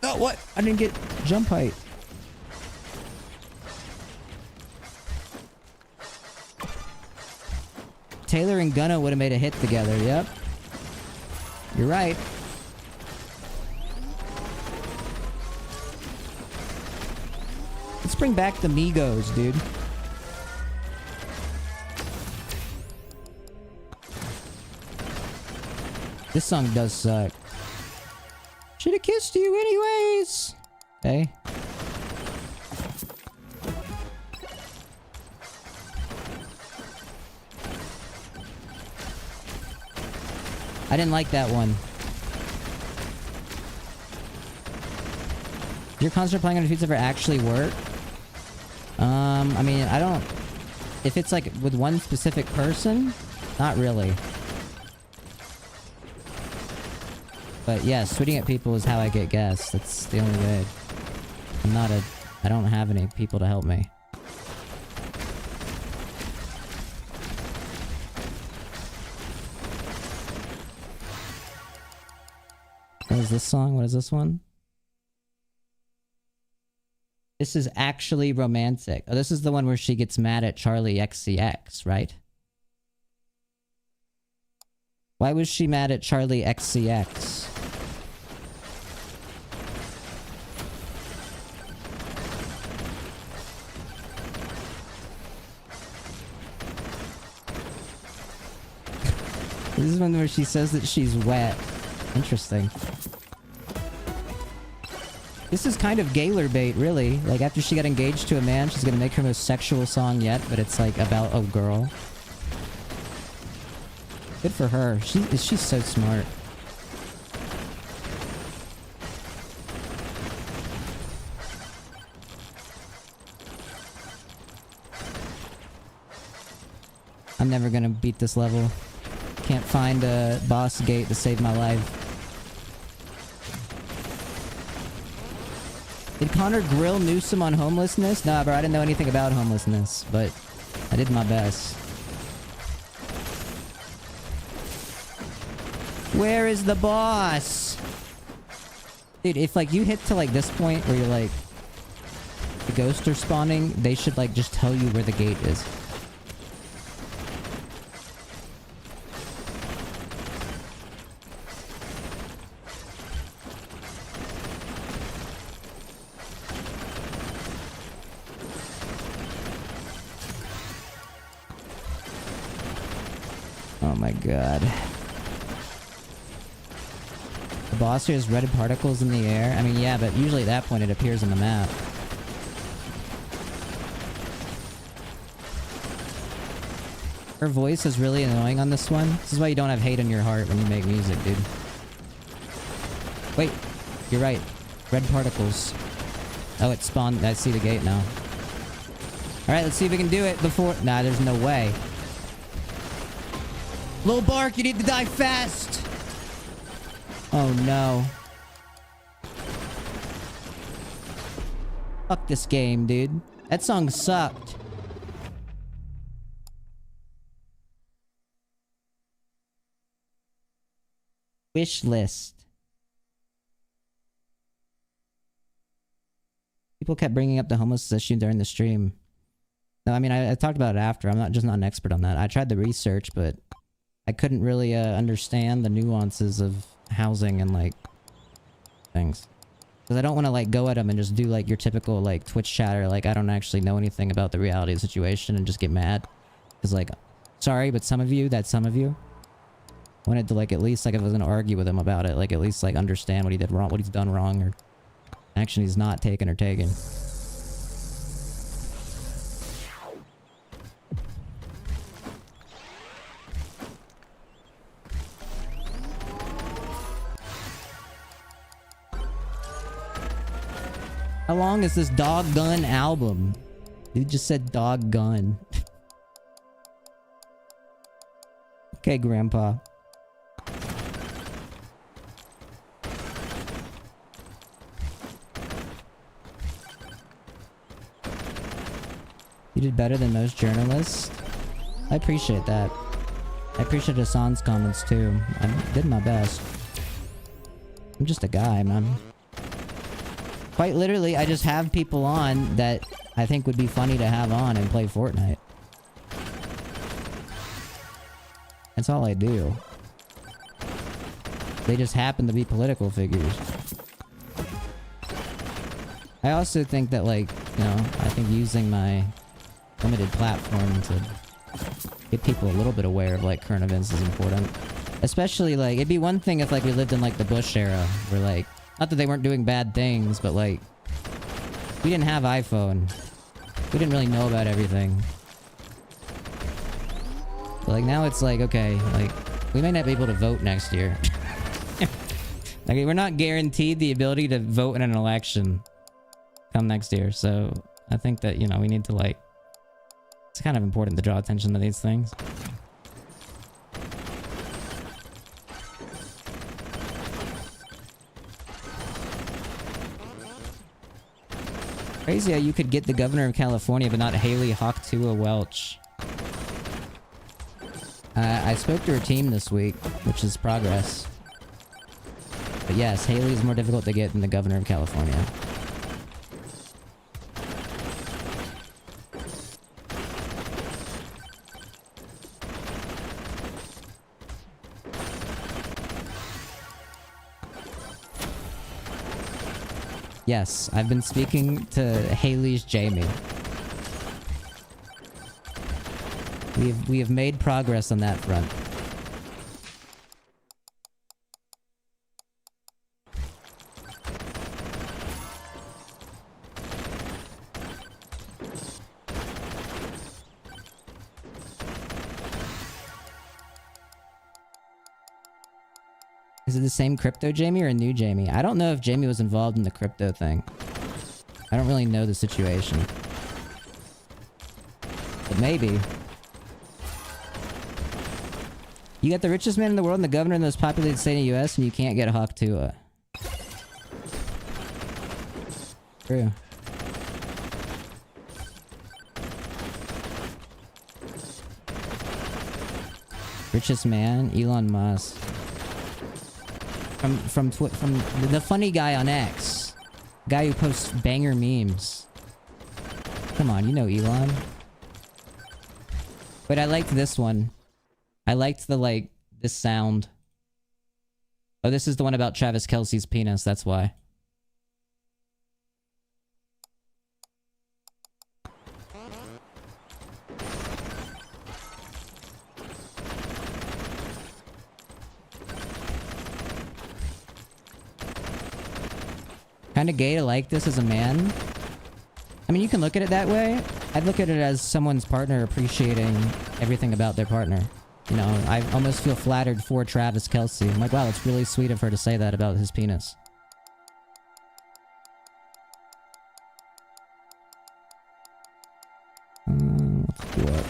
Oh, what? I didn't get jump height. Taylor and Gunna would have made a hit together. Yep. You're right. Let's bring back the Migos, dude. This song does suck. Should have kissed you anyways. Okay. I didn't like that one. Your concert playing on defeats ever actually work? I mean, I don't... If it's like with one specific person, not really. But yeah, tweeting at people is how I get guests. That's the only way. I don't have any people to help me. What is this song? What is this one? This is actually romantic. Oh, this is the one where she gets mad at Charlie XCX, right? Why was she mad at Charlie XCX? This is one where she says that she's wet. Interesting. This is kind of Gaylor bait, really. Like, after she got engaged to a man, she's gonna make her most sexual song yet, but it's like about a girl. Good for her. She's so smart. I'm never gonna beat this level. Can't find a boss gate to save my life. Did Connor grill Newsom on homelessness? Nah, bro, I didn't know anything about homelessness, but I did my best. Where is the boss? Dude, if like you hit to like this point where you're like the ghosts are spawning, they should like just tell you where the gate is. Oh my god. The boss here has red particles in the air. I mean, yeah, but usually at that point it appears on the map. Her voice is really annoying on this one. This is why you don't have hate in your heart when you make music, dude. Wait, you're right. Red particles. Oh, it spawned. I see the gate now. Alright, let's see if we can do it before... Nah, there's no way. Lil Bark, you need to die fast! Oh no. Fuck this game, dude. That song sucked. Wish list. People kept bringing up the homeless issue during the stream. No, I mean, I talked about it after. I'm not an expert on that. I tried the research, but I couldn't really understand the nuances of housing and like things. Because I don't want to like go at them and just do like your typical like Twitch chatter. Like I don't actually know anything about the reality of the situation and just get mad. Because like, sorry, but some of you, wanted to like at least like if I was gonna argue with him about it, like at least like understand what he did wrong, what he's done wrong, or action he's not taken or taken. How long is this Dog Gun album? Dude just said Dog Gun. Okay, Grandpa. You did better than most journalists. I appreciate that. I appreciate Hassan's comments too. I did my best. I'm just a guy, man. Quite literally, I just have people on that I think would be funny to have on and play Fortnite. That's all I do. They just happen to be political figures. I also think that, like, you know, I think using my limited platform to get people a little bit aware of, like, current events is important. Especially, like, it'd be one thing if, like, we lived in, like, the Bush era, where, like, not that they weren't doing bad things, but, like, we didn't have iPhone. We didn't really know about everything. But, like, now it's like, okay, like, we may not be able to vote next year. Like, we're not guaranteed the ability to vote in an election come next year, so I think that, you know, we need to, like, it's kind of important to draw attention to these things. Crazy how you could get the governor of California, but not Haley Hawktua Welch. I spoke to her team this week, which is progress. But yes, Haley is more difficult to get than the governor of California. Yes, I've been speaking to Haley's Jamie. We have made progress on that front. Is it the same crypto Jamie or a new Jamie? I don't know if Jamie was involved in the crypto thing. I don't really know the situation. But maybe. You got the richest man in the world and the governor in the most populated state in the US, and you can't get a Hawktua. True. Richest man? Elon Musk. From the funny guy on X. Guy who posts banger memes. Come on, you know Elon. But I liked this one. I liked the, like, this sound. Oh, this is the one about Travis Kelce's penis, that's why. Kinda gay to like this as a man. I mean, you can look at it that way. I'd look at it as someone's partner appreciating everything about their partner. You know, I almost feel flattered for Travis Kelce. I'm like, wow, it's really sweet of her to say that about his penis. Let's do it.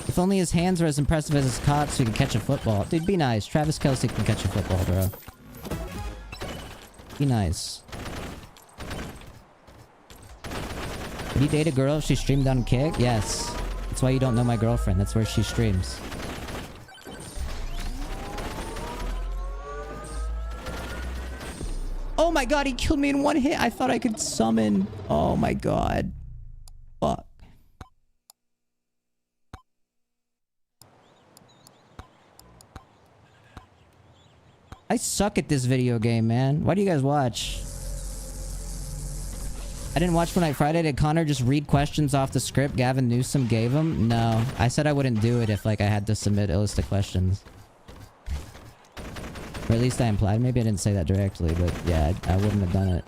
If only his hands were as impressive as his cock so he could catch a football. Dude, be nice. Travis Kelce can catch a football, bro. Be nice. Would you date a girl if she streamed on Kick? Yes. That's why you don't know my girlfriend. That's where she streams. Oh my god, he killed me in one hit. I thought I could summon. Oh my god. Fuck. I suck at this video game, man. Why do you guys watch? I didn't watch Fortnite Friday. Did Connor just read questions off the script Gavin Newsom gave him? No. I said I wouldn't do it if, like, I had to submit a list of questions. Or at least I implied. Maybe I didn't say that directly, but yeah, I wouldn't have done it.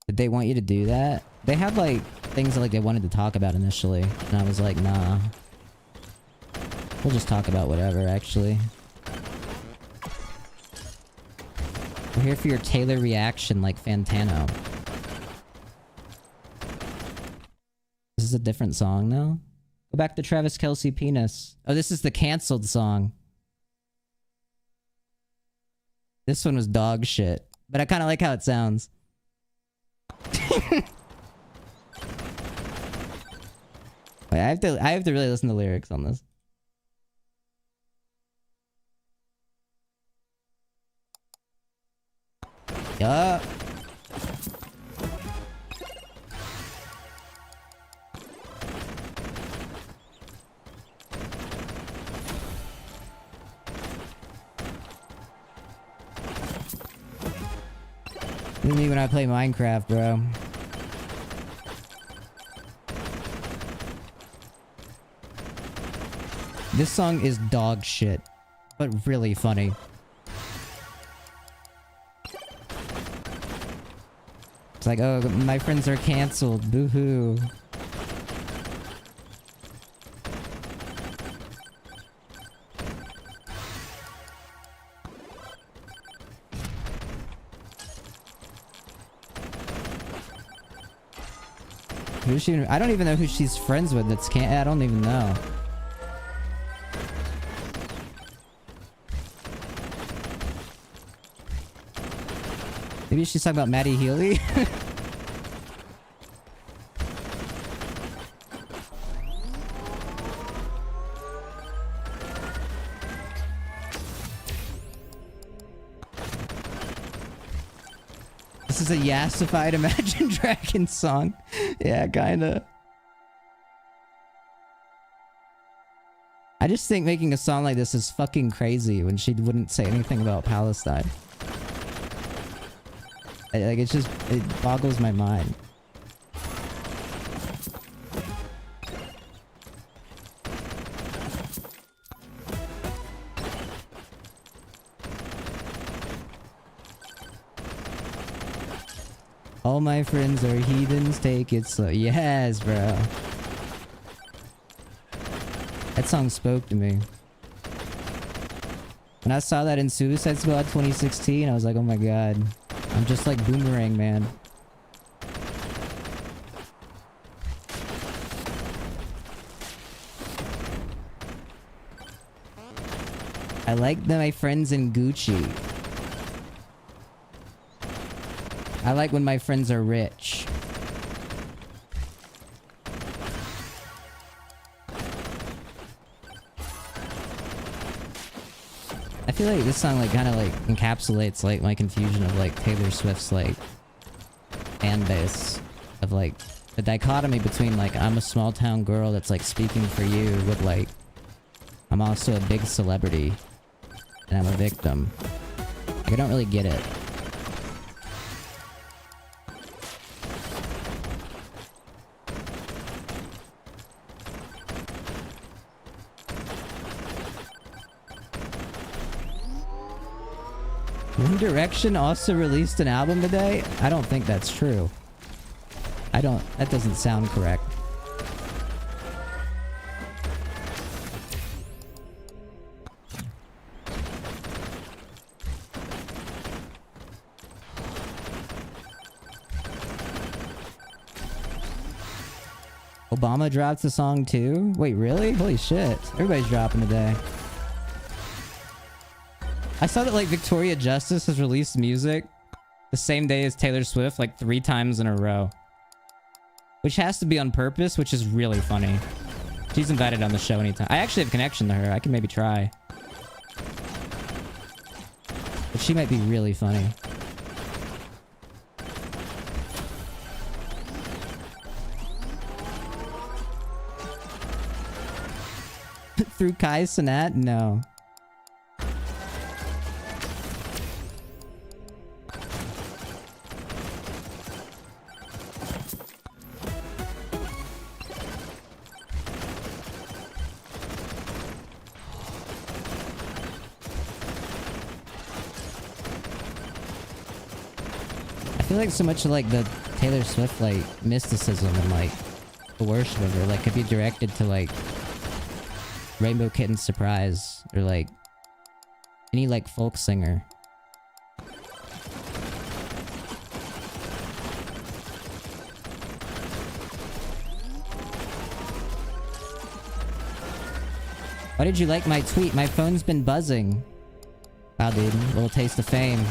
Did they want you to do that? They had, like, things that, like, they wanted to talk about initially. And I was like, nah. We'll just talk about whatever, actually. We're here for your Taylor reaction like Fantano. This is a different song now? Go back to Travis Kelce Penis. Oh, this is the canceled song. This one was dog shit. But I kind of like how it sounds. Wait, I have to really listen to lyrics on this. Yup. Look at me when I play Minecraft, bro. This song is dog shit, but really funny. It's like, oh, my friends are canceled. Boo-hoo. Who's she? I don't even know who she's friends with. That's I don't even know. Maybe she's talking about Maddie Healy. This is a yassified Imagine Dragons song. Yeah, kinda. I just think making a song like this is fucking crazy when she wouldn't say anything about Palestine. Like, it's just, it boggles my mind. All my friends are heathens, take it slow. Yes, bro. That song spoke to me. When I saw that in Suicide Squad 2016, I was like, oh my god. I'm just like Boomerang Man. I like my friends in Gucci. I like when my friends are rich. I feel like this song like kind of like encapsulates like my confusion of like Taylor Swift's like fan base of like the dichotomy between like I'm a small town girl that's like speaking for you with like I'm also a big celebrity and I'm a victim. Like, I don't really get it. One Direction also released an album today? I don't think that's true. That doesn't sound correct. Obama dropped a song too? Wait, really? Holy shit. Everybody's dropping today. I saw that like Victoria Justice has released music the same day as Taylor Swift like 3 times in a row. Which has to be on purpose, which is really funny. She's invited on the show anytime. I actually have a connection to her. I can maybe try. But she might be really funny. Through Kai Cenat? No. I feel like so much of like the Taylor Swift like mysticism and like the worship of her like could be directed to like Rainbow Kitten Surprise, or like any like folk singer. Why did you like my tweet? My phone's been buzzing. Wow, dude. Little taste of fame.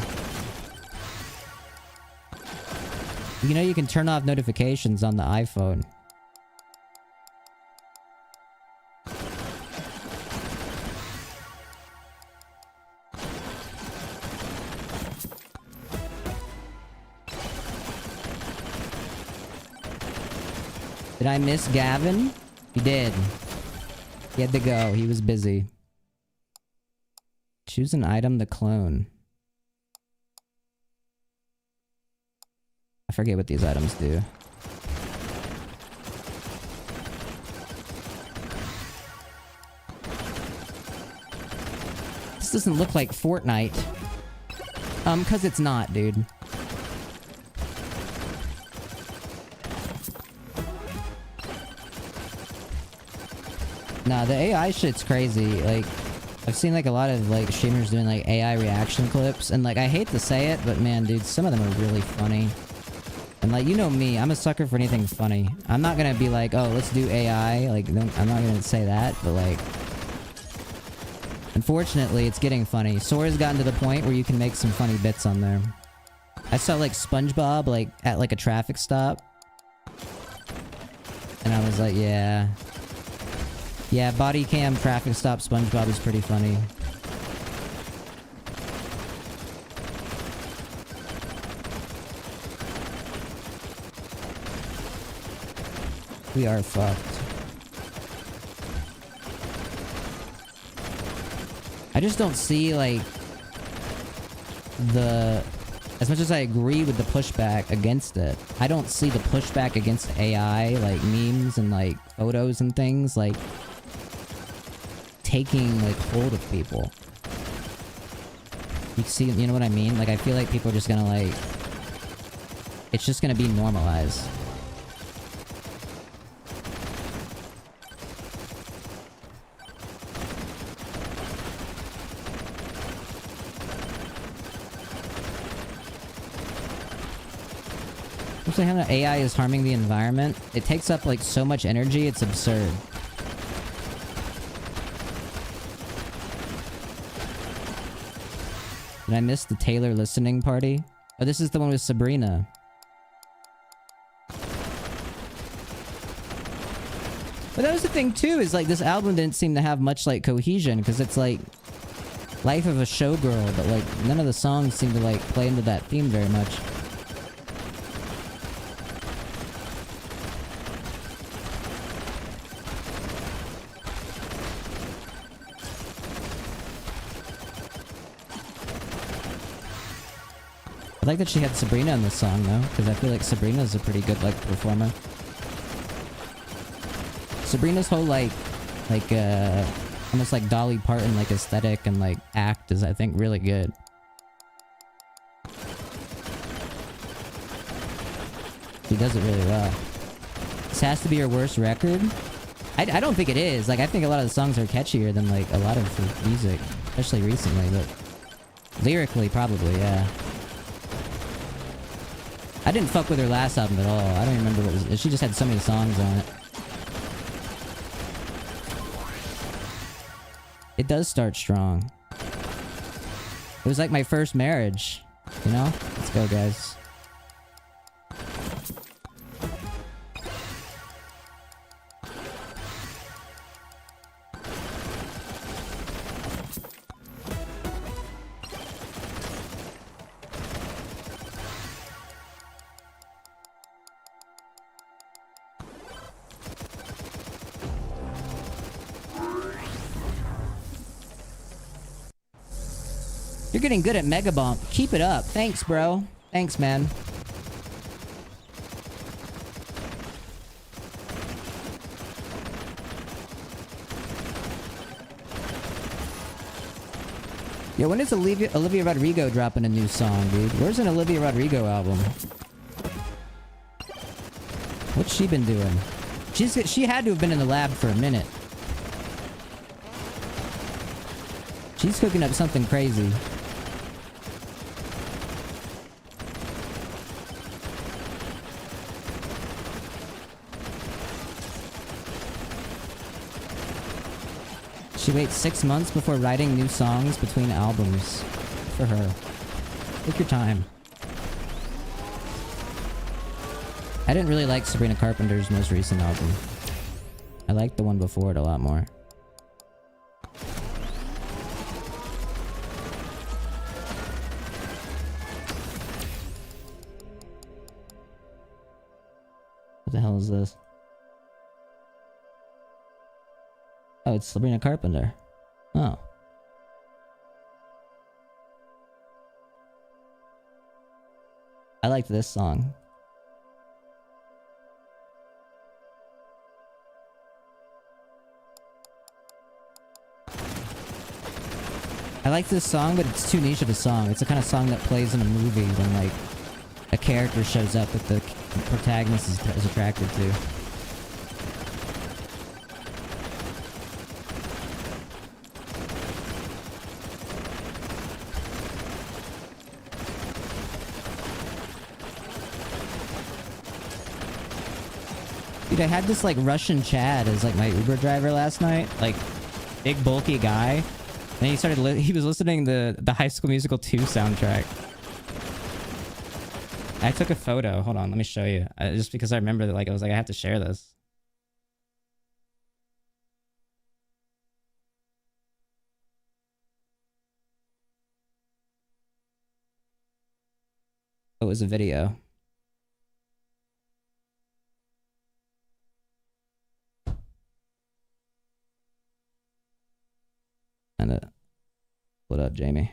You know you can turn off notifications on the iPhone. Did I miss Gavin? He did. He had to go. He was busy. Choose an item to clone. I forget what these items do. This doesn't look like Fortnite. Cause it's not, dude. Nah, the AI shit's crazy. Like, I've seen like a lot of like streamers doing like AI reaction clips, and like I hate to say it, but man, dude, some of them are really funny. And like, you know me, I'm a sucker for anything funny. I'm not gonna be like, oh, let's do AI. Like, I'm not gonna say that, but like, unfortunately, it's getting funny. Sora's gotten to the point where you can make some funny bits on there. I saw like SpongeBob like at like a traffic stop, and I was like, yeah. Yeah, body cam traffic stop SpongeBob is pretty funny. We are fucked. I just don't see like the... As much as I agree with the pushback against it, I don't see the pushback against AI, like memes and like photos and things, like taking like hold of people. You see, you know what I mean? Like I feel like people are just gonna like, it's just gonna be normalized. Especially how the AI is harming the environment. It takes up like so much energy, it's absurd. Did I miss the Taylor listening party? Oh, this is the one with Sabrina. But that was the thing too, is like this album didn't seem to have much like cohesion, because it's like Life of a Showgirl, but like none of the songs seem to like play into that theme very much. I like that she had Sabrina in this song though, because I feel like Sabrina's a pretty good like performer. Sabrina's whole like almost like Dolly Parton like aesthetic and like act is, I think, really good. She does it really well. This has to be her worst record. I don't think it is. Like I think a lot of the songs are catchier than like a lot of her music, especially recently. But lyrically, probably, yeah. I didn't fuck with her last album at all. I don't remember what it was. She just had so many songs on it. It does start strong. It was like my first marriage, you know? Let's go, guys. You're getting good at Mega Bump. Keep it up. Thanks, bro. Thanks, man. Yo, when is Olivia Rodrigo dropping a new song, dude? Where's an Olivia Rodrigo album? What's she been doing? She had to have been in the lab for a minute. She's cooking up something crazy. She waits 6 months before writing new songs between albums. For her. Take your time. I didn't really like Sabrina Carpenter's most recent album. I liked the one before it a lot more. What the hell is this? Oh, it's Sabrina Carpenter. Oh. I liked this song. I like this song, but it's too niche of a song. It's the kind of song that plays in a movie when, like, a character shows up that the protagonist is attracted to. Dude, I had this, like, Russian Chad as, like, my Uber driver last night. Like, big, bulky guy. And he was listening to the High School Musical 2 soundtrack. I took a photo. Hold on, let me show you. Just because I remember that, like, I was like, I have to share this. Oh, it was a video. And what up, Jamie?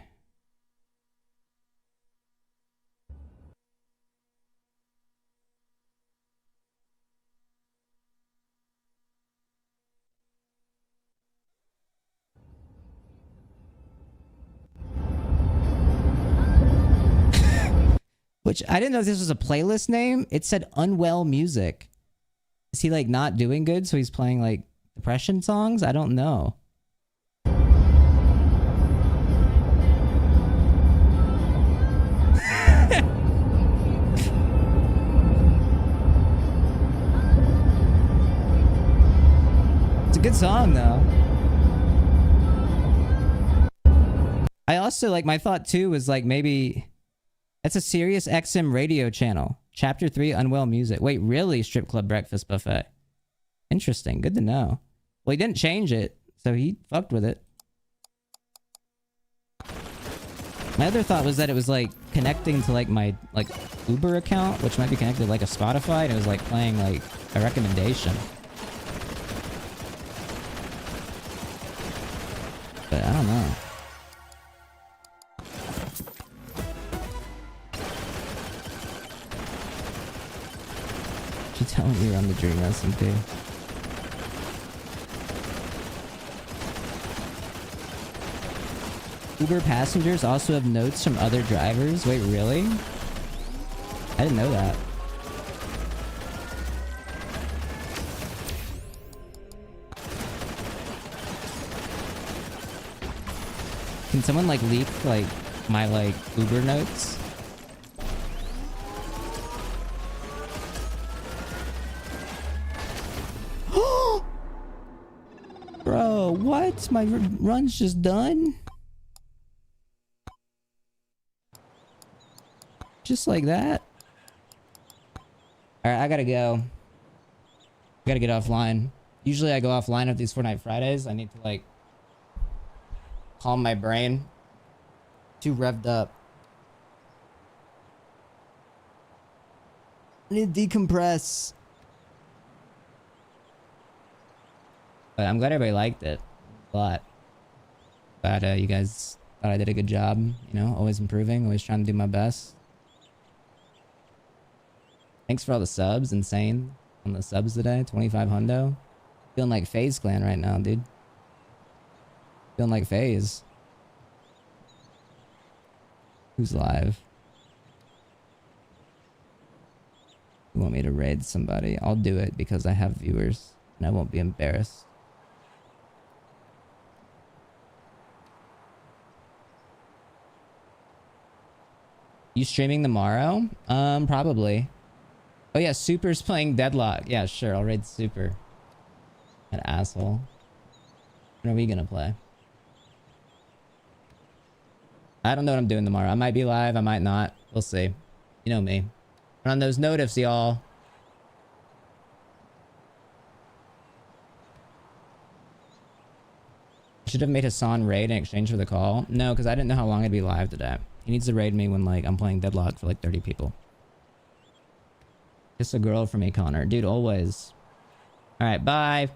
Which I didn't know if this was a playlist name. It said Unwell Music. Is he like not doing good, so he's playing like depression songs? I don't know. It's a good song though. I also like, my thought too was like, maybe that's a Sirius XM radio channel. Chapter 3 Unwell Music. Wait, really? Strip Club Breakfast Buffet. Interesting. Good to know. Well, he didn't change it, so he fucked with it. My other thought was that it was like connecting to like my like Uber account, which might be connected to like a Spotify, and it was like playing like a recommendation. But I don't know. She's telling me on the dream lesson too. Uber passengers also have notes from other drivers? Wait, really? I didn't know that. Can someone like leak like my like Uber notes? Bro, what? My run's just done? Just like that? Alright, I gotta go. I gotta get offline. Usually I go offline at these Fortnite Fridays. I need to like calm my brain. Too revved up. I need to decompress. But I'm glad everybody liked it a lot. Glad you guys thought I did a good job. You know, always improving, always trying to do my best. Thanks for all the subs. Insane on the subs today. 25 hundo. Feeling like FaZe Clan right now, dude. Feeling like FaZe. Who's live? You want me to raid somebody? I'll do it because I have viewers and I won't be embarrassed. You streaming tomorrow? Probably. Oh yeah, Super's playing Deadlock. Yeah, sure. I'll raid Super. That asshole. When are we gonna play? I don't know what I'm doing tomorrow. I might be live. I might not. We'll see. You know me. But on those notifs, y'all. Should have made Hassan raid in exchange for the call. No, because I didn't know how long I'd be live today. He needs to raid me when like I'm playing Deadlock for like 30 people. Kiss a girl for me, Connor. Dude, always. All right, bye.